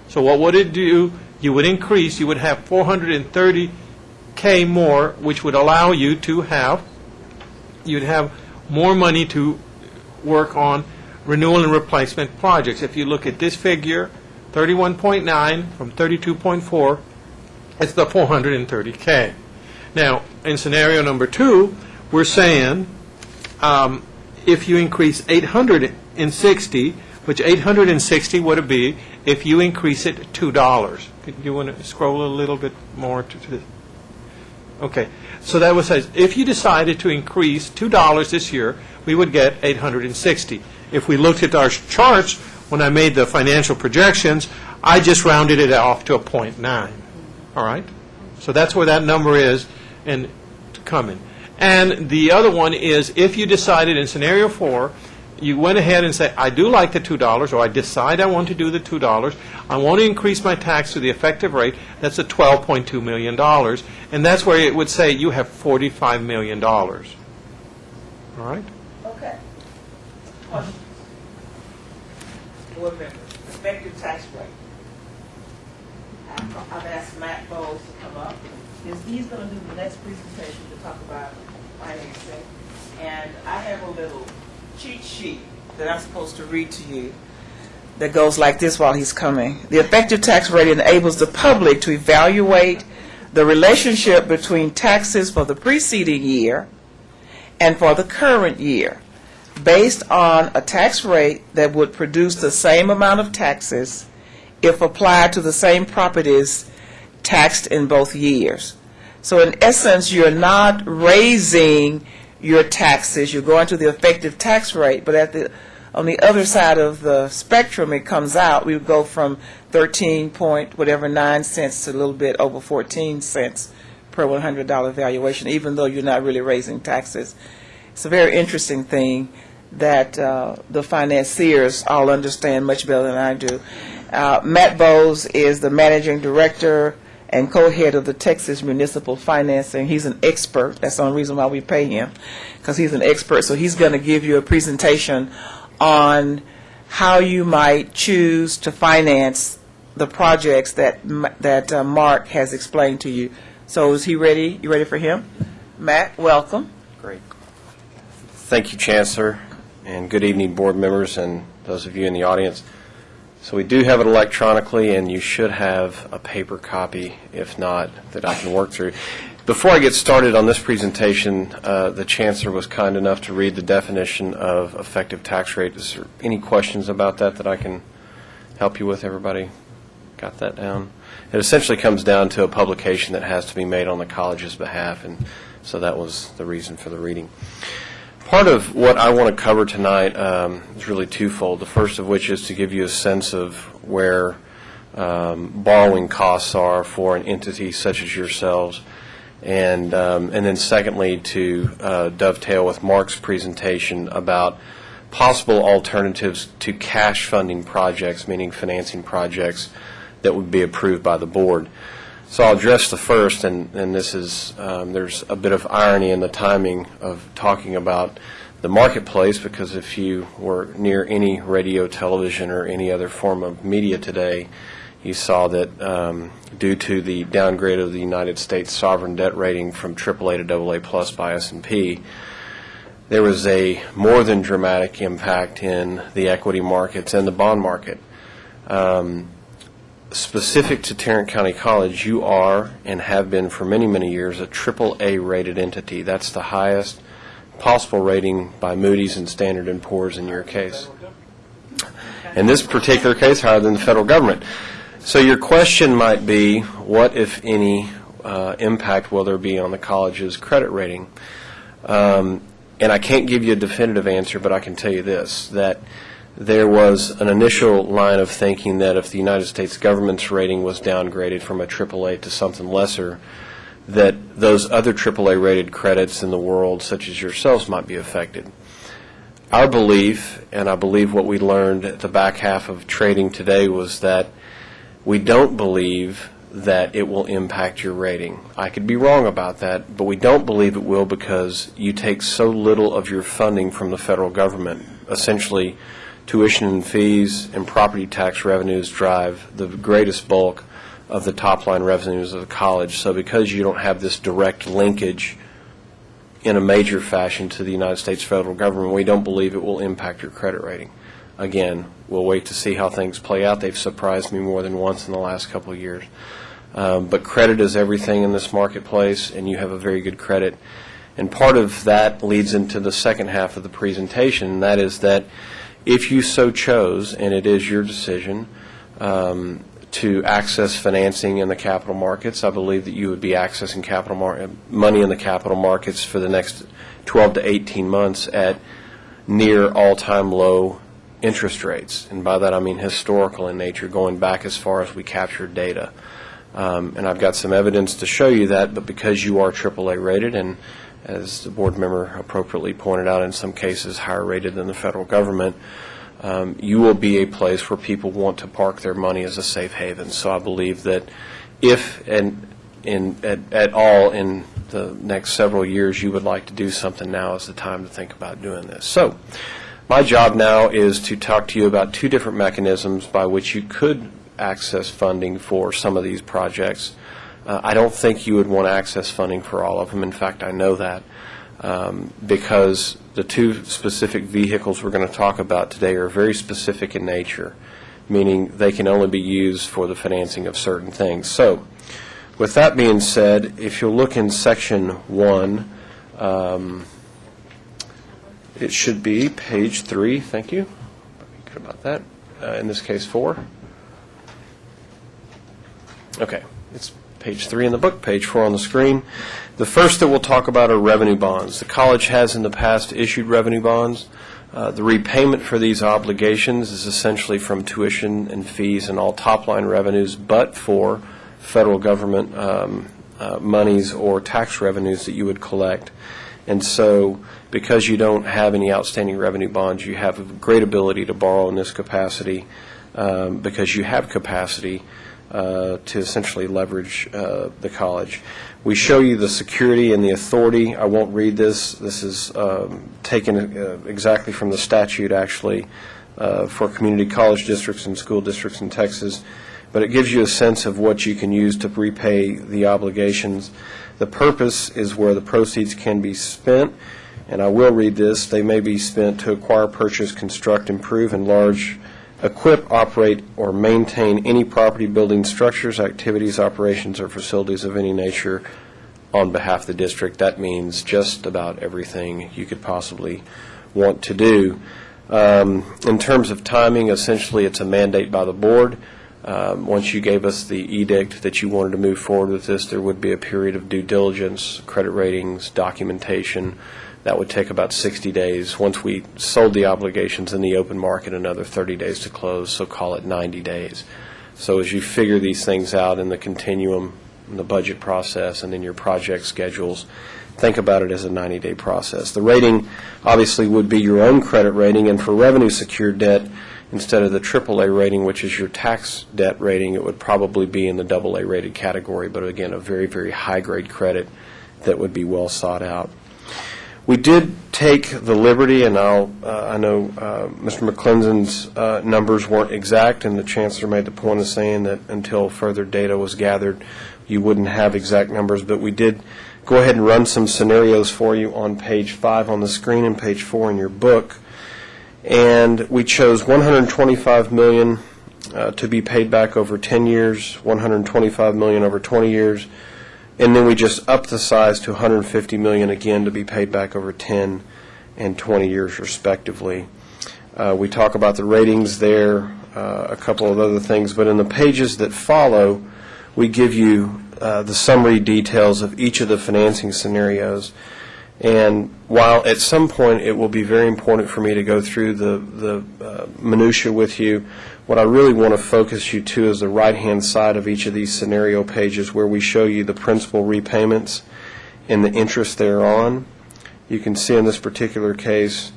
So what would it do? You would increase, you would have $430K more, which would allow you to have, you'd have more money to work on renewal and replacement projects. If you look at this figure, 31.9 from 32.4, it's the $430K. Now, in scenario number 2, we're saying, if you increase 860, which 860 would be if you increase it $2. You want to scroll a little bit more to this? Okay. So that was, if you decided to increase $2 this year, we would get 860. If we looked at our charts, when I made the financial projections, I just rounded it off to a 0.9. All right? So that's where that number is and coming. And the other one is if you decided in scenario 4, you went ahead and said, I do like the $2, or I decide I want to do the $2. I want to increase my tax to the effective rate. That's a $12.2 million. And that's where it would say you have $45 million. All right?
Okay. Board members, effective tax rate. I've asked Matt Bowles to come up. He's going to do the next presentation to talk about financing. And I have a little cheat sheet that I'm supposed to read to you that goes like this while he's coming. The effective tax rate enables the public to evaluate the relationship between taxes for the preceding year and for the current year, based on a tax rate that would produce the same amount of taxes if applied to the same properties taxed in both years. So in essence, you're not raising your taxes, you're going to the effective tax rate, but on the other side of the spectrum, it comes out, we would go from 9 cents to a little bit over 14 cents per $100 valuation, even though you're not really raising taxes. It's a very interesting thing that the financiers all understand much better than I do. Matt Bowles is the managing director and co-head of the Texas Municipal Financing. He's an expert. That's the only reason why we pay him, because he's an expert. So he's going to give you a presentation on how you might choose to finance the projects that Mark has explained to you. So is he ready? You ready for him? Matt, welcome.
Great. Thank you, Chancellor, and good evening, board members and those of you in the audience. So we do have it electronically, and you should have a paper copy, if not, that I can work through. Before I get started on this presentation, the Chancellor was kind enough to read the definition of effective tax rate. Is there any questions about that I can help you with, everybody? Got that down? It essentially comes down to a publication that has to be made on the college's behalf, and so that was the reason for the reading. Part of what I want to cover tonight is really twofold. The first of which is to give you a sense of where borrowing costs are for an entity such as yourselves, and then secondly to dovetail with Mark's presentation about possible alternatives to cash funding projects, meaning financing projects that would be approved by the board. So I'll address the first, and this is, there's a bit of irony in the timing of talking about the marketplace, because if you were near any radio, television, or any other form of media today, you saw that due to the downgrade of the United States sovereign debt rating from AAA to AA plus by S&P, there was a more than dramatic impact in the equity markets and the bond market. Specific to Tarrant County College, you are and have been for many, many years a AAA rated entity. That's the highest possible rating by Moody's and Standard & Poor's in your case. In this particular case, higher than the federal government. So your question might be, what, if any, impact will there be on the college's credit rating? And I can't give you a definitive answer, but I can tell you this, that there was an initial line of thinking that if the United States government's rating was downgraded from a AAA to something lesser, that those other AAA-rated credits in the world, such as yourselves, might be affected. Our belief, and I believe what we learned at the back half of trading today, was that we don't believe that it will impact your rating. I could be wrong about that, but we don't believe it will because you take so little of your funding from the federal government. Essentially, tuition and fees and property tax revenues drive the greatest bulk of the top-line revenues of the college. So because you don't have this direct linkage in a major fashion to the United States federal government, we don't believe it will impact your credit rating. Again, we'll wait to see how things play out. They've surprised me more than once in the last couple of years. But credit is everything in this marketplace, and you have a very good credit. And part of that leads into the second half of the presentation, and that is that if you so chose, and it is your decision, to access financing in the capital markets, I believe that you would be accessing money in the capital markets for the next 12 to 18 months at near all-time low interest rates. And by that I mean historical in nature, going back as far as we captured data. And I've got some evidence to show you that, but because you are AAA rated, and as the board member appropriately pointed out, in some cases higher rated than the federal government, you will be a place where people want to park their money as a safe haven. So I believe that if at all in the next several years you would like to do something, now is the time to think about doing this. So my job now is to talk to you about two different mechanisms by which you could access funding for some of these projects. I don't think you would want access funding for all of them. In fact, I know that because the two specific vehicles we're going to talk about today are very specific in nature, meaning they can only be used for the financing of certain things. So, with that being said, if you'll look in Section 1, it should be page 3. Thank you. Good about that. In this case, 4. Okay. It's page 3 in the book, page 4 on the screen. The first that we'll talk about are revenue bonds. The college has in the past issued revenue bonds. The repayment for these obligations is essentially from tuition and fees and all top-line revenues, but for federal government monies or tax revenues that you would collect. And so because you don't have any outstanding revenue bonds, you have a great ability to borrow in this capacity because you have capacity to essentially leverage the college. We show you the security and the authority. I won't read this. This is taken exactly from the statute, actually, for community college districts and school districts in Texas. But it gives you a sense of what you can use to repay the obligations. The purpose is where the proceeds can be spent, and I will read this. They may be spent to acquire, purchase, construct, improve, enlarge, equip, operate, or maintain any property, building, structures, activities, operations, or facilities of any nature on behalf of the district. That means just about everything you could possibly want to do. In terms of timing, essentially it's a mandate by the board. Once you gave us the edict that you wanted to move forward with this, there would be a period of due diligence, credit ratings, documentation. That would take about 60 days. Once we sold the obligations in the open market, another 30 days to close, so call it 90 days. So as you figure these things out in the continuum, in the budget process, and in your project schedules, think about it as a 90-day process. The rating obviously would be your own credit rating, and for revenue secured debt, instead of the AAA rating, which is your tax debt rating, it would probably be in the AA rated category, but again, a very, very high-grade credit that would be well sought out. We did take the liberty, and I know Mr. McClensen's numbers weren't exact, and the Chancellor made the point of saying that until further data was gathered, you wouldn't have exact numbers, but we did go ahead and run some scenarios for you on page 5 on the screen and page 4 in your book. And we chose $125 million to be paid back over 10 years, $125 million over 20 years, and then we just upped the size to $150 million again to be paid back over 10 and 20 years respectively. We talk about the ratings there, a couple of other things, but in the pages that follow, we give you the summary details of each of the financing scenarios. And while at some point it will be very important for me to go through the minutia with you, what I really want to focus you to is the right-hand side of each of these scenario pages where we show you the principal repayments and the interest thereon. You can see in this particular case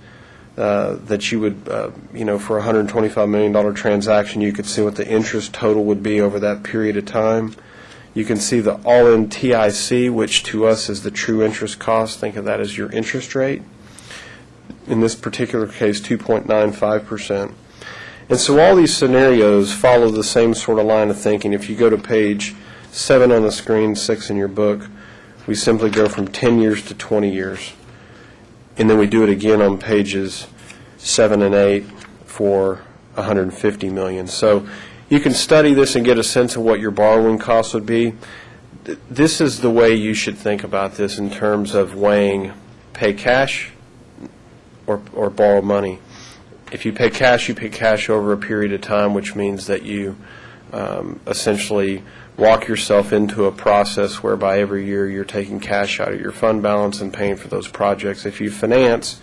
that you would, for a $125 million transaction, you could see what the interest total would be over that period of time. You can see the all-in TIC, which to us is the true interest cost. Think of that as your interest rate. In this particular case, 2.95%. And so all these scenarios follow the same sort of line of thinking. If you go to page 7 on the screen, 6 in your book, we simply go from 10 years to 20 years. And then we do it again on pages 7 and 8 for $150 million. So you can study this and get a sense of what your borrowing costs would be. This is the way you should think about this in terms of weighing pay cash or borrow money. If you pay cash over a period of time, which means that you essentially walk yourself into a process whereby every year you're taking cash out of your fund balance and paying for those projects. If you finance,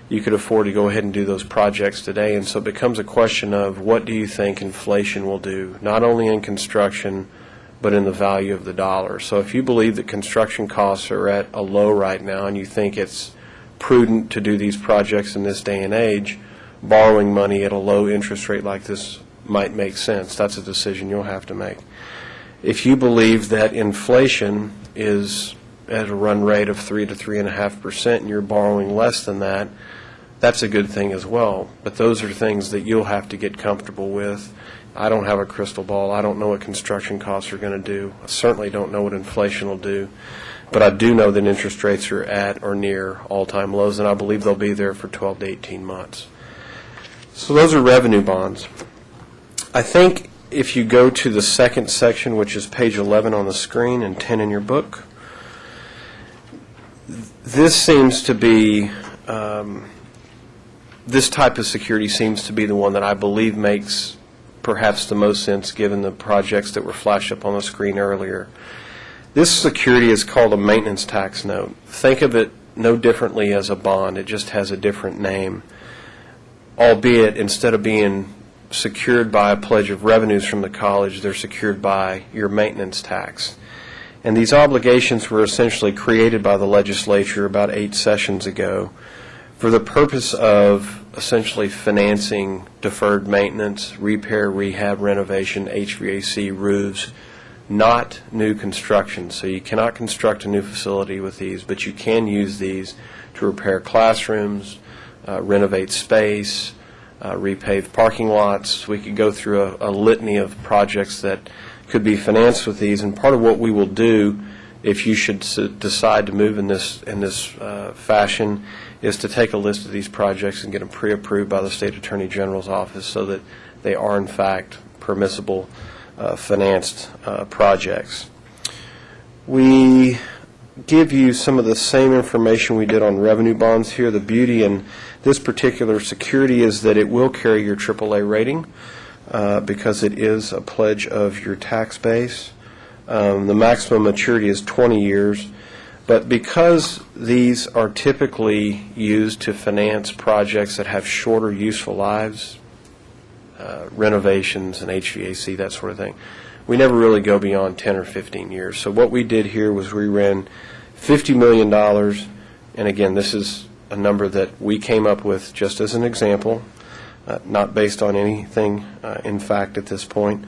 you could afford to go ahead and do those projects today. And so it becomes a question of what do you think inflation will do, not only in construction, but in the value of the dollar. So if you believe that construction costs are at a low right now and you think it's prudent to do these projects in this day and age, borrowing money at a low interest rate like this might make sense. That's a decision you'll have to make. If you believe that inflation is at a run rate of 3 to 3.5% and you're borrowing less than that, that's a good thing as well. But those are things that you'll have to get comfortable with. I don't have a crystal ball. I don't know what construction costs are going to do. I certainly don't know what inflation will do. But I do know that interest rates are at or near all-time lows, and I believe they'll be there for 12 to 18 months. So those are revenue bonds. I think if you go to the second section, which is page 11 on the screen and 10 in your book, this seems to be, this type of security seems to be the one that I believe makes perhaps the most sense given the projects that were flashed up on the screen earlier. This security is called a maintenance tax note. Think of it no differently as a bond. It just has a different name, albeit instead of being secured by a pledge of revenues from the college, they're secured by your maintenance tax. And these obligations were essentially created by the legislature about 8 sessions ago for the purpose of essentially financing deferred maintenance, repair, rehab, renovation, HVAC, roofs, not new construction. So you cannot construct a new facility with these, but you can use these to repair classrooms, renovate space, repave parking lots. We could go through a litany of projects that could be financed with these, and part of what we will do if you should decide to move in this fashion is to take a list of these projects and get them pre-approved by the State Attorney General's office so that they are in fact permissible financed projects. We give you some of the same information we did on revenue bonds here. The beauty in this particular security is that it will carry your AAA rating because it is a pledge of your tax base. The maximum maturity is 20 years, but because these are typically used to finance projects that have shorter useful lives, renovations and HVAC, that sort of thing, we never really go beyond 10 or 15 years. So what we did here was we ran $50 million, and again, this is a number that we came up with just as an example, not based on anything in fact at this point.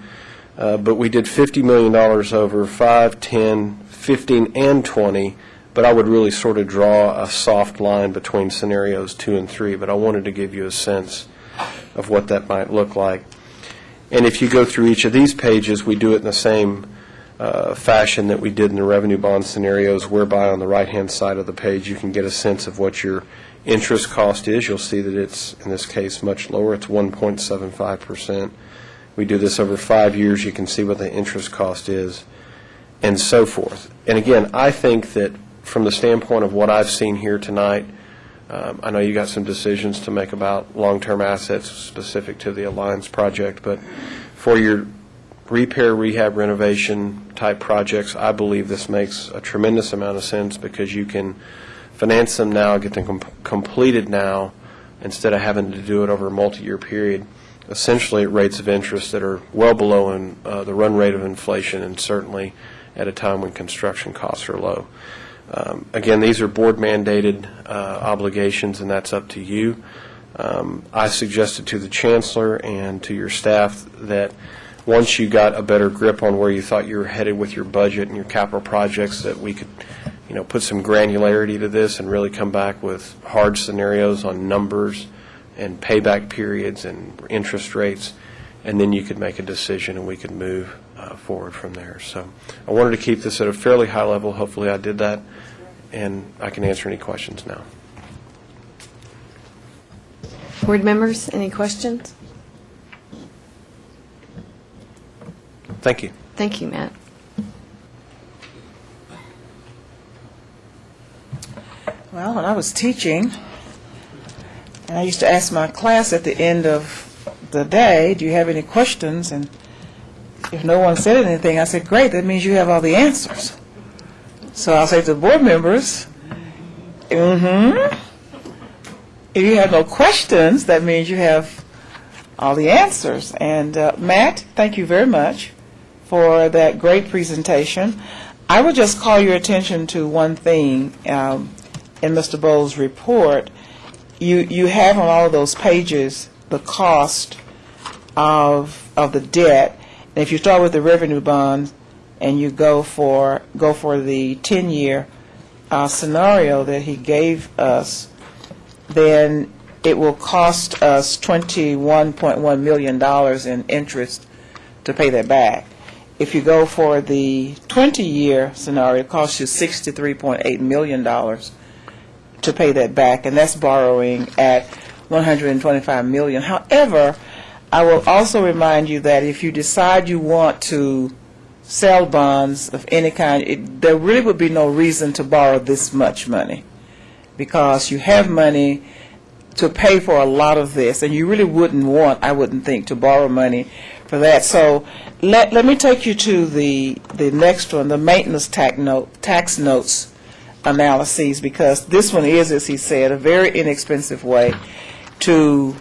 But we did $50 million over 5, 10, 15, and 20, but I would really sort of draw a soft line between scenarios 2 and 3, but I wanted to give you a sense of what that might look like. And if you go through each of these pages, we do it in the same fashion that we did in the revenue bond scenarios, whereby on the right-hand side of the page you can get a sense of what your interest cost is. You'll see that it's, in this case, much lower. It's 1.75%. We do this over 5 years. You can see what the interest cost is, and so forth. And again, I think that from the standpoint of what I've seen here tonight, I know you got some decisions to make about long-term assets specific to the Alliance project, but for your repair, rehab, renovation type projects, I believe this makes a tremendous amount of sense because you can finance them now, get them completed now, instead of having to do it over a multi-year period, essentially at rates of interest that are well below the run rate of inflation, and certainly at a time when construction costs are low. Again, these are board-mandated obligations, and that's up to you. I suggested to the Chancellor and to your staff that once you got a better grip on where you thought you were headed with your budget and your capital projects, that we could, put some granularity to this and really come back with hard scenarios on numbers and payback periods and interest rates, and then you could make a decision and we could move forward from there. So I wanted to keep this at a fairly high level. Hopefully I did that, and I can answer any questions now.
Board members, any questions?
Thank you.
Thank you, Matt.
Well, when I was teaching, and I used to ask my class at the end of the day, do you have any questions? And if no one said anything, I said, great, that means you have all the answers. So I'll say to the board members, if you have no questions, that means you have all the answers. And Matt, thank you very much for that great presentation. I would just call your attention to one thing in Mr. Bowles' report. You have on all of those pages the cost of the debt. And if you start with the revenue bond and you go for the 10-year scenario that he gave us, then it will cost us $21.1 million in interest to pay that back. If you go for the 20-year scenario, it costs you $63.8 million to pay that back, and that's borrowing at $125 million. However, I will also remind you that if you decide you want to sell bonds of any kind, there really would be no reason to borrow this much money, because you have money to pay for a lot of this, and you really wouldn't want, I wouldn't think, to borrow money for that. So let me take you to the next one, the maintenance tax notes analyses, because this one is, as he said, a very inexpensive way to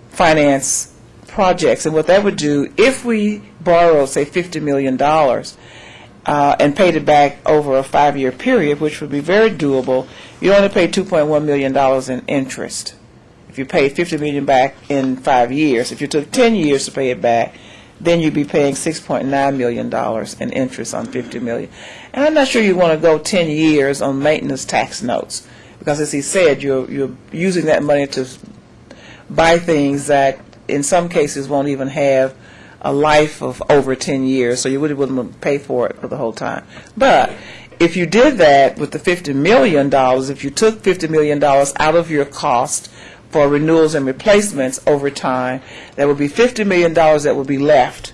finance projects. And what that would do, if we borrow, say, $50 million and paid it back over a 5-year period, which would be very doable, you only pay $2.1 million in interest. If you paid $50 million back in 5 years, if you took 10 years to pay it back, then you'd be paying $6.9 million in interest on $50 million. And I'm not sure you want to go 10 years on maintenance tax notes, because, as he said, you're using that money to buy things that in some cases won't even have a life of over 10 years, so you really wouldn't pay for it for the whole time. But if you did that with the $50 million, if you took $50 million out of your cost for renewals and replacements over time, there would be $50 million that would be left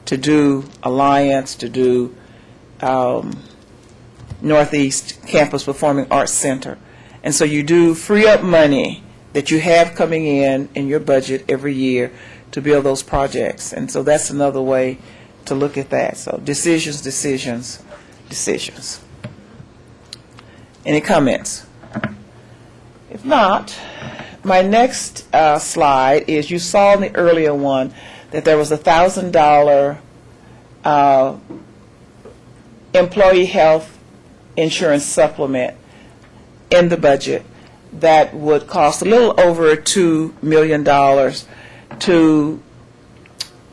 to do Alliance, to do Northeast Campus Performing Arts Center. And so you do free up money that you have coming in your budget every year to build those projects. And so that's another way to look at that. So decisions, decisions, decisions. Any comments? If not, my next slide is, you saw in the earlier one that there was a $1,000 employee health insurance supplement in the budget that would cost a little over $2 million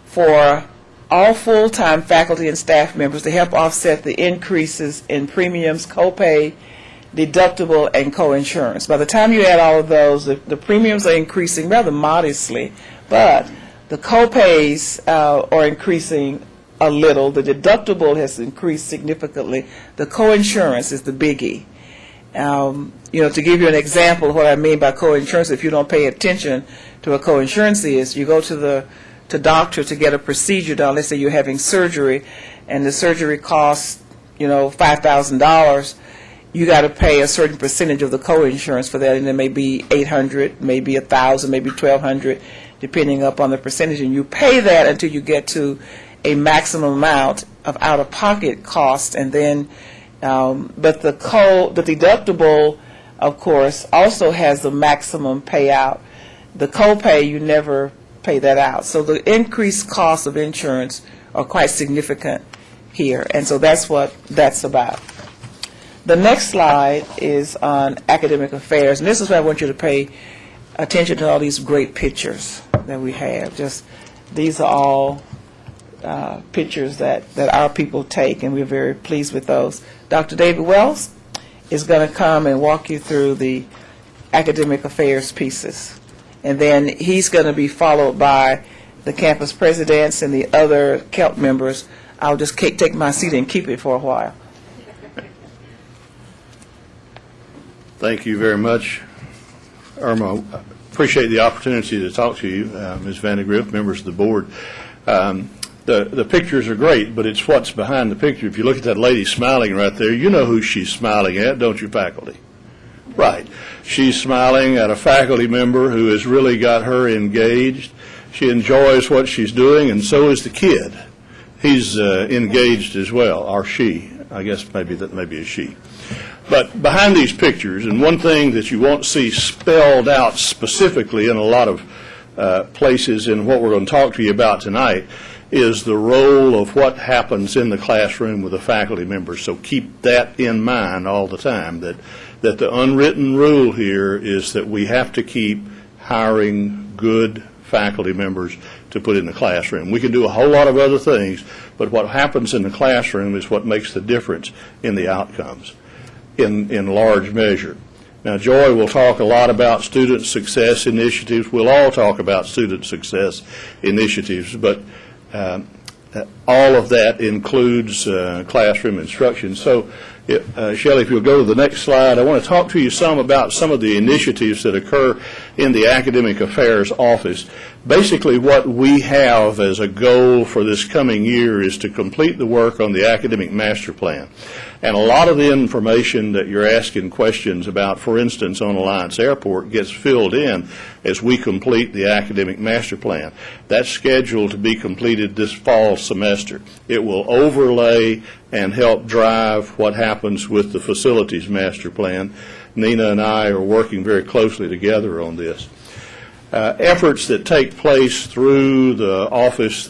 for all full-time faculty and staff members to help offset the increases in premiums, copay, deductible, and co-insurance. By the time you add all of those, the premiums are increasing rather modestly, but the copays are increasing a little. The deductible has increased significantly. The co-insurance is the biggie. To give you an example of what I mean by co-insurance, if you don't pay attention to what co-insurance is, you go to the doctor to get a procedure done. Let's say you're having surgery, and the surgery costs, $5,000. You got to pay a certain percentage of the co-insurance for that, and it may be $800, maybe $1,000, maybe $1,200, depending upon the percentage. And you pay that until you get to a maximum amount of out-of-pocket cost, and then but the deductible, of course, also has the maximum payout. The copay, you never pay that out. So the increased costs of insurance are quite significant here, and so that's what that's about. The next slide is on academic affairs, and this is where I want you to pay attention to all these great pictures that we have. These are all pictures that our people take, and we're very pleased with those. Dr. David Wells is going to come and walk you through the academic affairs pieces, and then he's going to be followed by the campus presidents and the other KELP members. I'll just take my seat and keep it for a while.
Thank you very much, Irma. Appreciate the opportunity to talk to you, Ms. Vandegrift, members of the board. The pictures are great, but it's what's behind the picture. If you look at that lady smiling right there, you know who she's smiling at, don't you, faculty? Right. She's smiling at a faculty member who has really got her engaged. She enjoys what she's doing, and so is the kid. He's engaged as well, or she. I guess maybe a she. But behind these pictures, and one thing that you won't see spelled out specifically in a lot of places in what we're going to talk to you about tonight, is the role of what happens in the classroom with the faculty members. So keep that in mind all the time, that the unwritten rule here is that we have to keep hiring good faculty members to put in the classroom. We can do a whole lot of other things, but what happens in the classroom is what makes the difference in the outcomes in large measure.
Now, Joy will talk a lot about student success initiatives. We'll all talk about student success initiatives, but all of that includes classroom instruction. So, Shelley, if you'll go to the next slide, I want to talk to you some about some of the initiatives that occur in the Academic Affairs Office. Basically, what we have as a goal for this coming year is to complete the work on the Academic Master Plan. And a lot of the information that you're asking questions about, for instance, on Alliance Airport, gets filled in as we complete the Academic Master Plan. That's scheduled to be completed this fall semester. It will overlay and help drive what happens with the Facilities Master Plan. Nina and I are working very closely together on this. Efforts that take place through the office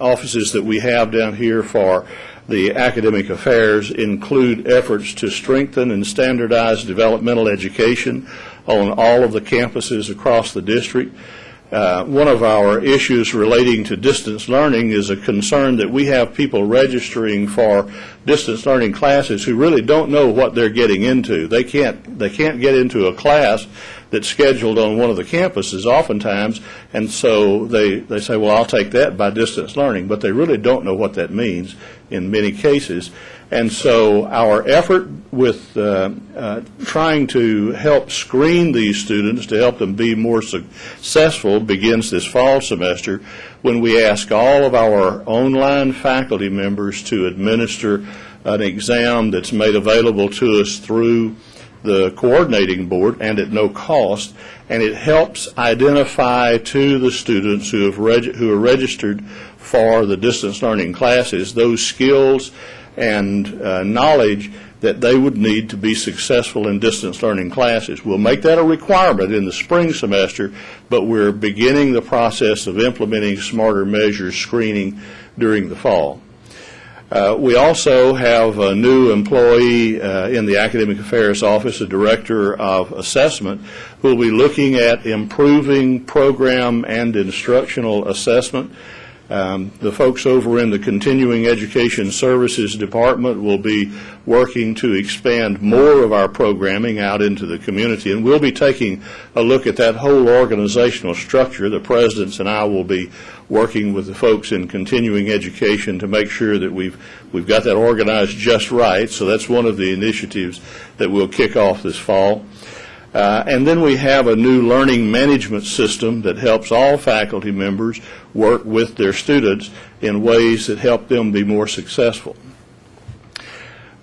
offices that we have down here for the academic affairs include efforts to strengthen and standardize developmental education on all of the campuses across the district. One of our issues relating to distance learning is a concern that we have people registering for distance learning classes who really don't know what they're getting into. They can't get into a class that's scheduled on one of the campuses oftentimes, and so they say, well, I'll take that by distance learning, but they really don't know what that means in many cases. And so our effort with trying to help screen these students to help them be more successful begins this fall semester when we ask all of our online faculty members to administer an exam that's made available to us through the coordinating board and at no cost, and it helps identify to the students who are registered for the distance learning classes those skills and knowledge that they would need to be successful in distance learning classes. We'll make that a requirement in the spring semester, but we're beginning the process of implementing smarter measures screening during the fall. We also have a new employee in the Academic Affairs Office, a Director of Assessment, who will be looking at improving program and instructional assessment. The folks over in the Continuing Education Services Department will be working to expand more of our programming out into the community, and we'll be taking a look at that whole organizational structure. The presidents and I will be working with the folks in continuing education to make sure that we've got that organized just right. So that's one of the initiatives that we'll kick off this fall. And then we have a new learning management system that helps all faculty members work with their students in ways that help them be more successful.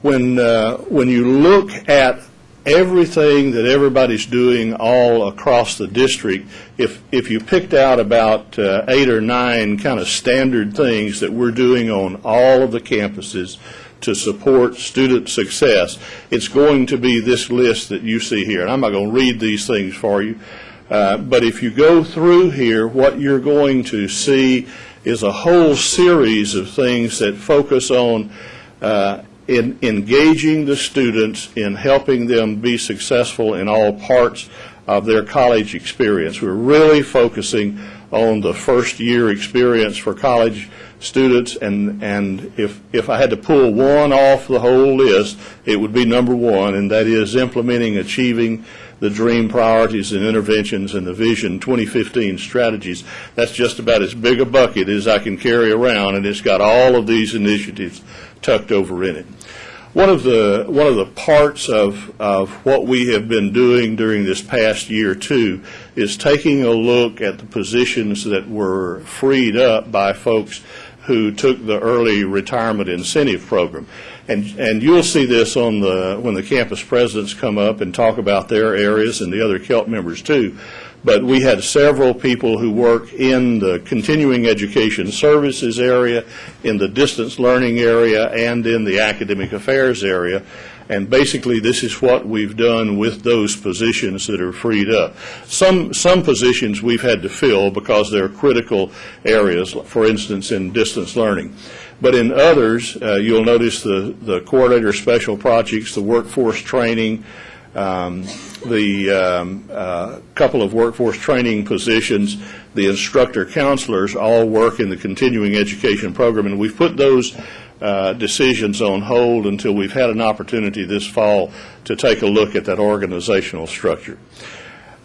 When you look at everything that everybody's doing all across the district, if you picked out about 8 or 9 kind of standard things that we're doing on all of the campuses to support student success, it's going to be this list that you see here. And I'm not going to read these things for you, but if you go through here, what you're going to see is a whole series of things that focus on in engaging the students in helping them be successful in all parts of their college experience. We're really focusing on the first year experience for college students, and if I had to pull one off the whole list, it would be number 1, and that is implementing, achieving the DREAM priorities and interventions and the Vision 2015 strategies. That's just about as big a bucket as I can carry around, and it's got all of these initiatives tucked over in it. One of the parts of what we have been doing during this past year, too, is taking a look at the positions that were freed up by folks who took the early retirement incentive program. And you'll see this on when the campus presidents come up and talk about their areas, and the other KELP members too. But we had several people who work in the continuing education services area, in the distance learning area, and in the academic affairs area. And basically, this is what we've done with those positions that are freed up. Some positions we've had to fill because they're critical areas, for instance, in distance learning. But in others, you'll notice the coordinator of special projects, the workforce training, the couple of workforce training positions, the instructor counselors all work in the continuing education program, and we've put those decisions on hold until we've had an opportunity this fall to take a look at that organizational structure.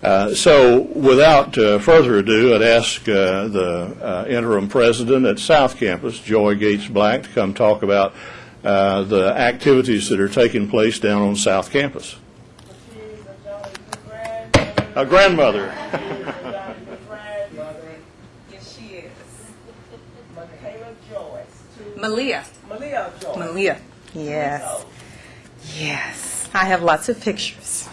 So without further ado, I'd ask the interim president at South Campus, Joy Gates Black, to come talk about the activities that are taking place down on South Campus. A grandmother.
Yes, she is. Michaela Joyce. Malia. Joyce. Malia. Yes. Yes. I have lots of pictures.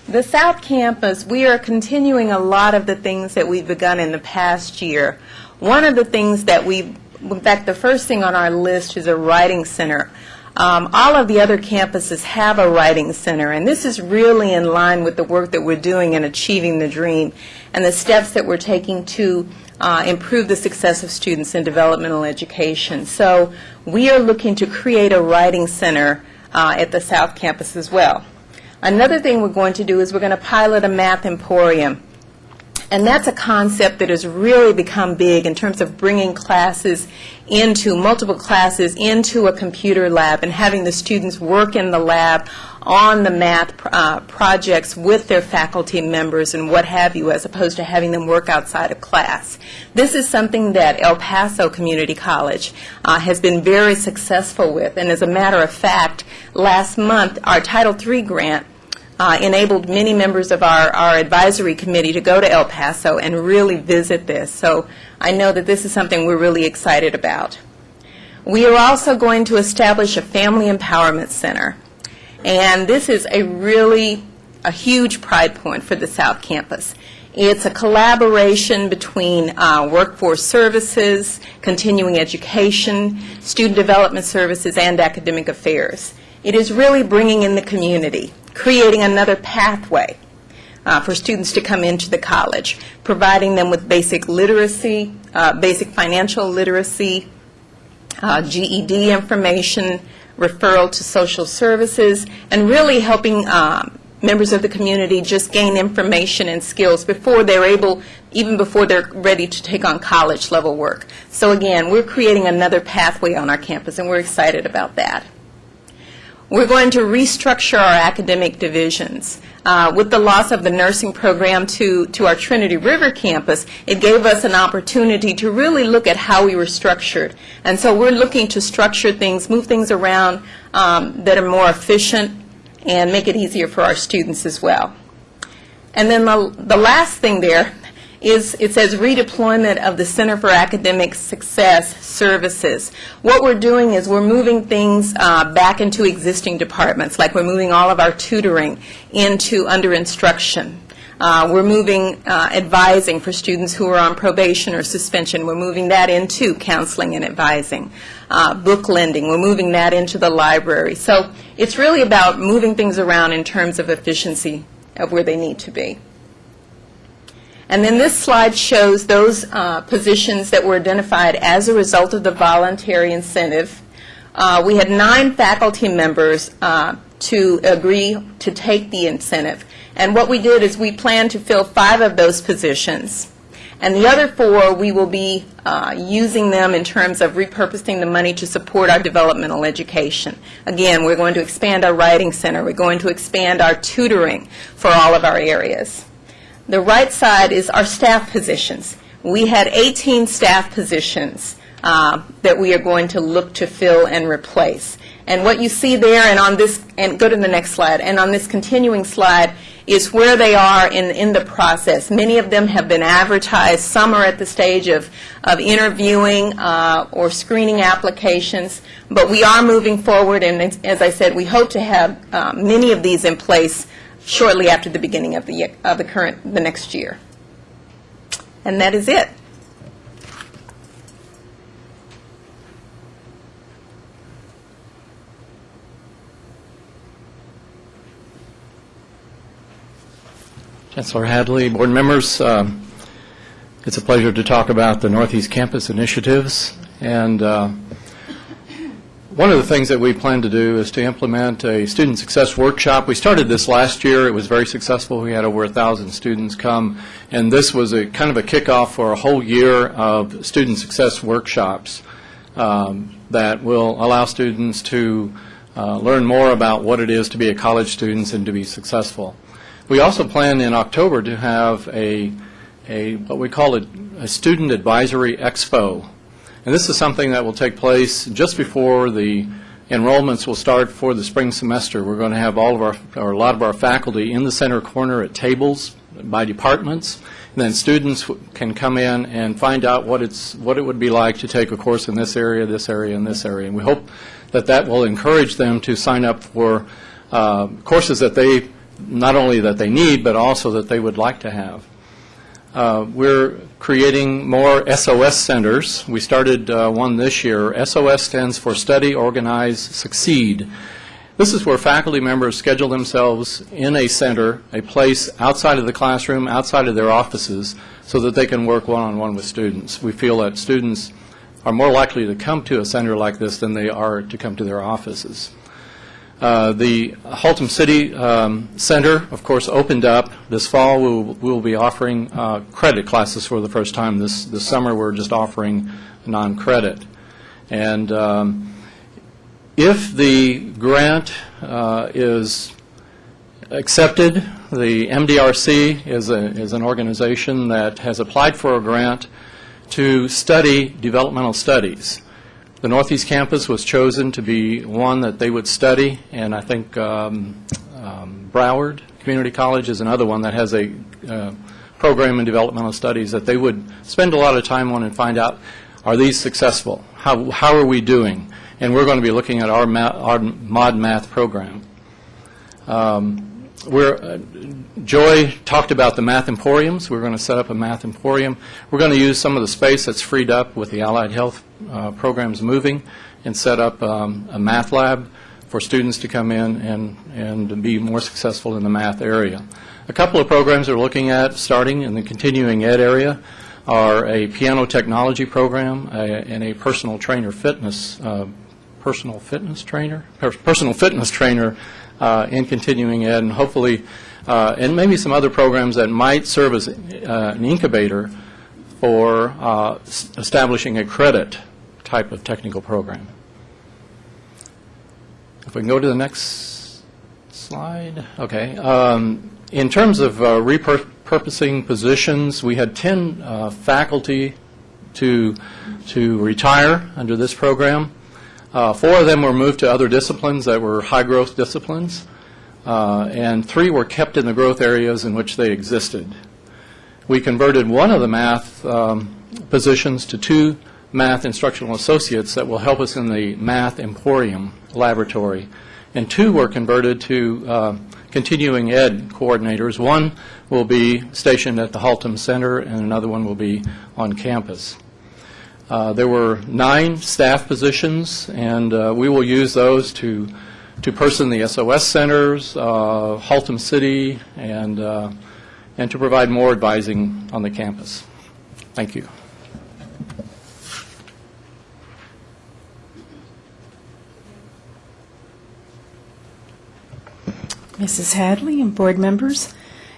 The South Campus, we are continuing a lot of the things that we've begun in the past year. One of the things that in fact, the first thing on our list is a writing center. All of the other campuses have a writing center, and this is really in line with the work that we're doing in achieving the dream and the steps that we're taking to improve the success of students in developmental education. So we are looking to create a writing center at the South Campus as well. Another thing we're going to do is we're going to pilot a math emporium. And that's a concept that has really become big in terms of bringing multiple classes into a computer lab and having the students work in the lab on the math projects with their faculty members and what have you, as opposed to having them work outside of class. This is something that El Paso Community College has been very successful with. And as a matter of fact, last month, our Title III grant enabled many members of our advisory committee to go to El Paso and really visit this. So I know that this is something we're really excited about. We are also going to establish a family empowerment center. And this is a huge pride point for the South Campus. It's a collaboration between workforce services, continuing education, student development services, and academic affairs. It is really bringing in the community, creating another pathway for students to come into the college, providing them with basic literacy, basic financial literacy, GED information, referral to social services, and really helping members of the community just gain information and skills before they're even before they're ready to take on college level work. So again, we're creating another pathway on our campus, and we're excited about that. We're going to restructure our academic divisions. With the loss of the nursing program to our Trinity River campus, it gave us an opportunity to really look at how we were structured. And so we're looking to structure things, move things around that are more efficient and make it easier for our students as well. And then the last thing there is it says redeployment of the Center for Academic Success services. What we're doing is we're moving things back into existing departments, like we're moving all of our tutoring into under instruction. We're moving advising for students who are on probation or suspension. We're moving that into counseling and advising. Book lending, we're moving that into the library. So it's really about moving things around in terms of efficiency of where they need to be. And then this slide shows those positions that were identified as a result of the voluntary incentive. We had 9 faculty members to agree to take the incentive. And what we did is we planned to fill 5 of those positions. And the other 4, we will be using them in terms of repurposing the money to support our developmental education. Again, we're going to expand our writing center. We're going to expand our tutoring for all of our areas. The right side is our staff positions. We had 18 staff positions that we are going to look to fill and replace. And what you see there, and on this, and go to the next slide, and on this continuing slide is where they are in the process. Many of them have been advertised. Some are at the stage of interviewing or screening applications. But we are moving forward, and as I said, we hope to have many of these in place shortly after the beginning of the next year. And that is it.
Chancellor Hadley, board members, it's a pleasure to talk about the Northeast Campus initiatives. And one of the things that we plan to do is to implement a student success workshop. We started this last year. It was very successful. We had over 1,000 students come, and this was a kind of a kickoff for a whole year of student success workshops.
that will allow students to learn more about what it is to be a college student and to be successful. We also plan in October to have what we call a Student Advisory Expo. And this is something that will take place just before the enrollments will start for the spring semester. We're going to have a lot of our faculty in the center corner at tables by departments, and then students can come in and find out what it would be like to take a course in this area, and this area. And we hope that will encourage them to sign up for courses that they, not only that they need, but also that they would like to have. We're creating more SOS centers. We started one this year. SOS stands for Study, Organize, Succeed. This is where faculty members schedule themselves in a center, a place outside of the classroom, outside of their offices, so that they can work one-on-one with students. We feel that students are more likely to come to a center like this than they are to come to their offices. The Haltom City Center, of course, opened up this fall. We'll be offering credit classes for the first time. This summer we're just offering non-credit. And if the grant is accepted, the MDRC is an organization that has applied for a grant to study developmental studies. The Northeast Campus was chosen to be one that they would study, and I think Broward Community College is another one that has a program in developmental studies that they would spend a lot of time on and find out, are these successful? How are we doing? And we're going to be looking at our Mod Math program. Joy talked about the Math Emporiums. We're going to set up a Math Emporium. We're going to use some of the space that's freed up with the Allied Health programs moving and set up a math lab for students to come in and be more successful in the math area. A couple of programs we're looking at starting in the continuing ed area are a piano technology program and a personal fitness trainer in continuing ed, and hopefully, and maybe some other programs that might serve as an incubator for establishing a credit type of technical program. If we can go to the next slide. Okay. In terms of repurposing positions, we had 10 faculty to retire under this program. 4 of them were moved to other disciplines that were high-growth disciplines, and 3 were kept in the growth areas in which they existed. We converted one of the math positions to 2 math instructional associates that will help us in the Math Emporium laboratory, and 2 were converted to continuing ed coordinators. One will be stationed at the Haltom Center, and another one will be on campus. There were 9 staff positions, and we will use those to person the SOS centers, Haltom City, and to provide more advising on the campus. Thank you.
Mrs. Hadley and board members,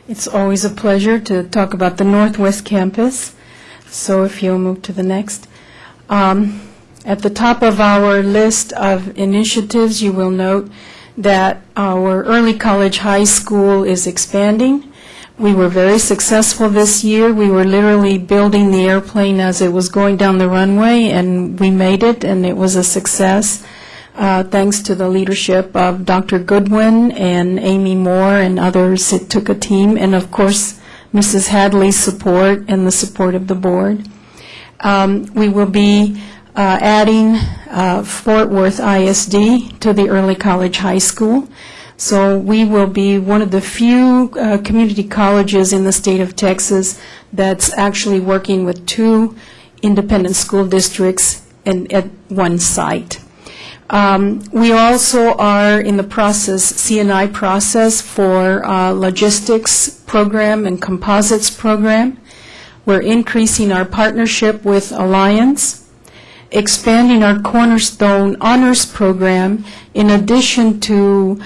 it's always a pleasure to talk about the Northwest Campus. So if you'll move to the next. At the top of our list of initiatives, you will note that our early college high school is expanding. We were very successful this year. We were literally building the airplane as it was going down the runway, and we made it, and it was a success. Thanks to the leadership of Dr. Goodwin and Amy Moore and others, it took a team, and of course, Mrs. Hadley's support and the support of the board. We will be adding Fort Worth ISD to the early college high school. So we will be one of the few community colleges in the state of Texas that's actually working with 2 independent school districts at one site. We also are in the C&I process for logistics program and composites program. We're increasing our partnership with Alliance, expanding our Cornerstone Honors Program, in addition to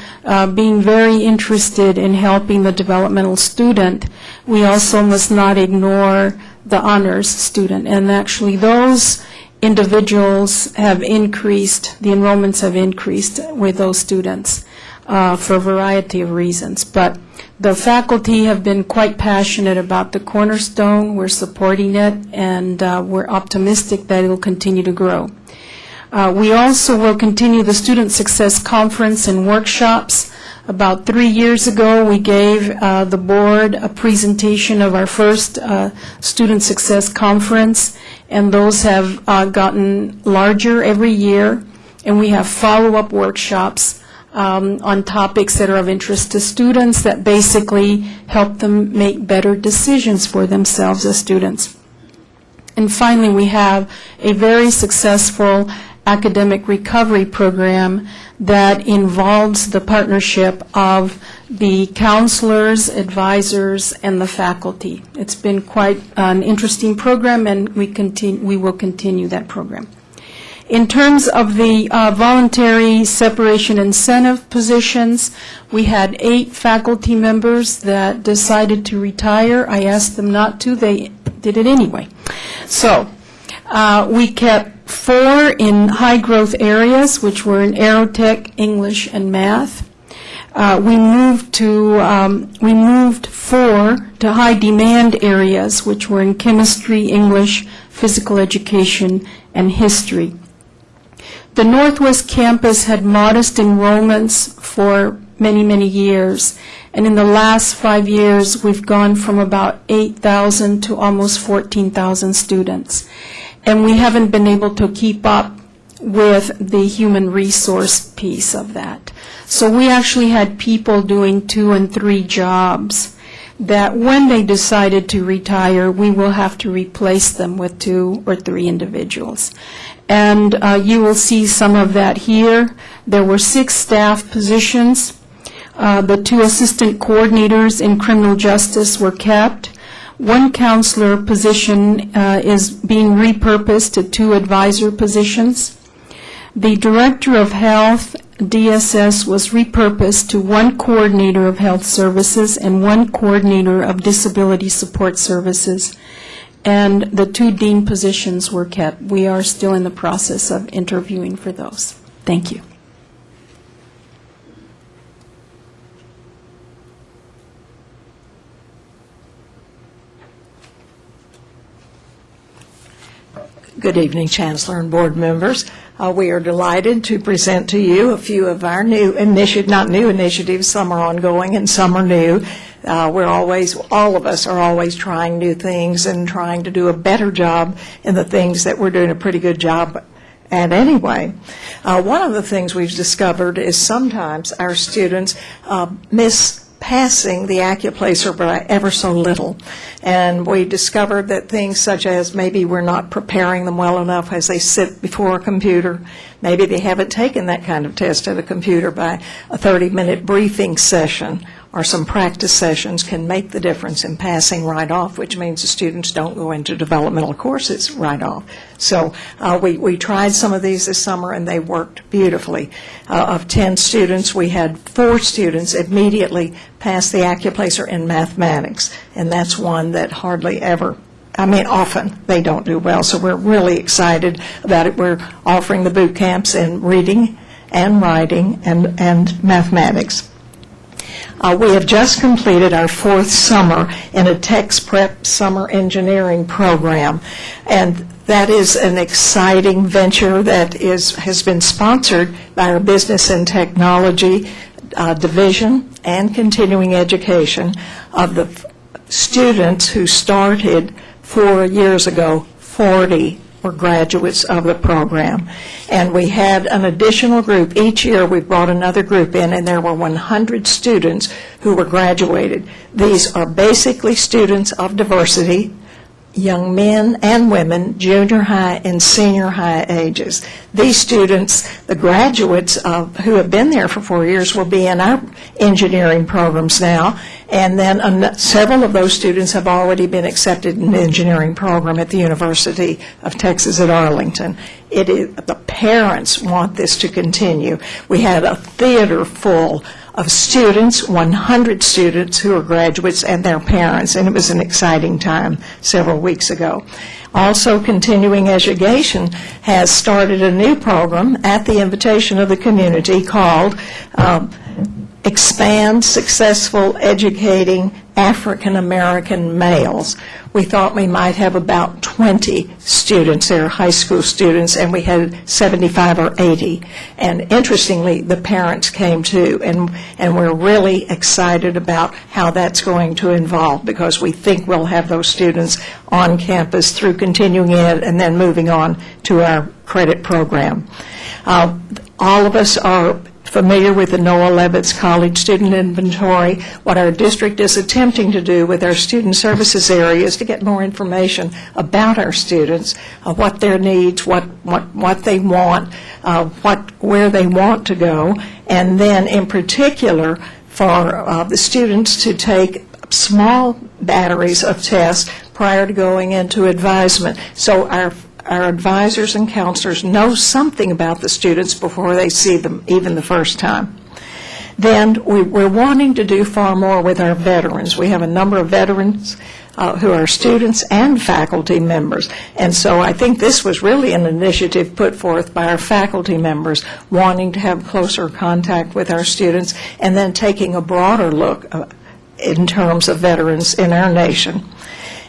being very interested in helping the developmental student. We also must not ignore the honors student, and actually those individuals have increased, the enrollments have increased with those students for a variety of reasons. But the faculty have been quite passionate about the Cornerstone. We're supporting it, and we're optimistic that it will continue to grow. We also will continue the Student Success Conference and workshops. About 3 years ago, we gave the board a presentation of our first Student Success Conference, and those have gotten larger every year, and we have follow-up workshops on topics that are of interest to students that basically help them make better decisions for themselves as students. And finally, we have a very successful academic recovery program that involves the partnership of the counselors, advisors, and the faculty. It's been quite an interesting program, and we will continue that program. In terms of the voluntary separation incentive positions, we had 8 faculty members that decided to retire. I asked them not to. They did it anyway. So we kept 4 in high-growth areas, which were in aerotech, English, and math. We moved 4 to high-demand areas, which were in chemistry, English, physical education, and history. The Northwest Campus had modest enrollments for many, many years, and in the last 5 years, we've gone from about 8,000 to almost 14,000 students. And we haven't been able to keep up with the human resource piece of that. So we actually had people doing 2 and 3 jobs that when they decided to retire, we will have to replace them with 2 or 3 individuals. And you will see some of that here. There were 6 staff positions. The 2 assistant coordinators in criminal justice were kept. 1 counselor position is being repurposed to 2 advisor positions. The director of health, DSS, was repurposed to 1 coordinator of health services and 1 coordinator of disability support services. And the 2 dean positions were kept. We are still in the process of interviewing for those. Thank you.
Good evening, Chancellor and board members. We are delighted to present to you a few of our new initiatives, not new initiatives, some are ongoing and some are new. All of us are always trying new things and trying to do a better job in the things that we're doing a pretty good job at anyway. One of the things we've discovered is sometimes our students miss passing the Accuplacer by ever so little. And we discovered that things such as maybe we're not preparing them well enough as they sit before a computer. Maybe they haven't taken that kind of test at a computer by a 30-minute briefing session or some practice sessions can make the difference in passing right off, which means the students don't go into developmental courses right off. So we tried some of these this summer, and they worked beautifully. Of 10 students, we had 4 students immediately pass the Accuplacer in mathematics, and that's one that hardly ever, often they don't do well. So we're really excited about it. We're offering the boot camps in reading and writing and mathematics. We have just completed our 4th summer in a text prep summer engineering program, and that is an exciting venture that has been sponsored by our Business and Technology Division and Continuing Education. Of the students who started 4 years ago, 40 were graduates of the program. And we had an additional group. Each year we brought another group in, and there were 100 students who were graduated. These are basically students of diversity, young men and women, junior high and senior high ages. These students, the graduates who have been there for 4 years, will be in our engineering programs now, and then several of those students have already been accepted in the engineering program at the University of Texas at Arlington. The parents want this to continue. We had a theater full of students, 100 students who are graduates and their parents, and it was an exciting time several weeks ago. Also, continuing education has started a new program at the invitation of the community called Expand Successful Educating African American Males. We thought we might have about 20 students there, high school students, and we had 75 or 80. And interestingly, the parents came too, and we're really excited about how that's going to evolve, because we think we'll have those students on campus through continuing ed and then moving on to our credit program. All of us are familiar with the Noah Levitt's College Student Inventory. What our district is attempting to do with our student services area is to get more information about our students, what their needs, what they want, where they want to go, and then in particular for the students to take small batteries of tests prior to going into advisement. So our advisors and counselors know something about the students before they see them, even the first time. Then we're wanting to do far more with our veterans. We have a number of veterans who are students and faculty members. And so I think this was really an initiative put forth by our faculty members, wanting to have closer contact with our students and then taking a broader look in terms of veterans in our nation.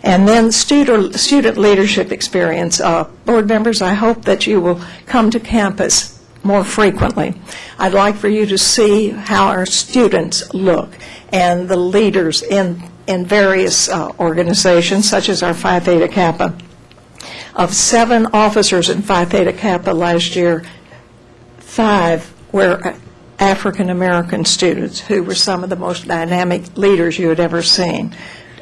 And then student leadership experience. Board members, I hope that you will come to campus more frequently. I'd like for you to see how our students look and the leaders in various organizations, such as our Phi Theta Kappa. Of 7 officers in Phi Theta Kappa last year, 5 were African American students who were some of the most dynamic leaders you had ever seen.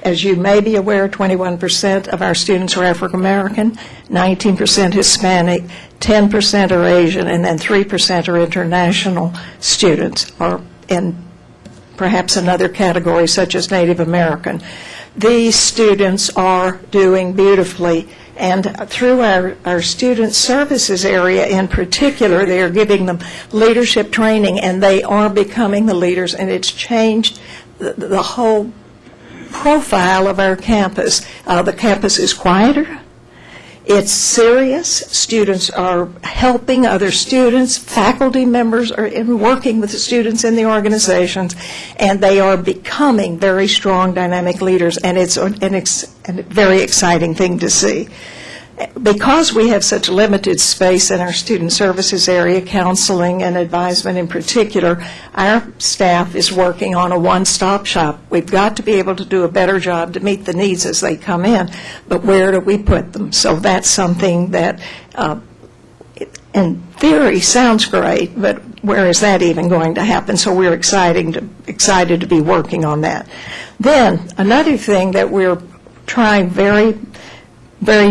As you may be aware, 21% of our students are African American, 19% Hispanic, 10% are Asian, and then 3% are international students, or in perhaps another category such as Native American. These students are doing beautifully, and through our student services area in particular, they are giving them leadership training, and they are becoming the leaders, and it's changed the whole profile of our campus. The campus is quieter. It's serious. Students are helping other students. Faculty members are working with the students in the organizations, and they are becoming very strong, dynamic leaders, and it's a very exciting thing to see. Because we have such limited space in our student services area, counseling and advisement in particular, our staff is working on a one-stop shop. We've got to be able to do a better job to meet the needs as they come in, but where do we put them? So that's something that, in theory, sounds great, but where is that even going to happen? So we're excited to be working on that. Then, another thing that we're trying very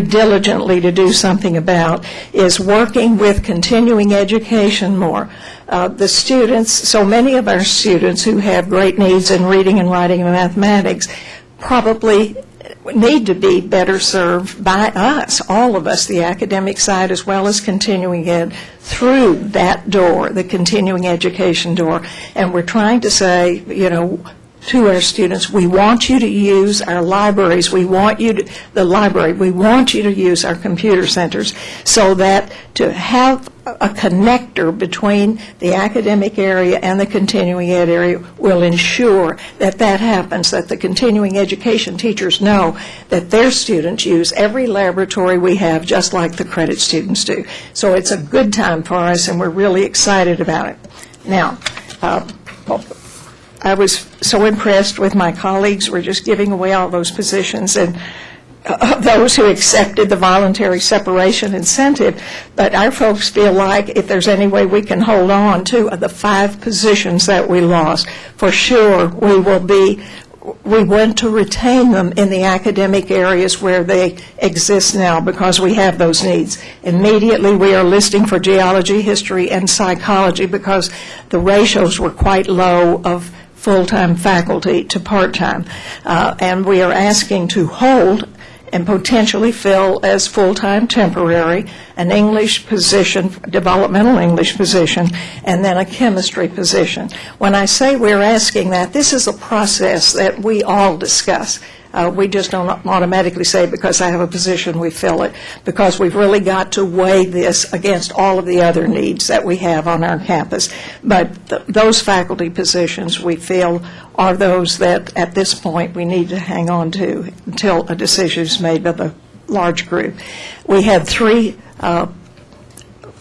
diligently to do something about is working with continuing education more. The students, so many of our students who have great needs in reading and writing and mathematics probably need to be better served by us, all of us, the academic side as well as continuing ed, through that door, the continuing education door. And we're trying to say, to our students, we want you to use our libraries, we want you to use our computer centers, so that to have a connector between the academic area and the continuing ed area will ensure that happens, that the continuing education teachers know that their students use every laboratory we have, just like the credit students do. So it's a good time for us, and we're really excited about it. Now, I was so impressed with my colleagues. We're just giving away all those positions, and those who accepted the voluntary separation incentive. But our folks feel like if there's any way we can hold on to the 5 positions that we lost, for sure we want to retain them in the academic areas where they exist now, because we have those needs. Immediately we are listing for geology, history, and psychology, because the ratios were quite low of full-time faculty to part-time. And we are asking to hold and potentially fill as full-time temporary an English position, developmental English position, and then a chemistry position. When I say we're asking that, this is a process that we all discuss. We just don't automatically say, because I have a position, we fill it, because we've really got to weigh this against all of the other needs that we have on our campus. But those faculty positions, we feel, are those that, at this point, we need to hang on to until a decision is made by the large group. We had 3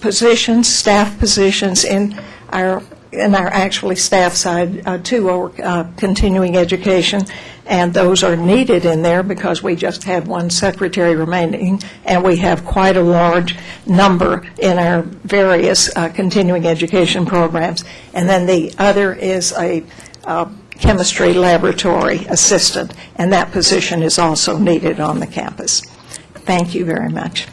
positions, staff positions in our actually staff side, 2 are continuing education, and those are needed in there because we just had 1 secretary remaining, and we have quite a large number in our various continuing education programs. And then the other is a chemistry laboratory assistant, and that position is also needed on the campus. Thank you very much.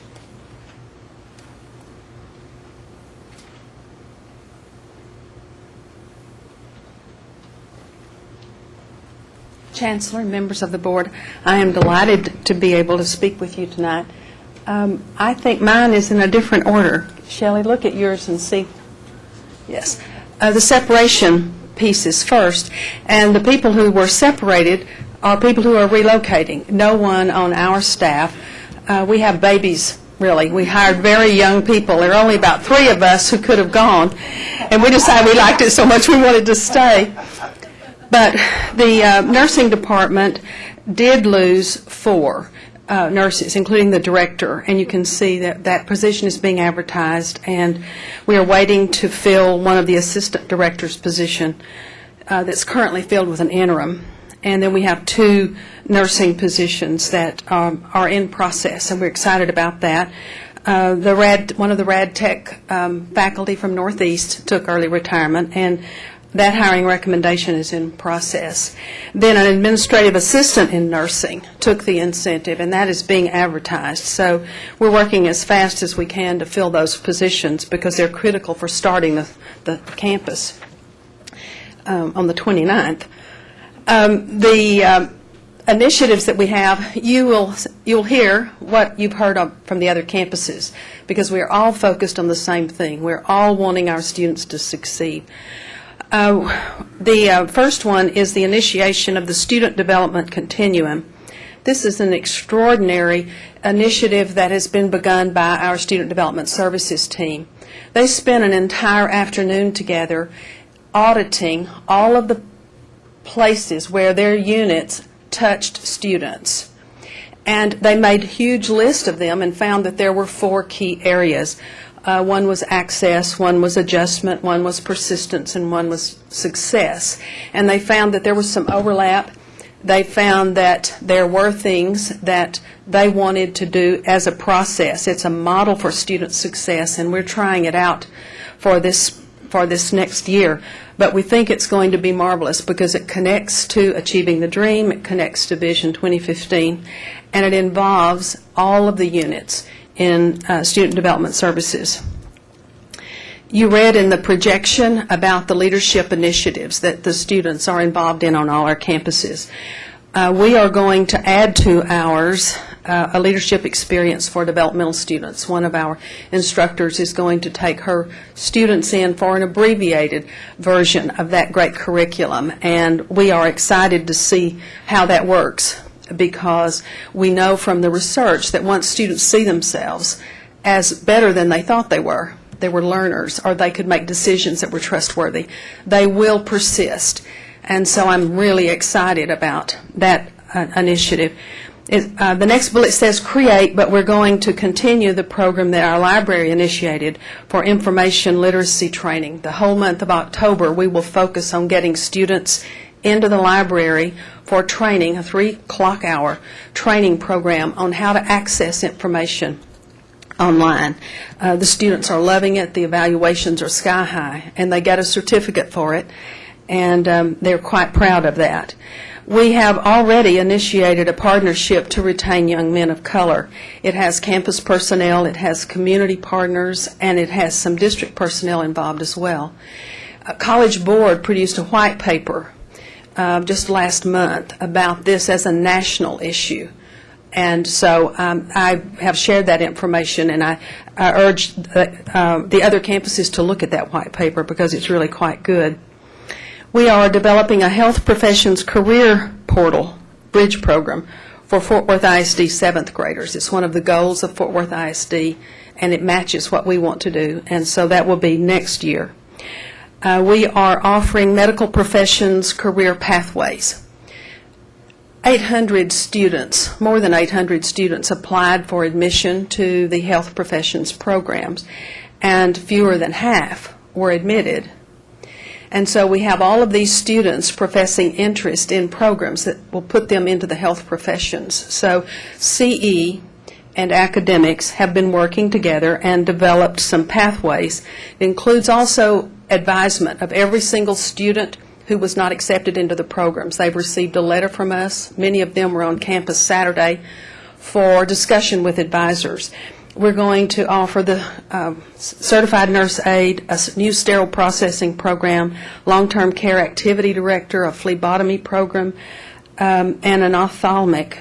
Chancellor, members of the board, I am delighted to be able to speak with you tonight. I think mine is in a different order. Shelley, look at yours and see. Yes. The separation piece is first, and the people who were separated are people who are relocating. No one on our staff. We have babies, really. We hired very young people. There are only about 3 of us who could have gone, and we decided we liked it so much we wanted to stay. But the nursing department did lose 4 nurses, including the director, and you can see that that position is being advertised, and we are waiting to fill one of the assistant director's position that's currently filled with an interim. And then we have 2 nursing positions that are in process, and we're excited about that. One of the Rad Tech faculty from Northeast took early retirement, and that hiring recommendation is in process. Then an administrative assistant in nursing took the incentive, and that is being advertised. So we're working as fast as we can to fill those positions because they're critical for starting the campus on the 29th. The initiatives that we have, you'll hear what you've heard from the other campuses, because we're all focused on the same thing. We're all wanting our students to succeed. The first one is the initiation of the Student Development Continuum. This is an extraordinary initiative that has been begun by our Student Development Services team. They spent an entire afternoon together auditing all of the places where their units touched students. And they made a huge list of them and found that there were 4 key areas. One was access, one was adjustment, one was persistence, and one was success. And they found that there was some overlap. They found that there were things that they wanted to do as a process. It's a model for student success, and we're trying it out for this next year. But we think it's going to be marvelous because it connects to Achieving the Dream, it connects to Vision 2015, and it involves all of the units in student development services. You read in the projection about the leadership initiatives that the students are involved in on all our campuses. We are going to add to ours a leadership experience for developmental students. One of our instructors is going to take her students in for an abbreviated version of that great curriculum, and we are excited to see how that works, because we know from the research that once students see themselves as better than they thought they were learners, or they could make decisions that were trustworthy, they will persist. And so I'm really excited about that initiative. The next bullet says create, but we're going to continue the program that our library initiated for information literacy training. The whole month of October, we will focus on getting students into the library for training, a 3-clock-hour training program on how to access information online. The students are loving it. The evaluations are sky high, and they get a certificate for it, and they're quite proud of that. We have already initiated a partnership to retain young men of color. It has campus personnel, it has community partners, and it has some district personnel involved as well. A College Board produced a white paper just last month about this as a national issue.
And so I have shared that information, and I urge the other campuses to look at that white paper because it's really quite good. We are developing a health professions career portal bridge program for Fort Worth ISD 7th graders. It's one of the goals of Fort Worth ISD, and it matches what we want to do, and so that will be next year. We are offering medical professions career pathways. 800 students, more than 800 students applied for admission to the health professions programs, and fewer than half were admitted. And so we have all of these students professing interest in programs that will put them into the health professions. So CE and academics have been working together and developed some pathways. It includes also advisement of every single student who was not accepted into the programs. They've received a letter from us. Many of them were on campus Saturday for discussion with advisors. We're going to offer the certified nurse aide, a new sterile processing program, long-term care activity director, a phlebotomy program, and an ophthalmic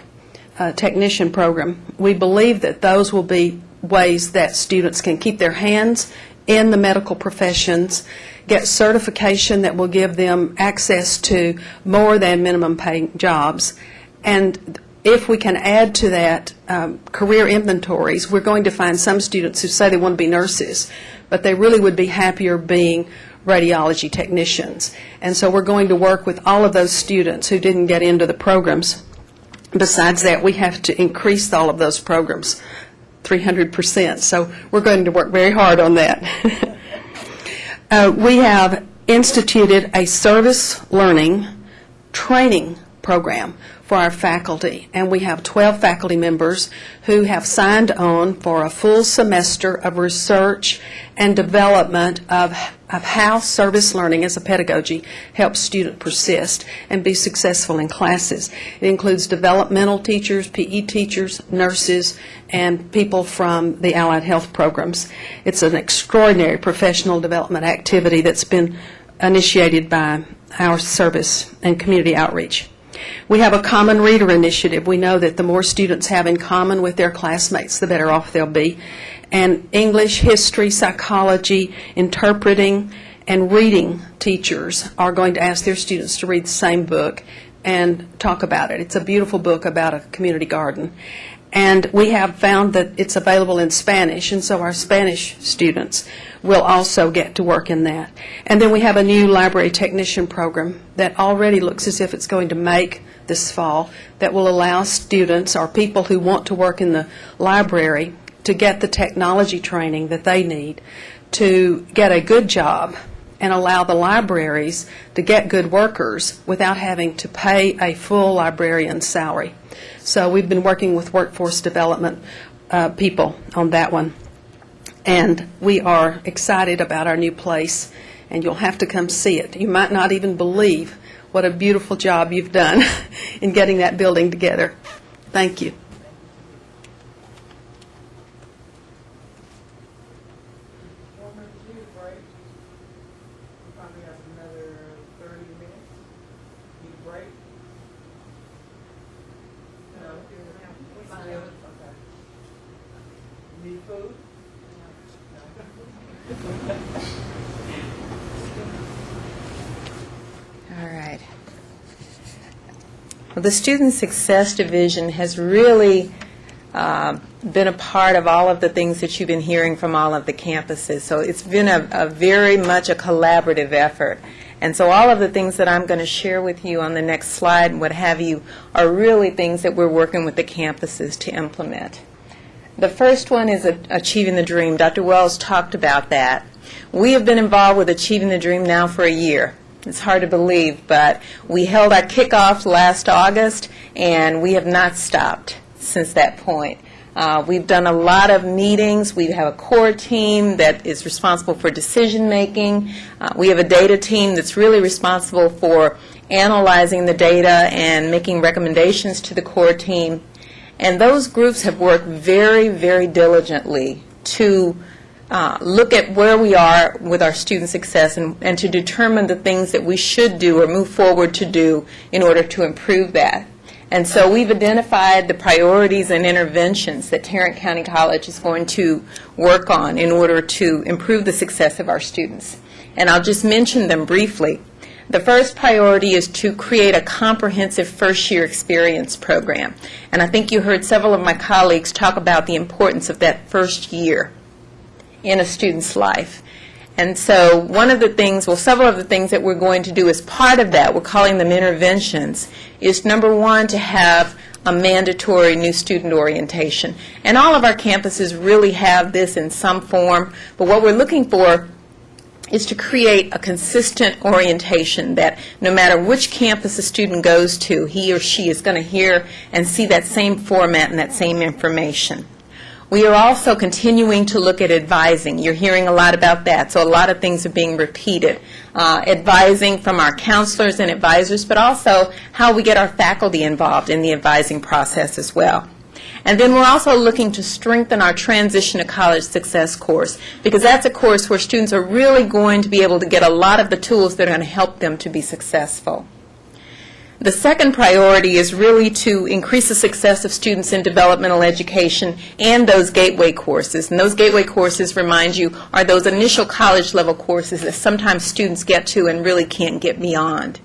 technician program. We believe that those will be ways that students can keep their hands in the medical professions, get certification that will give them access to more than minimum paying jobs. And if we can add to that career inventories, we're going to find some students who say they want to be nurses, but they really would be happier being radiology technicians. And so we're going to work with all of those students who didn't get into the programs. Besides that, we have to increase all of those programs 300%. So we're going to work very hard on that. We have instituted a service learning training program for our faculty, and we have 12 faculty members who have signed on for a full semester of research and development of how service learning as a pedagogy helps students persist and be successful in classes. It includes developmental teachers, PE teachers, nurses, and people from the allied health programs. It's an extraordinary professional development activity that's been initiated by our service and community outreach. We have a common reader initiative. We know that the more students have in common with their classmates, the better off they'll be. And English, history, psychology, interpreting, and reading teachers are going to ask their students to read the same book and talk about it. It's a beautiful book about a community garden. And we have found that it's available in Spanish, and so our Spanish students will also get to work in that. And then we have a new library technician program that already looks as if it's going to make this fall, that will allow students or people who want to work in the library to get the technology training that they need to get a good job and allow the libraries to get good workers without having to pay a full librarian's salary. So we've been working with workforce development people on that one. And we are excited about our new place, and you'll have to come see it. You might not even believe what a beautiful job you've done in getting that building together. Thank you.
All right. Well, the Student Success Division has really been a part of all of the things that you've been hearing from all of the campuses. So it's been a very much a collaborative effort. And so all of the things that I'm going to share with you on the next slide and what have you are really things that we're working with the campuses to implement. The first one is Achieving the Dream. Dr. Wells talked about that. We have been involved with Achieving the Dream now for a year. It's hard to believe, but we held our kickoff last August, and we have not stopped since that point. We've done a lot of meetings. We have a core team that is responsible for decision-making. We have a data team that's really responsible for analyzing the data and making recommendations to the core team. And those groups have worked very, very diligently to look at where we are with our student success and to determine the things that we should do or move forward to do in order to improve that. And so we've identified the priorities and interventions that Tarrant County College is going to work on in order to improve the success of our students. And I'll just mention them briefly. The first priority is to create a comprehensive first-year experience program. And I think you heard several of my colleagues talk about the importance of that first year in a student's life. And so one of the things, well, several of the things that we're going to do as part of that, we're calling them interventions, is number one, to have a mandatory new student orientation. And all of our campuses really have this in some form, but what we're looking for is to create a consistent orientation that no matter which campus a student goes to, he or she is going to hear and see that same format and that same information. We are also continuing to look at advising. You're hearing a lot about that, so a lot of things are being repeated. Advising from our counselors and advisors, but also how we get our faculty involved in the advising process as well. And then we're also looking to strengthen our Transition to College Success course, because that's a course where students are really going to be able to get a lot of the tools that are going to help them to be successful. The second priority is really to increase the success of students in developmental education and those gateway courses. And those gateway courses, remind you, are those initial college-level courses that sometimes students get to and really can't get beyond.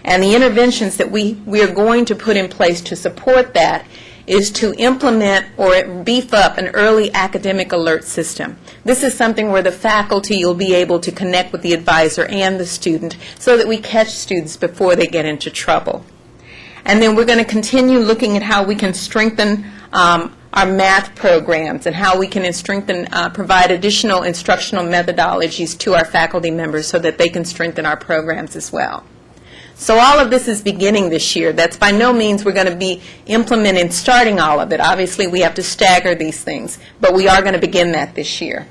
And the interventions that we are going to put in place to support that is to implement or beef up an early academic alert system. This is something where the faculty will be able to connect with the advisor and the student so that we catch students before they get into trouble. And then we're going to continue looking at how we can strengthen our math programs and how we can provide additional instructional methodologies to our faculty members so that they can strengthen our programs as well. So all of this is beginning this year. That's by no means we're going to be implementing, starting all of it. Obviously, we have to stagger these things, but we are going to begin that this year.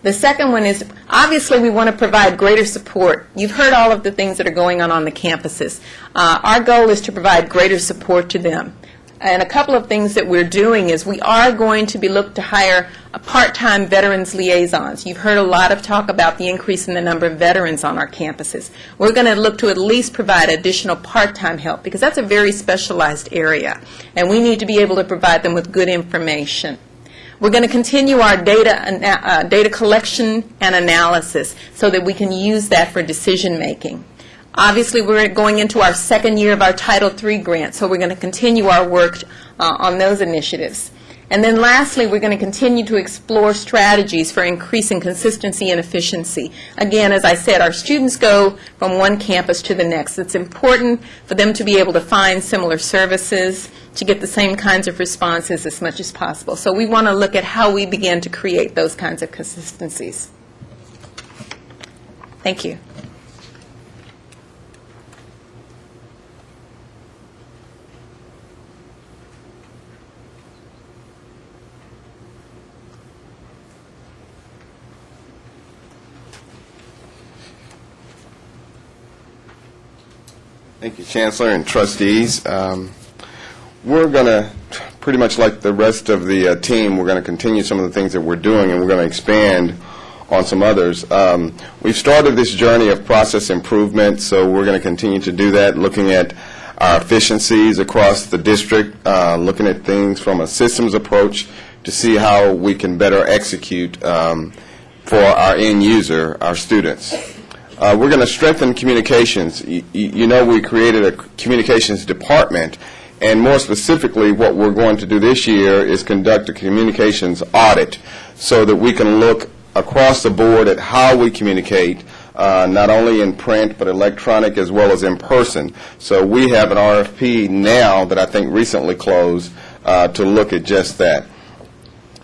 The second one is, obviously, we want to provide greater support. You've heard all of the things that are going on the campuses. Our goal is to provide greater support to them. And a couple of things that we're doing is we are going to be looking to hire a part-time veterans liaisons. You've heard a lot of talk about the increase in the number of veterans on our campuses. We're going to look to at least provide additional part-time help because that's a very specialized area, and we need to be able to provide them with good information. We're going to continue our data collection and analysis so that we can use that for decision making. Obviously, we're going into our second year of our Title III grant, so we're going to continue our work on those initiatives. And then lastly, we're going to continue to explore strategies for increasing consistency and efficiency. Again, as I said, our students go from one campus to the next. It's important for them to be able to find similar services, to get the same kinds of responses as much as possible. So we want to look at how we begin to create those kinds of consistencies. Thank you.
Thank you, Chancellor and Trustees. We're going to, pretty much like the rest of the team, we're going to continue some of the things that we're doing, and we're going to expand on some others. We've started this journey of process improvement, so we're going to continue to do that, looking at our efficiencies across the district, looking at things from a systems approach to see how we can better execute for our end user, our students. We're going to strengthen communications. You know, we created a communications department, and more specifically, what we're going to do this year is conduct a communications audit so that we can look across the board at how we communicate, not only in print but electronic as well as in person. So we have an RFP now that I think recently closed to look at just that.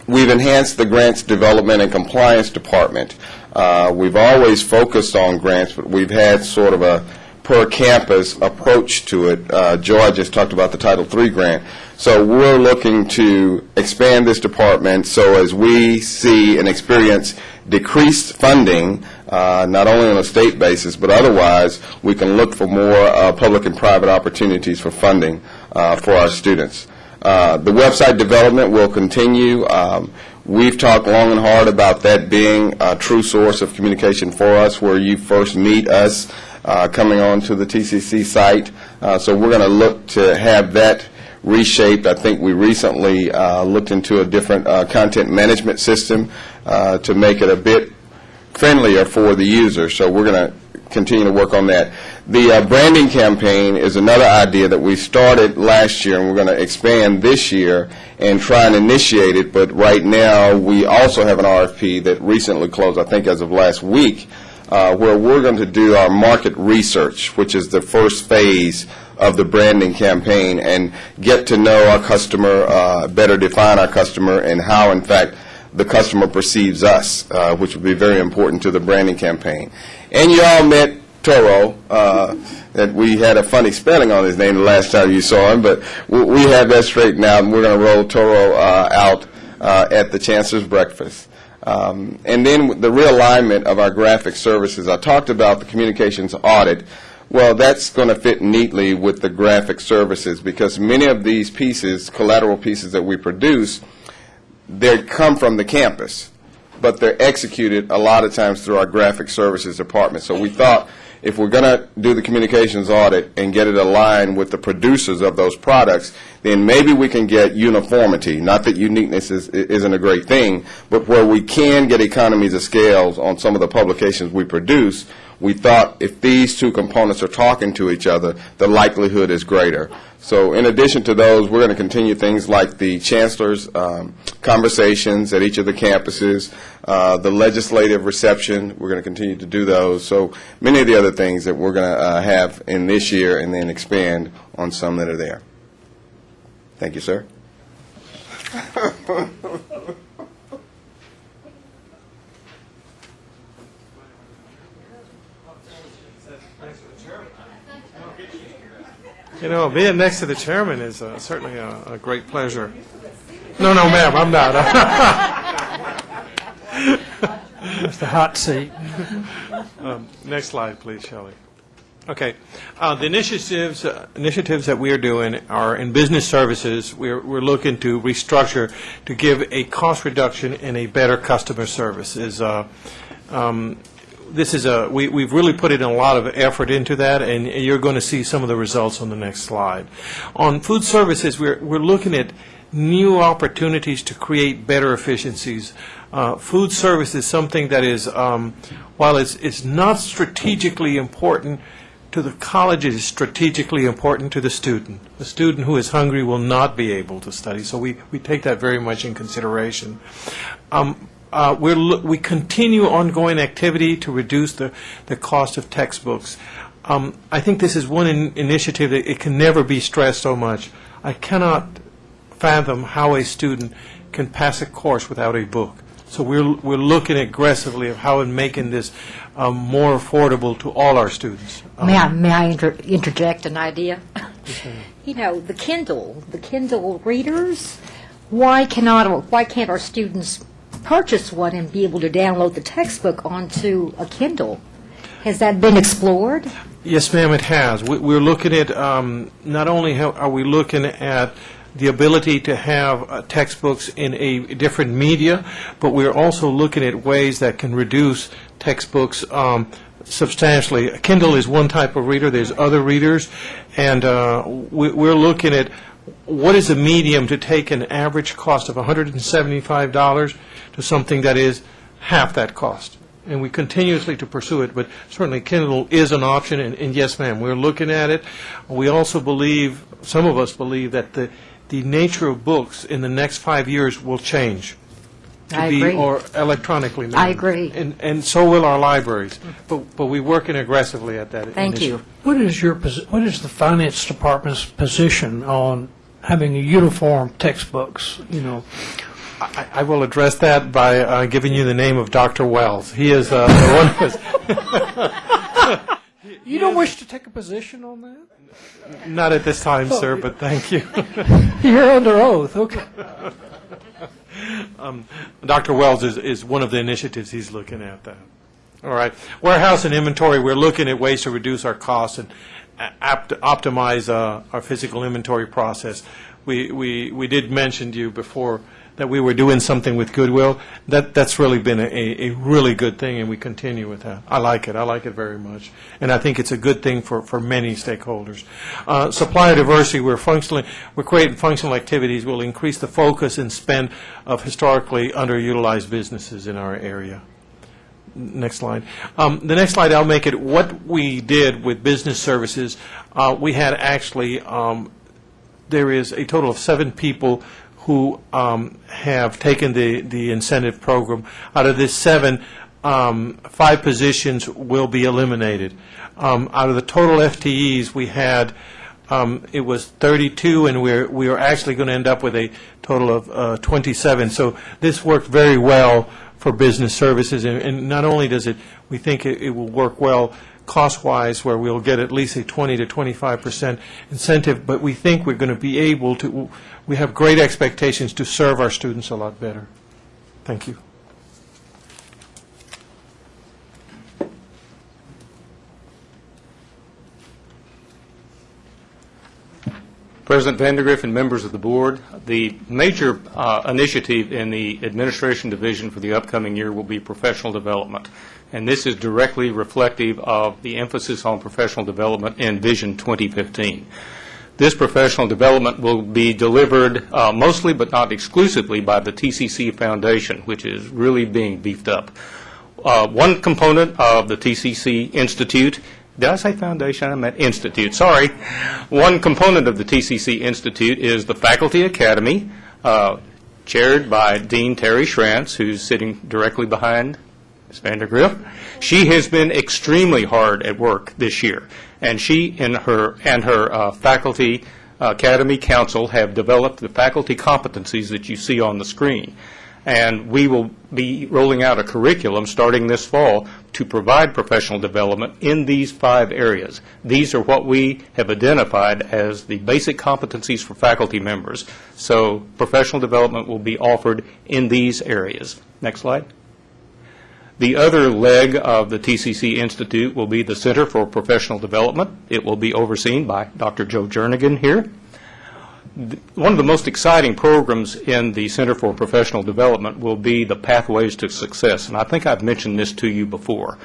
We've enhanced the grants development and compliance department. We've always focused on grants, but we've had sort of a per-campus approach to it. Joy just talked about the Title III grant. So we're looking to expand this department so as we see and experience decreased funding, not only on a state basis, but otherwise, we can look for more public and private opportunities for funding for our students. The website development will continue. We've talked long and hard about that being a true source of communication for us, where you first meet us coming onto the TCC site. So we're going to look to have that reshaped. I think we recently looked into a different content management system to make it a bit friendlier for the user. So we're going to continue to work on that. The branding campaign is another idea that we started last year, and we're going to expand this year and try and initiate it. But right now, we also have an RFP that recently closed, I think as of last week, where we're going to do our market research, which is the first phase of the branding campaign, and get to know our customer, better define our customer, and how, in fact, the customer perceives us, which will be very important to the branding campaign. And you all met Toro, that we had a funny spelling on his name the last time you saw him, but we have that straightened out, and we're going to roll Toro out at the Chancellor's Breakfast. And then the realignment of our graphic services. I talked about the communications audit. Well, that's going to fit neatly with the graphic services, because many of these pieces, collateral pieces that we produce, they come from the campus, but they're executed a lot of times through our graphic services department. So we thought if we're going to do the communications audit and get it aligned with the producers of those products, then maybe we can get uniformity. Not that uniqueness isn't a great thing, but where we can get economies of scales on some of the publications we produce, we thought if these two components are talking to each other, the likelihood is greater. So in addition to those, we're going to continue things like the chancellor's conversations at each of the campuses, the legislative reception. We're going to continue to do those. So many of the other things that we're going to have in this year, and then expand on some that are there. Thank you, sir.
You know, being next to the chairman is certainly a great pleasure. No, ma'am, I'm not.
It's the hot seat.
Next slide, please, Shelley. Okay. The initiatives that we are doing are in business services. We're looking to restructure to give a cost reduction and a better customer service. We've really put in a lot of effort into that, and you're going to see some of the results on the next slide. On food services, we're looking at new opportunities to create better efficiencies. Food service is something that is, while it's not strategically important to the college, it is strategically important to the student. The student who is hungry will not be able to study, so we take that very much in consideration. We continue ongoing activity to reduce the cost of textbooks. I think this is one initiative that it can never be stressed so much. I cannot fathom how a student can pass a course without a book. So we're looking aggressively at how in making this more affordable to all our students.
May I interject an idea? You know, the Kindle readers, why can't our students purchase one and be able to download the textbook onto a Kindle? Has that been explored?
Yes, ma'am, it has. We're looking at, not only are we looking at the ability to have textbooks in a different media, but we're also looking at ways that can reduce textbooks substantially. A Kindle is one type of reader. There's other readers, and we're looking at what is a medium to take an average cost of $175 to something that is half that cost. And we continuously to pursue it, but certainly Kindle is an option, and yes, ma'am, we're looking at it. We also believe, some of us believe, that the nature of books in the next 5 years will change.
I agree.
Or electronically.
I agree.
And so will our libraries. But we're working aggressively at that.
Thank you.
What is the finance department's position on having uniform textbooks? You know,
I will address that by giving you the name of Dr. Wells. He is the one who is.
You don't wish to take a position on that?
Not at this time, sir, but thank you.
You're under oath, okay.
Dr. Wells is one of the initiatives he's looking at that. All right. Warehouse and inventory, we're looking at ways to reduce our costs and optimize our physical inventory process. we did mention to you before that we were doing something with Goodwill. That's really been a really good thing, and we continue with that. I like it very much, and I think it's a good thing for many stakeholders. Supplier diversity, we're creating functional activities will increase the focus and spend of historically underutilized businesses in our area. Next slide. The next slide, I'll make it what we did with business services. We had actually, there is a total of 7 people who have taken the incentive program. Out of this 7, 5 positions will be eliminated. Out of the total FTEs we had, it was 32, and we are actually going to end up with a total of 27. So this worked very well for business services, and not only does we think it will work well cost-wise, where we'll get at least a 20 to 25% incentive, but we think we're going to be able to, we have great expectations to serve our students a lot better. Thank you.
President Vandergriff and members of the board, the major initiative in the administration division for the upcoming year will be professional development. And this is directly reflective of the emphasis on professional development in Vision 2015. This professional development will be delivered mostly but not exclusively by the TCC Foundation, which is really being beefed up. One component of the TCC Institute, did I say foundation? I meant institute, sorry. One component of the TCC Institute is the Faculty Academy, chaired by Dean Terry Schrantz, who's sitting directly behind Ms. Vandergriff. She has been extremely hard at work this year, and she and her Faculty Academy Council have developed the faculty competencies that you see on the screen. And we will be rolling out a curriculum starting this fall to provide professional development in these 5 areas. These are what we have identified as the basic competencies for faculty members. So professional development will be offered in these areas. Next slide. The other leg of the TCC Institute will be the Center for Professional Development. It will be overseen by Dr. Joe Jernigan here. One of the most exciting programs in the Center for Professional Development will be the Pathways to Success, and I think I've mentioned this to you before.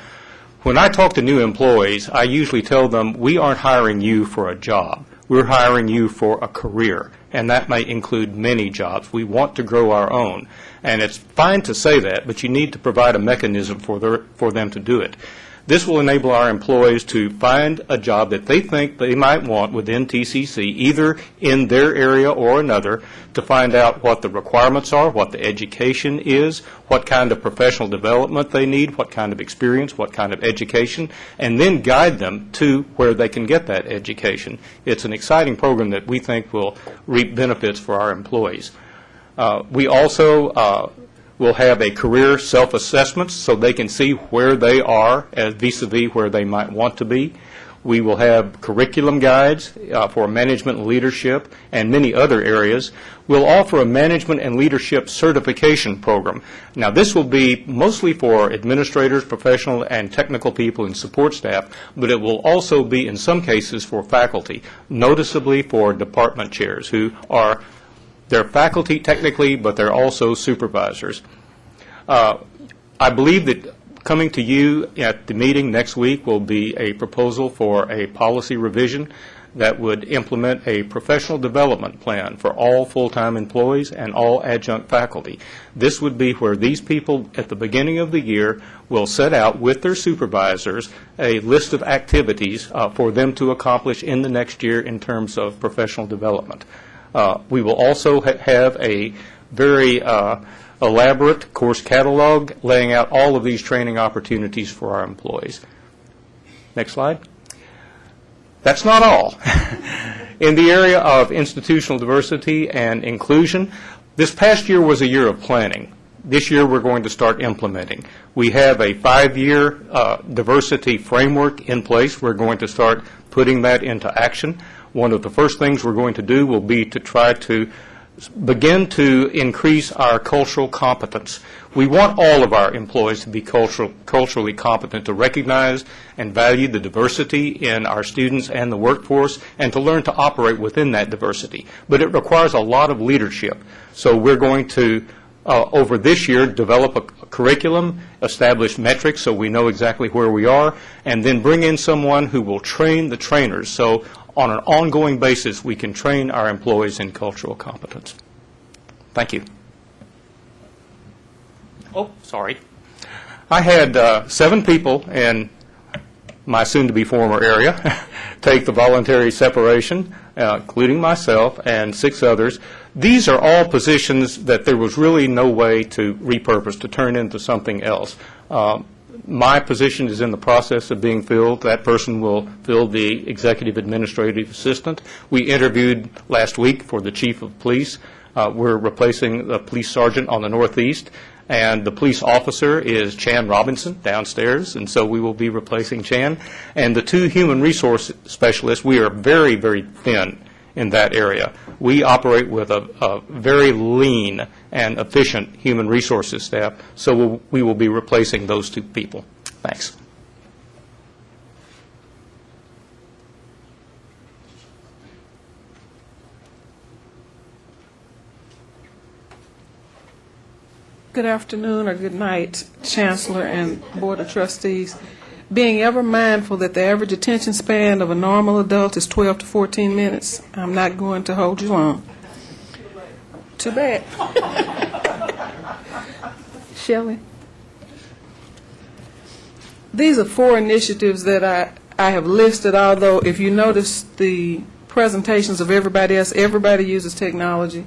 When I talk to new employees, I usually tell them, we aren't hiring you for a job. We're hiring you for a career, and that may include many jobs. We want to grow our own, and it's fine to say that, but you need to provide a mechanism for them to do it. This will enable our employees to find a job that they think they might want within TCC, either in their area or another, to find out what the requirements are, what the education is, what kind of professional development they need, what kind of experience, what kind of education, and then guide them to where they can get that education. It's an exciting program that we think will reap benefits for our employees. We also will have a career self-assessment so they can see where they are vis-a-vis where they might want to be. We will have curriculum guides for management and leadership and many other areas. We'll offer a management and leadership certification program. Now, this will be mostly for administrators, professional and technical people and support staff, but it will also be in some cases for faculty, noticeably for department chairs who are they're faculty technically, but they're also supervisors. I believe that coming to you at the meeting next week will be a proposal for a policy revision that would implement a professional development plan for all full-time employees and all adjunct faculty. This would be where these people at the beginning of the year will set out with their supervisors a list of activities for them to accomplish in the next year in terms of professional development. We will also have a very elaborate course catalog laying out all of these training opportunities for our employees. Next slide. That's not all. In the area of institutional diversity and inclusion, this past year was a year of planning. This year we're going to start implementing. We have a 5-year diversity framework in place. We're going to start putting that into action. One of the first things we're going to do will be to try to
begin to increase our cultural competence. We want all of our employees to be culturally competent, to recognize and value the diversity in our students and the workforce, and to learn to operate within that diversity. But it requires a lot of leadership. So we're going to, over this year, develop a curriculum, establish metrics so we know exactly where we are, and then bring in someone who will train the trainers. So on an ongoing basis, we can train our employees in cultural competence. Thank you. Oh, sorry. I had 7 people in my soon-to-be former area take the voluntary separation, including myself and 6 others. These are all positions that there was really no way to repurpose, to turn into something else. My position is in the process of being filled. That person will fill the executive administrative assistant. We interviewed last week for the chief of police. We're replacing the police sergeant on the Northeast, and the police officer is Chan Robinson downstairs, and so we will be replacing Chan. And the 2 human resource specialists, we are very, very thin in that area. We operate with a very lean and efficient human resources staff, so we will be replacing those 2 people. Thanks.
Good afternoon or good night, Chancellor and Board of Trustees. Being ever mindful that the average attention span of a normal adult is 12 to 14 minutes, I'm not going to hold you long. Too bad. Shelley? These are 4 initiatives that I have listed, although if you notice the presentations of everybody else, everybody uses technology.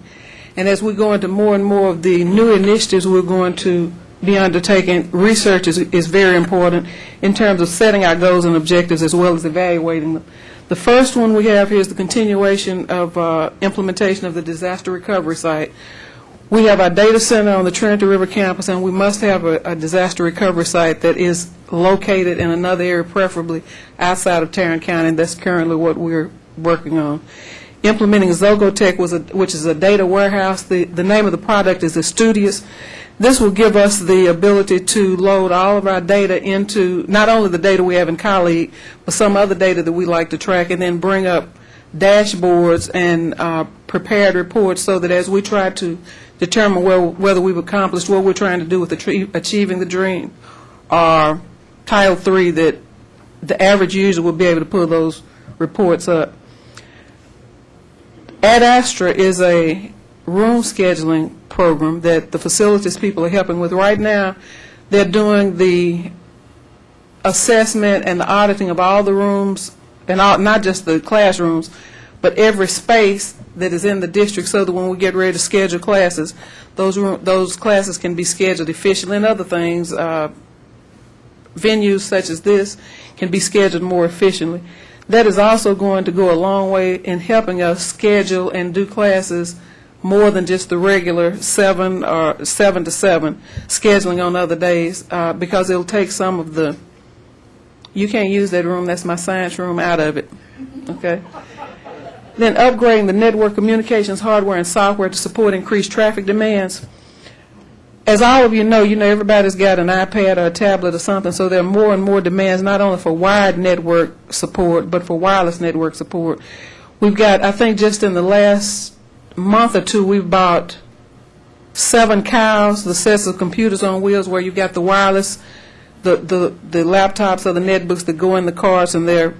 And as we go into more and more of the new initiatives we're going to be undertaking, research is very important in terms of setting our goals and objectives as well as evaluating them. The first one we have here is the continuation of implementation of the disaster recovery site. We have our data center on the Trinity River campus, and we must have a disaster recovery site that is located in another area, preferably outside of Tarrant County, and that's currently what we're working on. Implementing Zogotech, which is a data warehouse. The name of the product is Studious. This will give us the ability to load all of our data into not only the data we have in Colleague, but some other data that we like to track, and then bring up dashboards and prepared reports so that as we try to determine whether we've accomplished what we're trying to do with achieving the dream, or Title III, that the average user will be able to pull those reports up. Ad Astra is a room scheduling program that the facilities people are helping with. Right now, they're doing the assessment and the auditing of all the rooms, and not just the classrooms, but every space that is in the district, so that when we get ready to schedule classes, those classes can be scheduled efficiently, and other things, venues such as this can be scheduled more efficiently. That is also going to go a long way in helping us schedule and do classes more than just the regular 7 to 7 scheduling on other days, because it'll take some of the, you can't use that room, that's my science room, out of it. Okay. Then upgrading the network communications hardware and software to support increased traffic demands. As all of you know, everybody's got an iPad or a tablet or something, so there are more and more demands not only for wired network support, but for wireless network support. We've got, I think just in the last month or 2, we've bought 7 cows, the sets of computers on wheels where you've got the wireless, the laptops or the netbooks that go in the cars, and they're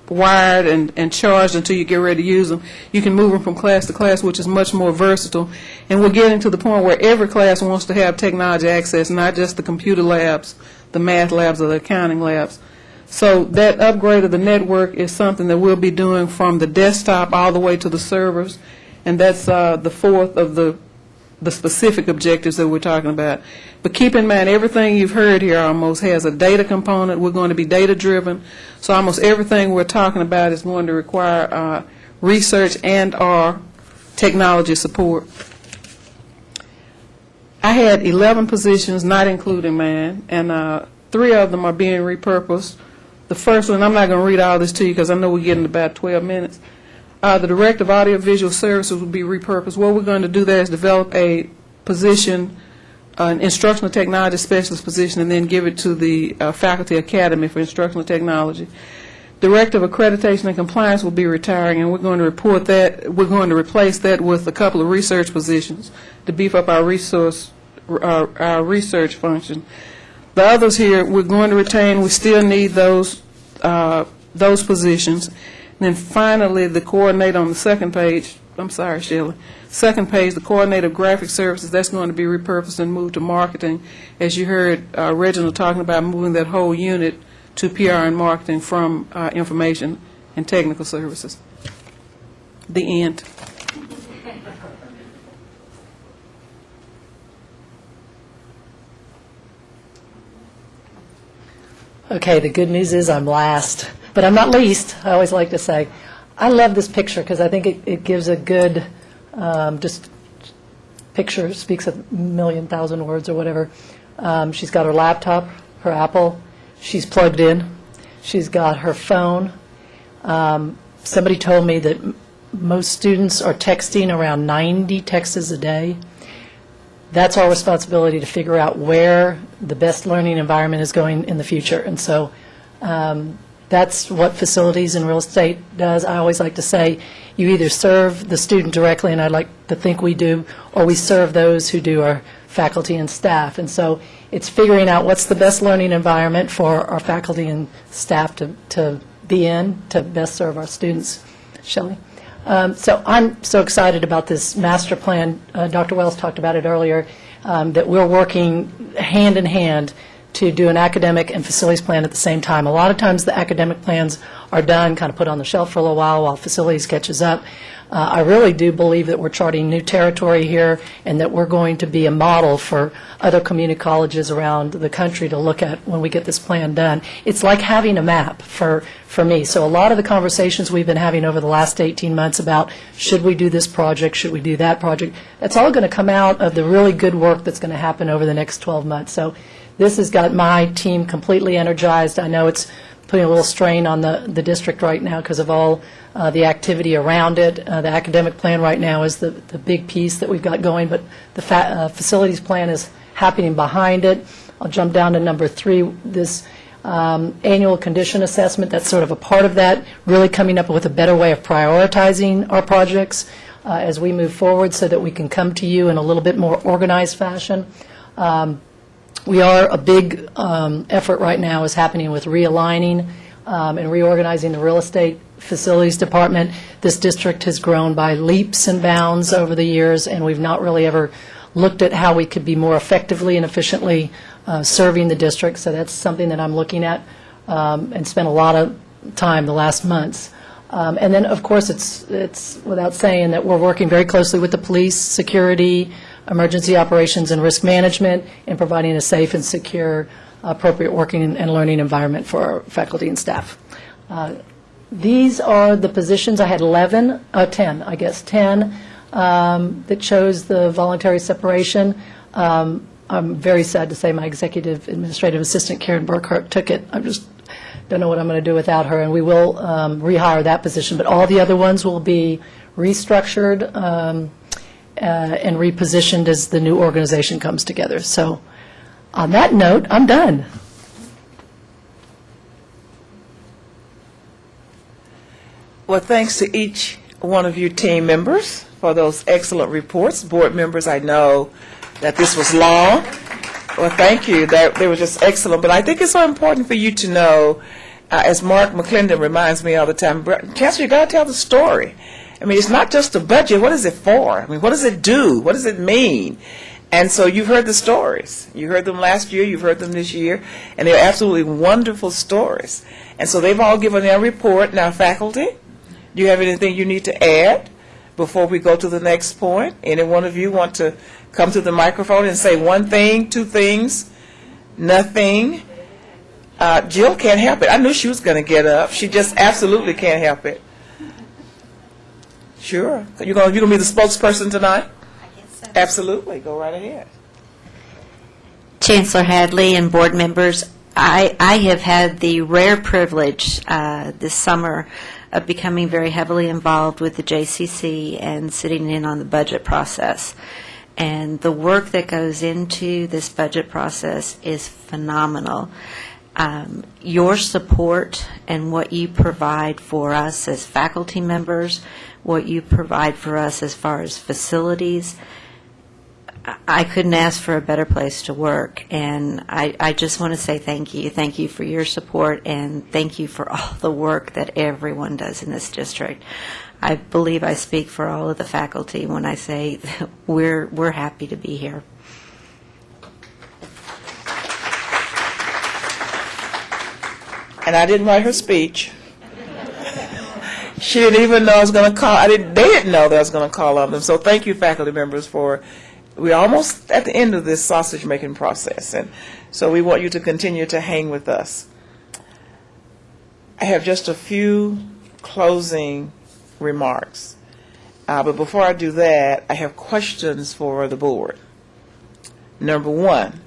wired and charged until you get ready to use them. You can move them from class to class, which is much more versatile. And we're getting to the point where every class wants to have technology access, not just the computer labs, the math labs, or the accounting labs. So that upgrade of the network is something that we'll be doing from the desktop all the way to the servers, and that's the 4th of the specific objectives that we're talking about. But keep in mind, everything you've heard here almost has a data component. We're going to be data-driven, so almost everything we're talking about is going to require research and or technology support. I had 11 positions, not including mine, and 3 of them are being repurposed. The first one, I'm not going to read all this to you because I know we're getting about 12 minutes. The Director of Audiovisual Services will be repurposed. What we're going to do there is develop a position, an instructional technology specialist position, and then give it to the Faculty Academy for Instructional Technology. Director of Accreditation and Compliance will be retiring, and we're going to report that, we're going to replace that with a couple of research positions to beef up our research function. The others here, we're going to retain, we still need those positions. And then finally, the coordinator on the second page, I'm sorry, Shelley, second page, the coordinator of graphic services, that's going to be repurposed and moved to marketing. As you heard Reginald talking about moving that whole unit to PR and marketing from information and technical services. The end.
Okay, the good news is I'm last, but I'm not least, I always like to say. I love this picture because I think it gives a good, just picture, speaks a million, thousand words or whatever. She's got her laptop, her Apple, she's plugged in, she's got her phone. Somebody told me that most students are texting around 90 texts a day. That's our responsibility to figure out where the best learning environment is going in the future. And so that's what facilities and real estate does. I always like to say you either serve the student directly, and I'd like to think we do, or we serve those who do, our faculty and staff. And so it's figuring out what's the best learning environment for our faculty and staff to be in to best serve our students. Shelley? So I'm so excited about this master plan. Dr. Wells talked about it earlier, that we're working hand in hand to do an academic and facilities plan at the same time. A lot of times the academic plans are done, kind of put on the shelf for a little while facilities catches up. I really do believe that we're charting new territory here and that we're going to be a model for other community colleges around the country to look at when we get this plan done. It's like having a map for me. So a lot of the conversations we've been having over the last 18 months about should we do this project, should we do that project, that's all going to come out of the really good work that's going to happen over the next 12 months. So this has got my team completely energized. I know it's putting a little strain on the district right now because of all the activity around it. The academic plan right now is the big piece that we've got going, but the facilities plan is happening behind it. I'll jump down to number 3, this annual condition assessment. That's sort of a part of that, really coming up with a better way of prioritizing our projects as we move forward so that we can come to you in a little bit more organized fashion. We are, a big effort right now is happening with realigning and reorganizing the real estate facilities department. This district has grown by leaps and bounds over the years, and we've not really ever looked at how we could be more effectively and efficiently serving the district. So that's something that I'm looking at and spent a lot of time the last months. And then, of course, it's without saying that we're working very closely with the police, security, emergency operations, and risk management in providing a safe and secure, appropriate working and learning environment for our faculty and staff. These are the positions. I had 10 that chose the voluntary separation. I'm very sad to say my executive administrative assistant, Karen Burkhart, took it. I just don't know what I'm going to do without her, and we will rehire that position. But all the other ones will be restructured and repositioned as the new organization comes together. So on that note, I'm done.
Well, thanks to each one of you team members for those excellent reports. Board members, I know that this was long. Well, thank you. They were just excellent. But I think it's so important for you to know, as Mark McClendon reminds me all the time, Chancellor, you got to tell the story. I mean, it's not just a budget. What is it for? I mean, what does it do? What does it mean? And so you've heard the stories. You heard them last year. You've heard them this year. And they're absolutely wonderful stories. And so they've all given their report. Now, faculty, do you have anything you need to add before we go to the next point? Any one of you want to come to the microphone and say one thing, two things, nothing? Jill can't help it. I knew she was going to get up. She just absolutely can't help it. Sure. You're going to be the spokesperson tonight?
I guess so.
Absolutely. Go right ahead.
Chancellor Hadley and board members, I have had the rare privilege this summer of becoming very heavily involved with the JCC and sitting in on the budget process. And the work that goes into this budget process is phenomenal. Your support and what you provide for us as faculty members, what you provide for us as far as facilities, I couldn't ask for a better place to work. And I just want to say thank you. Thank you for your support, and thank you for all the work that everyone does in this district. I believe I speak for all of the faculty when I say that we're happy to be here.
And I didn't write her speech. She didn't even know I was going to call. They didn't know that I was going to call on them. So thank you, faculty members, we're almost at the end of this sausage-making process, and so we want you to continue to hang with us. I have just a few closing remarks. But before I do that, I have questions for the board. Number one,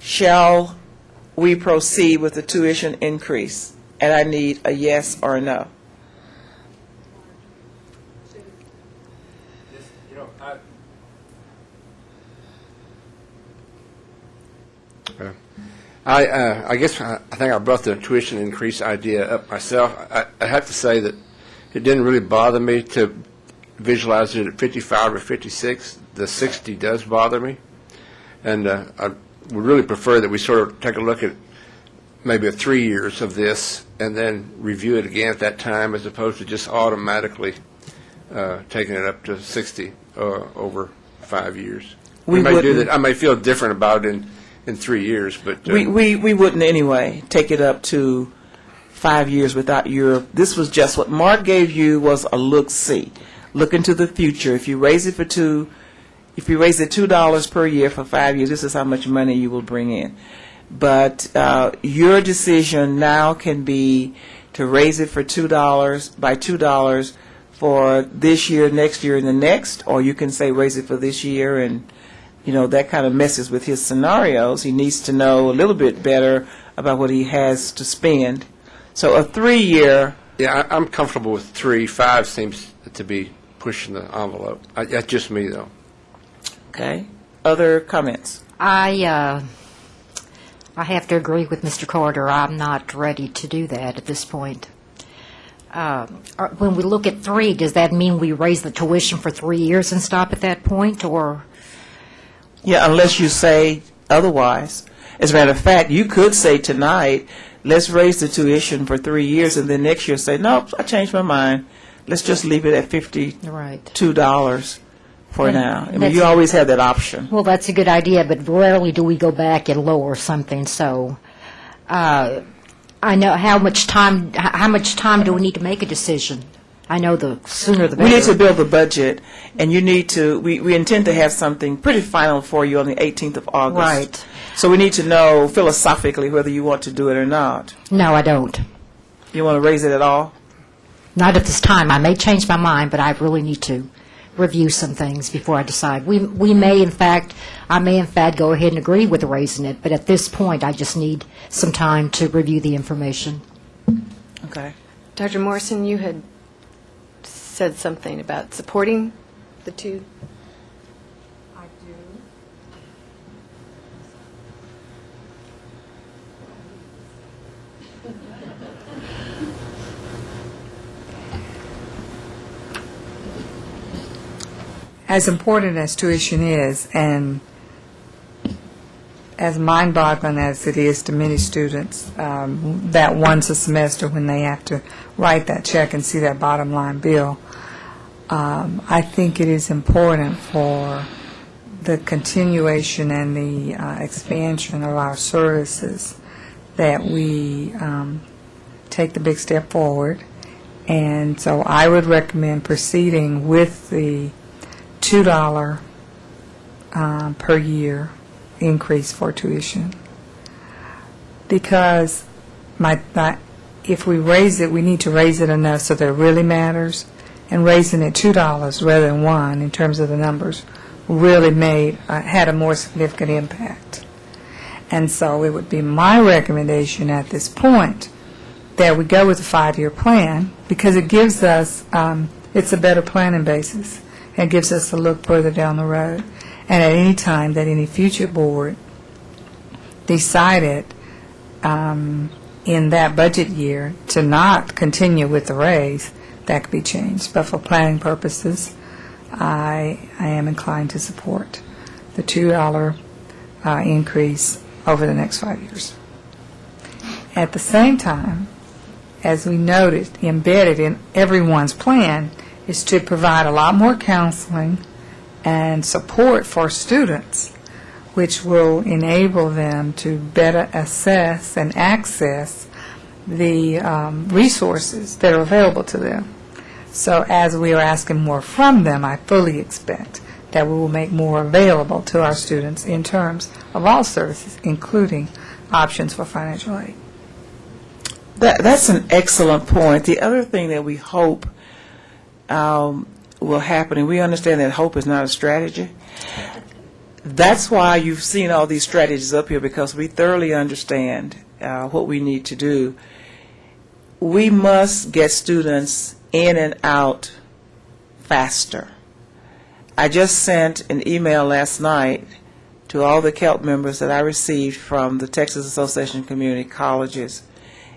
shall we proceed with the tuition increase? And I need a yes or a no.
I guess I think I brought the tuition increase idea up myself. I have to say that it didn't really bother me to visualize it at 55 or 56. The 60 does bother me. And I would really prefer that we sort of take a look at maybe 3 years of this and then review it again at that time, as opposed to just automatically taking it up to 60 over 5 years. We may do that. I may feel different about it in 3 years, but
we wouldn't anyway take it up to 5 years without this was just what Mark gave you was a look-see. Look into the future. If you raise it $2 per year for 5 years, this is how much money you will bring in. But your decision now can be to raise it for $2 by $2 for this year, next year, and the next, or you can say raise it for this year, and that kind of messes with his scenarios. He needs to know a little bit better about what he has to spend. So a 3-year.
Yeah, I'm comfortable with 3. 5 seems to be pushing the envelope. That's just me, though.
Okay. Other comments?
I have to agree with Mr. Carter. I'm not ready to do that at this point. When we look at 3, does that mean we raise the tuition for 3 years and stop at that point, or?
Yeah, unless you say otherwise. As a matter of fact, you could say tonight, let's raise the tuition for 3 years, and then next year say, nope, I changed my mind. Let's just leave it at $52 for now. I mean, you always have that option.
Well, that's a good idea, but rarely do we go back and lower something. So I know how much time do we need to make a decision? I know the sooner the better.
We need to build the budget, and you need to, we intend to have something pretty final for you on the 18th of August.
Right.
So we need to know philosophically whether you want to do it or not.
No, I don't.
You want to raise it at all?
Not at this time. I may change my mind, but I really need to review some things before I decide. I may in fact go ahead and agree with raising it, but at this point I just need some time to review the information.
Okay.
Dr. Morrison, you had said something about supporting the 2.
I do.
As important as tuition is, and as mind-boggling as it is to many students, that once a semester when they have to write that check and see that bottom line bill, I think it is important for the continuation and the expansion of our services that we take the big step forward. And so I would recommend proceeding with the $2 per year increase for tuition, because if we raise it, we need to raise it enough so that it really matters, and raising it $2 rather than 1 in terms of the numbers really had a more significant impact. And so it would be my recommendation at this point that we go with a 5-year plan, because it gives us, it's a better planning basis, and gives us a look further down the road. And at any time that any future board decided in that budget year to not continue with the raise, that could be changed. But for planning purposes, I am inclined to support the $2 increase over the next 5 years. At the same time, as we noted, embedded in everyone's plan is to provide a lot more counseling and support for students, which will enable them to better assess and access the resources that are available to them. So as we are asking more from them, I fully expect that we will make more available to our students in terms of all services, including options for financial aid.
That's an excellent point. The other thing that we hope will happen, and we understand that hope is not a strategy. That's why you've seen all these strategies up here, because we thoroughly understand what we need to do. We must get students in and out faster. I just sent an email last night to all the CALP members that I received from the Texas Association of Community Colleges.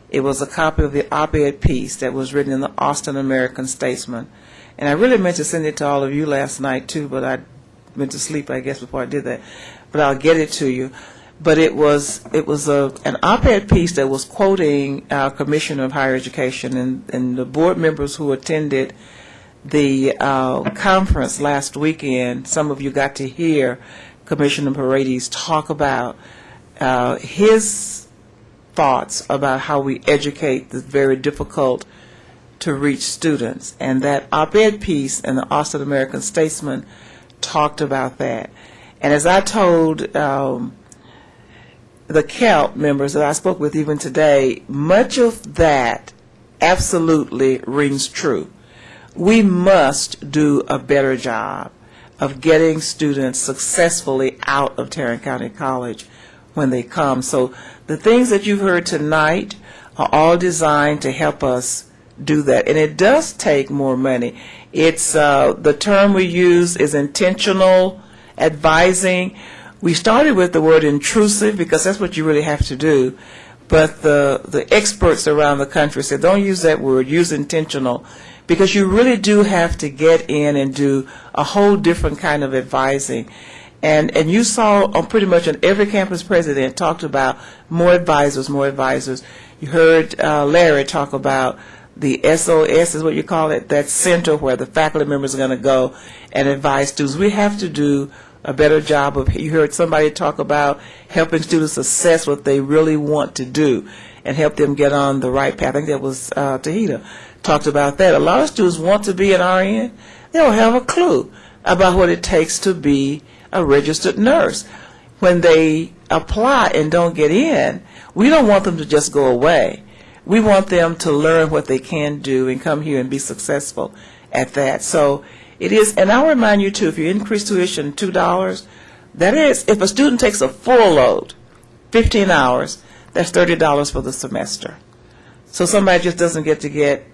It was a copy of the op-ed piece that was written in the Austin American-Statesman. And I really meant to send it to all of you last night, too, but I went to sleep, I guess, before I did that. But I'll get it to you. But it was an op-ed piece that was quoting our Commissioner of Higher Education, and the board members who attended the conference last weekend. Some of you got to hear Commissioner Paredes talk about his thoughts about how we educate the very difficult to reach students. And that op-ed piece in the Austin American-Statesman talked about that. And as I told the CALP members that I spoke with even today, much of that absolutely rings true. We must do a better job of getting students successfully out of Tarrant County College when they come. So the things that you've heard tonight are all designed to help us do that. And it does take more money. It's the term we use is intentional advising. We started with the word intrusive because that's what you really have to do. But the experts around the country said, don't use that word, use intentional, because you really do have to get in and do a whole different kind of advising. And you saw on pretty much on every campus president talked about more advisors, more advisors. You heard Larry talk about the SOS is what you call it, that center where the faculty members are going to go and advise students. We have to do a better job of, you heard somebody talk about helping students assess what they really want to do and help them get on the right path. I think that was Tahita talked about that. A lot of students want to be an RN. They don't have a clue about what it takes to be a registered nurse. When they apply and don't get in, we don't want them to just go away. We want them to learn what they can do and come here and be successful at that. So it is, and I'll remind you too, if you increase tuition $2, that is, if a student takes a full load, 15 hours, that's $30 for the semester. So somebody just doesn't get to get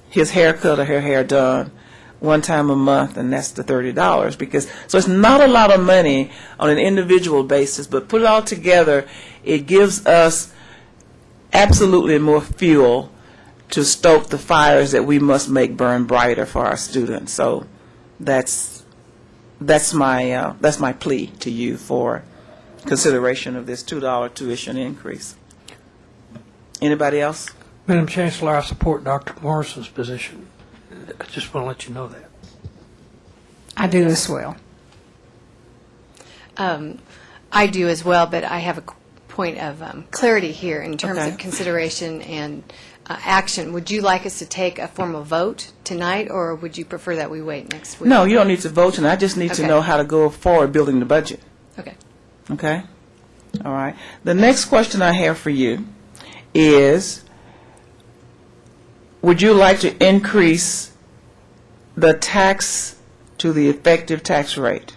his hair cut or her hair done one time a month, and that's the $30. Because so it's not a lot of money on an individual basis, but put it all together, it gives us absolutely more fuel to stoke the fires that we must make burn brighter for our students. So that's my plea to you for consideration of this $2 tuition increase. Anybody else?
Madam Chancellor, I support Dr. Morrison's position. I just want to let you know that.
I do as well.
I do as well, but I have a point of clarity here in terms
Okay.
of consideration and action. Would you like us to take a formal vote tonight, or would you prefer that we wait next week?
No, you don't need to vote tonight. I just need to
Okay.
know how to go forward building the budget.
Okay.
Okay? All right. The next question I have for you is, would you like to increase the tax to the effective tax rate?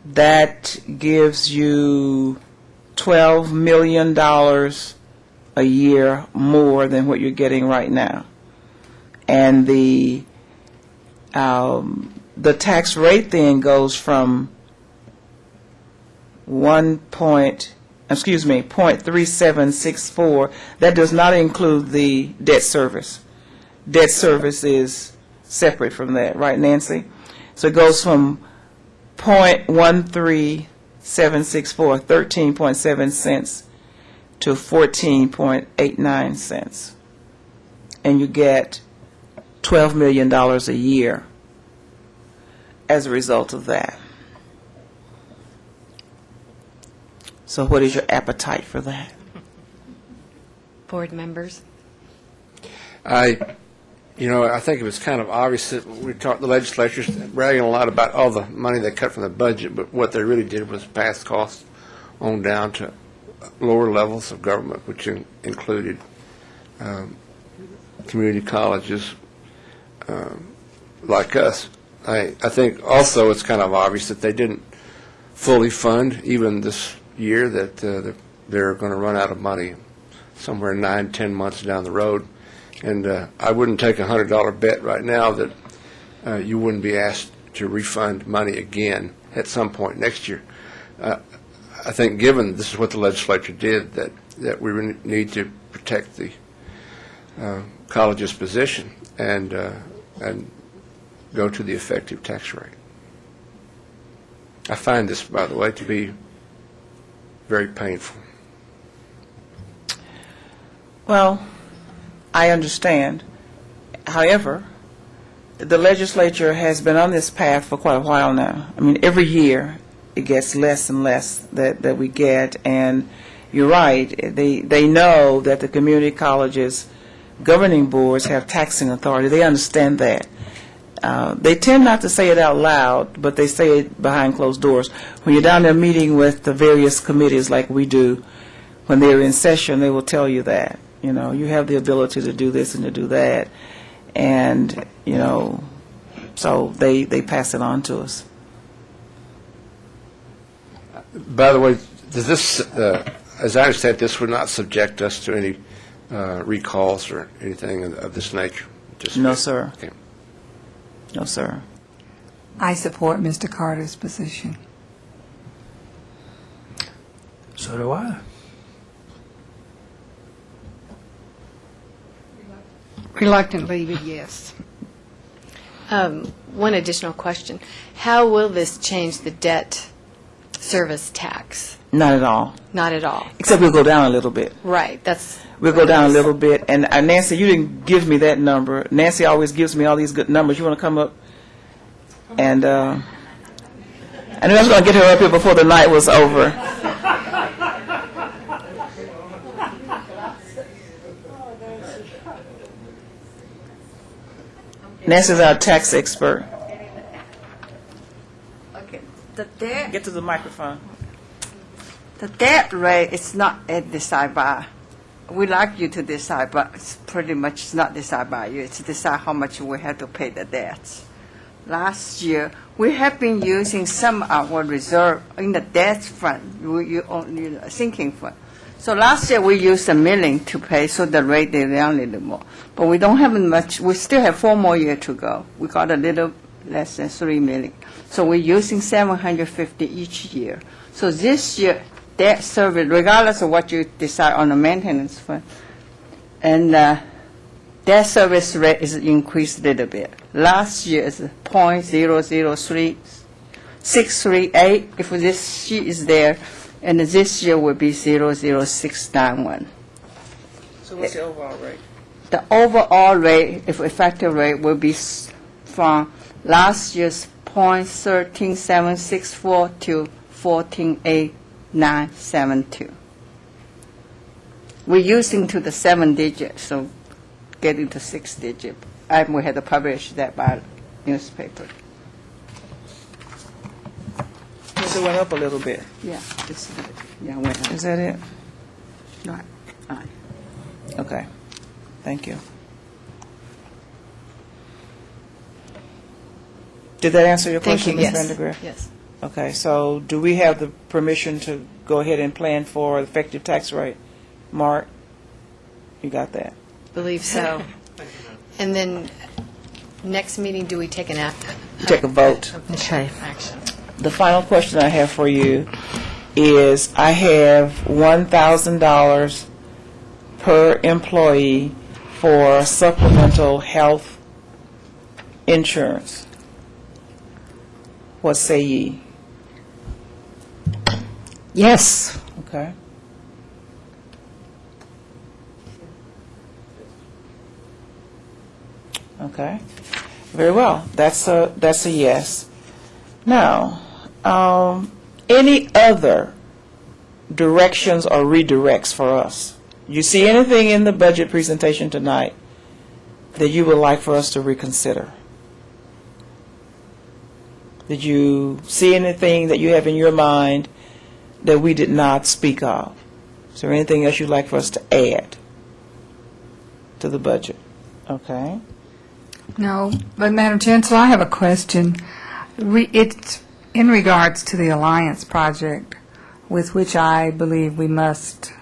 That gives you $12 million a year more than what you're getting right now. And the tax rate then goes from 0.3764. That does not include the debt service. Debt service is separate from that, right, Nancy? So it goes from 0.13764, 13.7 cents, to 14.89 cents. And you get $12 million a year as a result of that. So what is your appetite for that?
Board members?
I think it was kind of obvious that the legislature's bragging a lot about all the money they cut from the budget, but what they really did was pass costs on down to lower levels of government, which included community colleges like us. I think also it's kind of obvious that they didn't fully fund, even this year, that they're going to run out of money somewhere 9-10 months down the road. And I wouldn't take a $100 bet right now that you wouldn't be asked to refund money again at some point next year. I think, given this is what the legislature did, that we need to protect the college's position and go to the effective tax rate. I find this, by the way, to be very painful.
Well, I understand. However, the legislature has been on this path for quite a while now. I mean, every year it gets less and less that we get, and you're right. They know that the community colleges governing boards have taxing authority. They understand that. They tend not to say it out loud, but they say it behind closed doors. When you're down there meeting with the various committees like we do, when they're in session, they will tell you that. You know, you have the ability to do this and to do that. And, so they pass it on to us.
By the way, does this, as I understand, this would not subject us to any recalls or anything of this nature?
No, sir.
Okay.
No, sir.
I support Mr. Carter's position.
So do I.
Reluctantly, but yes.
One additional question. How will this change the debt service tax?
Not at all.
Not at all.
Except we'll go down a little bit.
Right, that's...
We'll go down a little bit. And Nancy, you didn't give me that number. Nancy always gives me all these good numbers. You want to come up? And I knew I was going to get her up here before the night was over. Nancy's our tax expert.
Okay. The debt,
Get to the microphone.
the debt rate is not decided by, we like you to decide, but it's pretty much it's not decided by you. It's decide how much we have to pay the debts. Last year, we have been using some of our reserve in the debt fund, sinking fund. So last year, we used $1 million to pay, so the rate is down a little more. But we don't have much. We still have 4 more years to go. We got a little less than $3 million. So we're using $750 each year. So this year, debt service, regardless of what you decide on the maintenance fund, and debt service rate is increased a little bit. Last year is 0.003638, if this sheet is there, and this year will be 0.0691.
So what's the overall rate?
The overall rate, if effective rate, will be from last year's 0.13764 to 14.8972. We're using to the 7 digits, so getting to 6 digit. And we had to publish that by newspaper.
So it went up a little bit.
Yeah, this is it. Yeah, went up.
Is that it?
Right. Right.
Okay. Thank you. Did that answer your
Thank
question,
you,
Ms.
yes.
Vandergriff?
Yes.
Okay, so do we have the permission to go ahead and plan for effective tax rate? Mark? You got that?
Believe so. And then, next meeting, do we take an act?
Take a vote.
Okay. Action.
The final question I have for you is, I have $1,000 per employee for supplemental health insurance. What say ye?
Yes.
Okay. Okay. Very well. That's a yes. Now, any other directions or redirects for us? You see anything in the budget presentation tonight that you would like for us to reconsider? Did you see anything that you have in your mind that we did not speak of? Is there anything else you'd like for us to add to the budget? Okay.
No, but Madam Chancellor, I have a question. It's in regards to the Alliance project, with which I believe we must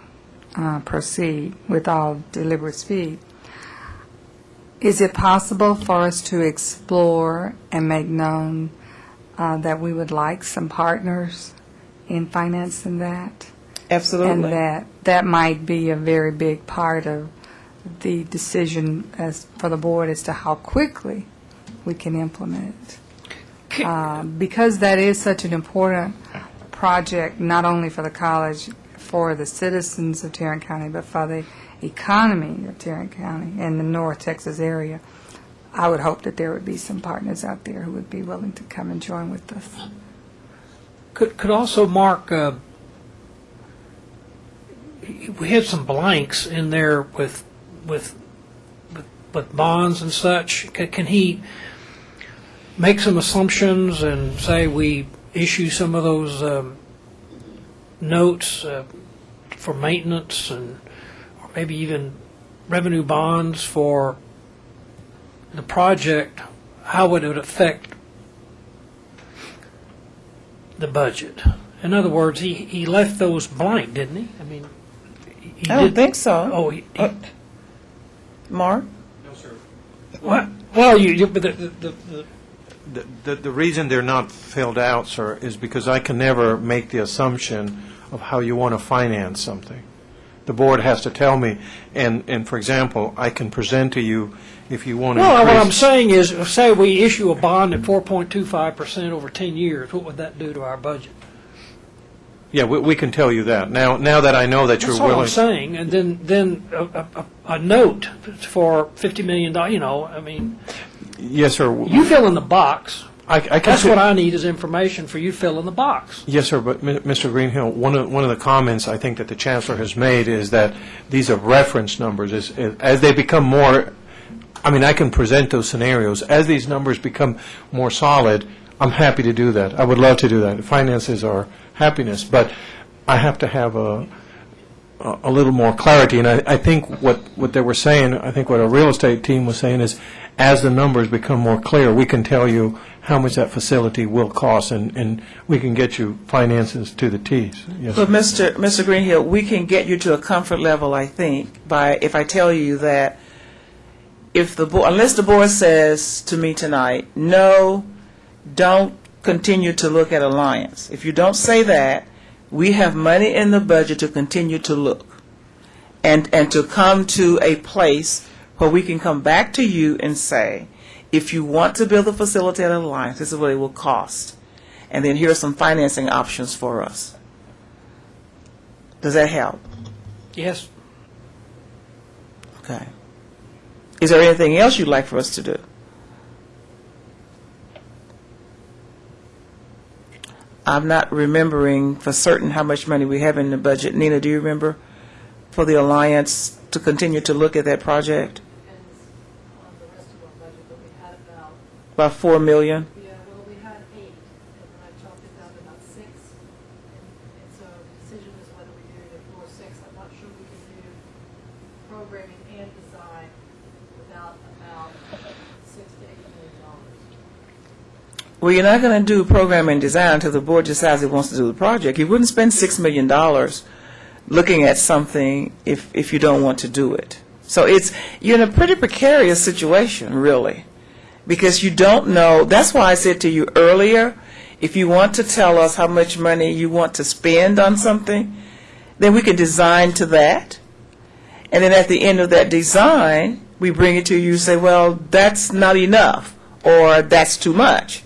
proceed with all deliberate speed. Is it possible for us to explore and make known that we would like some partners in financing that?
Absolutely.
And that might be a very big part of the decision as for the board as to how quickly we can implement it. Because that is such an important project, not only for the college, for the citizens of Tarrant County, but for the economy of Tarrant County and the North Texas area. I would hope that there would be some partners out there who would be willing to come and join with us.
Could also mark, we had some blanks in there with bonds and such. Can he make some assumptions and say we issue some of those notes for maintenance and or maybe even revenue bonds for the project? How would it affect the budget? In other words, he left those blank, didn't he? I mean,
I don't think so.
Oh,
Mark?
No, sir.
Well,
The reason they're not filled out, sir, is because I can never make the assumption of how you want to finance something. The board has to tell me, and for example, I can present to you if you want to
well,
increase.
what I'm saying is, say we issue a bond at 4.25% over 10 years, what would that do to our budget?
Yeah, we can tell you that. Now that I know that you're
That's
willing.
all I'm saying. And then a note for $50 million, you know, I mean,
Yes, sir.
you fill in the box.
I can
That's
fi-
what I need is information for you to fill in the box.
Yes, sir, but Mr. Greenhill, one of the comments I think that the Chancellor has made is that these are reference numbers. As they become more, I mean, I can present those scenarios. As these numbers become more solid, I'm happy to do that. I would love to do that. Finances are happiness, but I have to have a little more clarity. And I think what they were saying, I think what our real estate team was saying is, as the numbers become more clear, we can tell you how much that facility will cost, and we can get you finances to the T's. Yes.
But Mr. Greenhill, we can get you to a comfort level, I think, if I tell you that if unless the board says to me tonight, no, don't continue to look at Alliance. If you don't say that, we have money in the budget to continue to look and to come to a place where we can come back to you and say, if you want to build a facility at Alliance, this is what it will cost. And then here are some financing options for us. Does that help?
Yes.
Okay. Is there anything else you'd like for us to do? I'm not remembering for certain how much money we have in the budget. Nina, do you remember for the Alliance to continue to look at that project? About $4 million?
Yeah, well, we had 8, and I chopped it down to about 6. And so the decision is whether we do the 4 or 6. I'm not sure we can do programming and design without about $6 to $8 million.
Well, you're not going to do program and design until the board decides it wants to do the project. You wouldn't spend $6 million looking at something if you don't want to do it. So you're in a pretty precarious situation, really, because you don't know. That's why I said to you earlier, if you want to tell us how much money you want to spend on something, then we can design to that. And then at the end of that design, we bring it to you and say, well, that's not enough, or that's too much.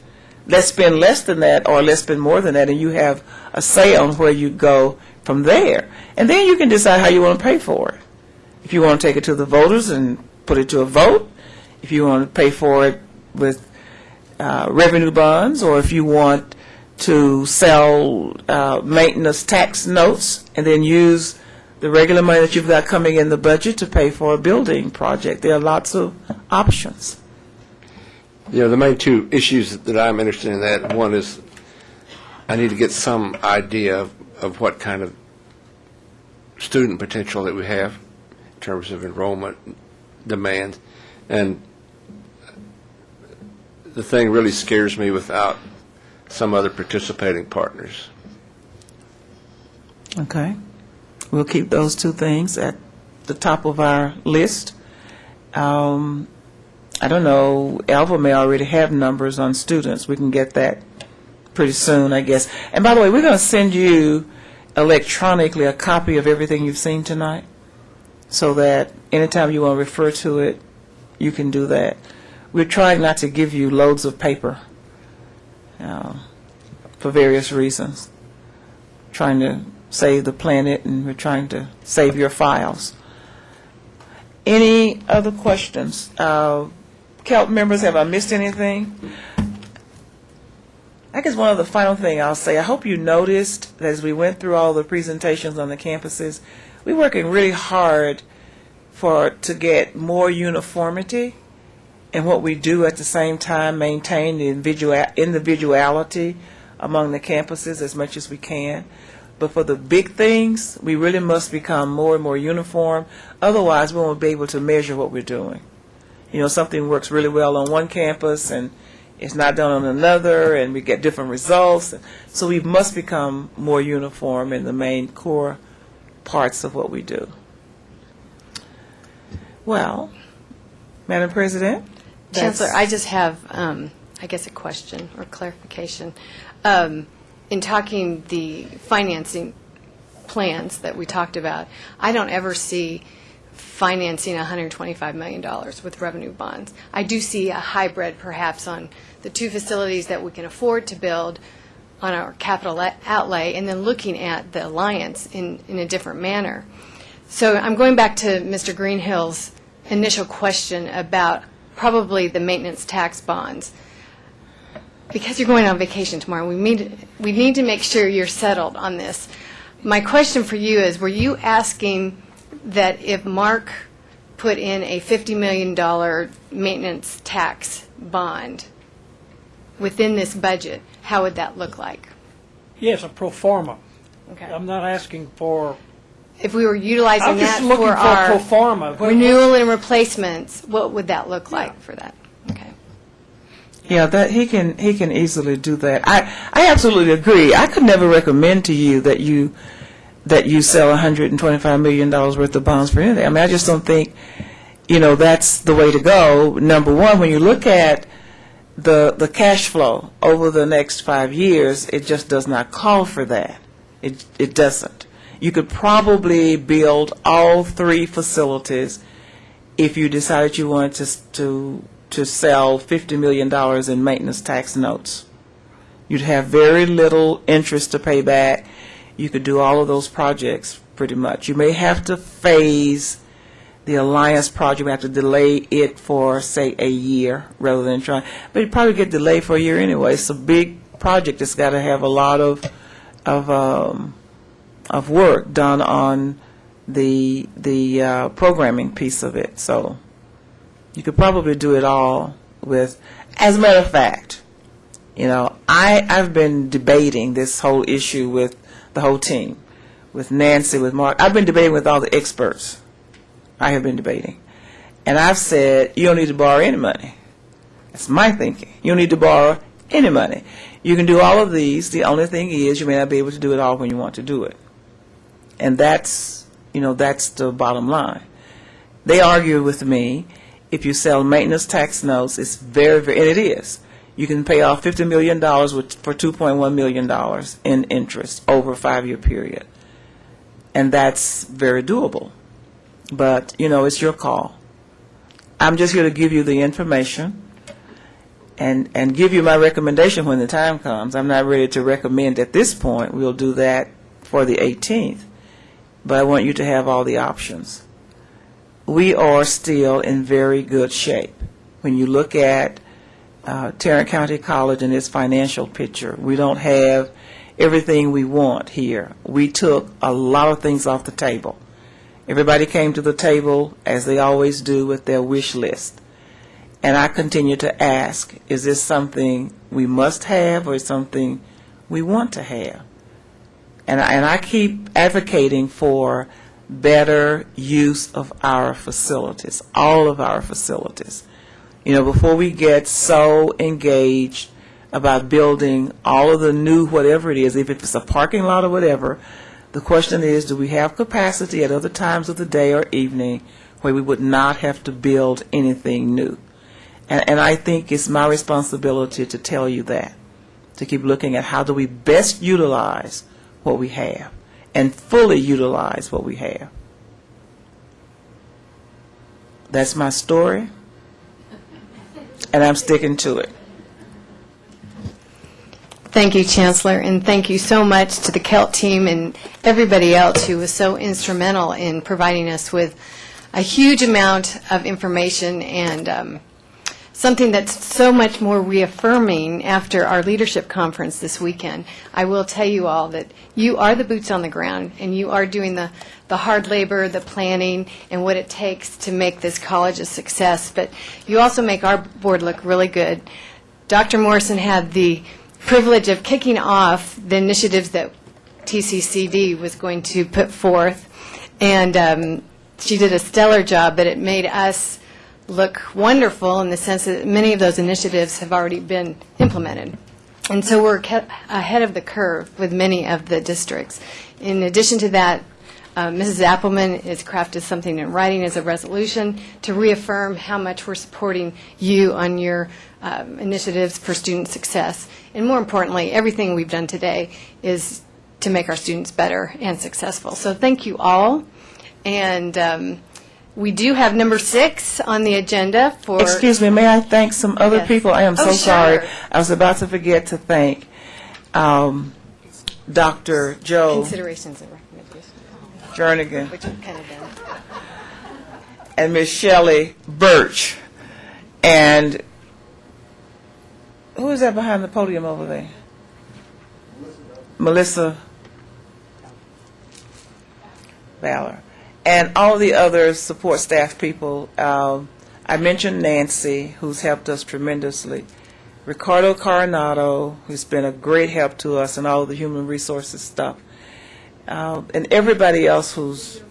Let's spend less than that, or let's spend more than that, and you have a say on where you go from there. And then you can decide how you want to pay for it. If you want to take it to the voters and put it to a vote, if you want to pay for it with revenue bonds, or if you want to sell maintenance tax notes and then use the regular money that you've got coming in the budget to pay for a building project. There are lots of options.
You know, the main two issues that I'm interested in that, one is I need to get some idea of what kind of student potential that we have in terms of enrollment demand. And the thing really scares me without some other participating partners.
Okay. We'll keep those two things at the top of our list. I don't know, Alva may already have numbers on students. We can get that pretty soon, I guess. And by the way, we're going to send you electronically a copy of everything you've seen tonight, so that anytime you want to refer to it, you can do that. We're trying not to give you loads of paper for various reasons. Trying to save the planet, and we're trying to save your files. Any other questions? CALP members, have I missed anything? I guess one of the final thing I'll say, I hope you noticed that as we went through all the presentations on the campuses, we're working really hard to get more uniformity in what we do, at the same time maintain the individuality among the campuses as much as we can. But for the big things, we really must become more and more uniform. Otherwise, we won't be able to measure what we're doing. You know, something works really well on one campus and it's not done on another, and we get different results. So we must become more uniform in the main core parts of what we do. Well, Madam President?
Chancellor, I just have, I guess, a question or clarification. In talking the financing plans that we talked about, I don't ever see financing $125 million with revenue bonds. I do see a hybrid perhaps on the two facilities that we can afford to build on our capital outlay, and then looking at the alliance in a different manner. So I'm going back to Mr. Greenhill's initial question about probably the maintenance tax bonds. Because you're going on vacation tomorrow, we need to make sure you're settled on this. My question for you is, were you asking that if Mark put in a $50 million maintenance tax bond within this budget, how would that look like?
Yes, a pro forma.
Okay.
I'm not asking for...
If we were utilizing
I'm just
that
looking
for
for
our
pro forma.
renewal and replacements, what would that look like for that? Okay.
Yeah, that he can easily do that. I absolutely agree. I could never recommend to you that you sell $125 million worth of bonds for anything. I mean, I just don't think, that's the way to go. Number one, when you look at the cash flow over the next 5 years, it just does not call for that. It doesn't. You could probably build all three facilities if you decided you wanted to sell $50 million in maintenance tax notes. You'd have very little interest to pay back. You could do all of those projects pretty much. You may have to phase the Alliance project. You may have to delay it for, say, a year rather than trying. But it'd probably get delayed for a year anyway. It's a big project that's got to have a lot of work done on the programming piece of it. So you could probably do it all with, as a matter of fact, I've been debating this whole issue with the whole team, with Nancy, with Mark. I've been debating with all the experts. I have been debating. And I've said, you don't need to borrow any money. That's my thinking. You don't need to borrow any money. You can do all of these. The only thing is you may not be able to do it all when you want to do it. And that's the bottom line. They argue with me, if you sell maintenance tax notes, it's very, very, and it is. You can pay off $50 million for $2.1 million in interest over a 5-year period. And that's very doable. But, it's your call. I'm just here to give you the information and give you my recommendation when the time comes. I'm not ready to recommend at this point. We'll do that for the 18th. But I want you to have all the options. We are still in very good shape. When you look at Tarrant County College and its financial picture, we don't have everything we want here. We took a lot of things off the table. Everybody came to the table, as they always do, with their wish list. And I continue to ask, is this something we must have or something we want to have? And I keep advocating for better use of our facilities, all of our facilities. Before we get so engaged about building all of the new whatever it is, if it's a parking lot or whatever, the question is, do we have capacity at other times of the day or evening where we would not have to build anything new? And I think it's my responsibility to tell you that, to keep looking at how do we best utilize what we have and fully utilize what we have. That's my story, and I'm sticking to it.
Thank you, Chancellor, and thank you so much to the KELT team and everybody else who was so instrumental in providing us with a huge amount of information and something that's so much more reaffirming after our leadership conference this weekend. I will tell you all that you are the boots on the ground, and you are doing the hard labor, the planning, and what it takes to make this college a success. But you also make our board look really good. Dr. Morrison had the privilege of kicking off the initiatives that TCCD was going to put forth, and she did a stellar job, but it made us look wonderful in the sense that many of those initiatives have already been implemented. And so we're ahead of the curve with many of the districts. In addition to that, Mrs. Appelman has crafted something in writing as a resolution to reaffirm how much we're supporting you on your initiatives for student success. And more importantly, everything we've done today is to make our students better and successful. So thank you all. And we do have number 6 on the agenda for...
Excuse me, may I thank some other
Yes.
people? I am so
Oh,
sorry.
sure.
I was about to forget to thank Dr. Joe
Considerations and recommendations,
Jernigan
which we've kind of done.
and Miss Shelley Birch. And who is that behind the podium over there? Melissa Valor. And all the other support staff people. I mentioned Nancy, who's helped us tremendously. Ricardo Coronado, who's been a great help to us in all the human resources stuff. And everybody else who's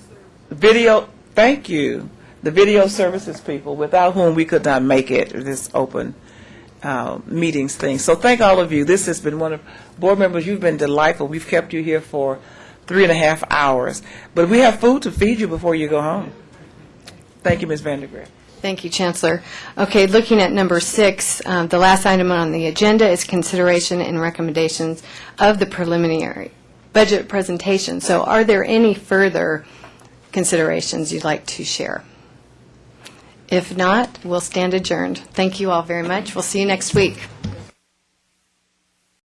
thank you, the video services people, without whom we could not make it, this open meetings thing. So thank all of you. This has been one of, board members, you've been delightful. We've kept you here for 3.5 hours. But we have food to feed you before you go home. Thank you, Ms. Vandergrift.
Thank you, Chancellor. Okay, looking at number 6, the last item on the agenda is consideration and recommendations of the preliminary budget presentation. So are there any further considerations you'd like to share? If not, we'll stand adjourned. Thank you all very much. We'll see you next week.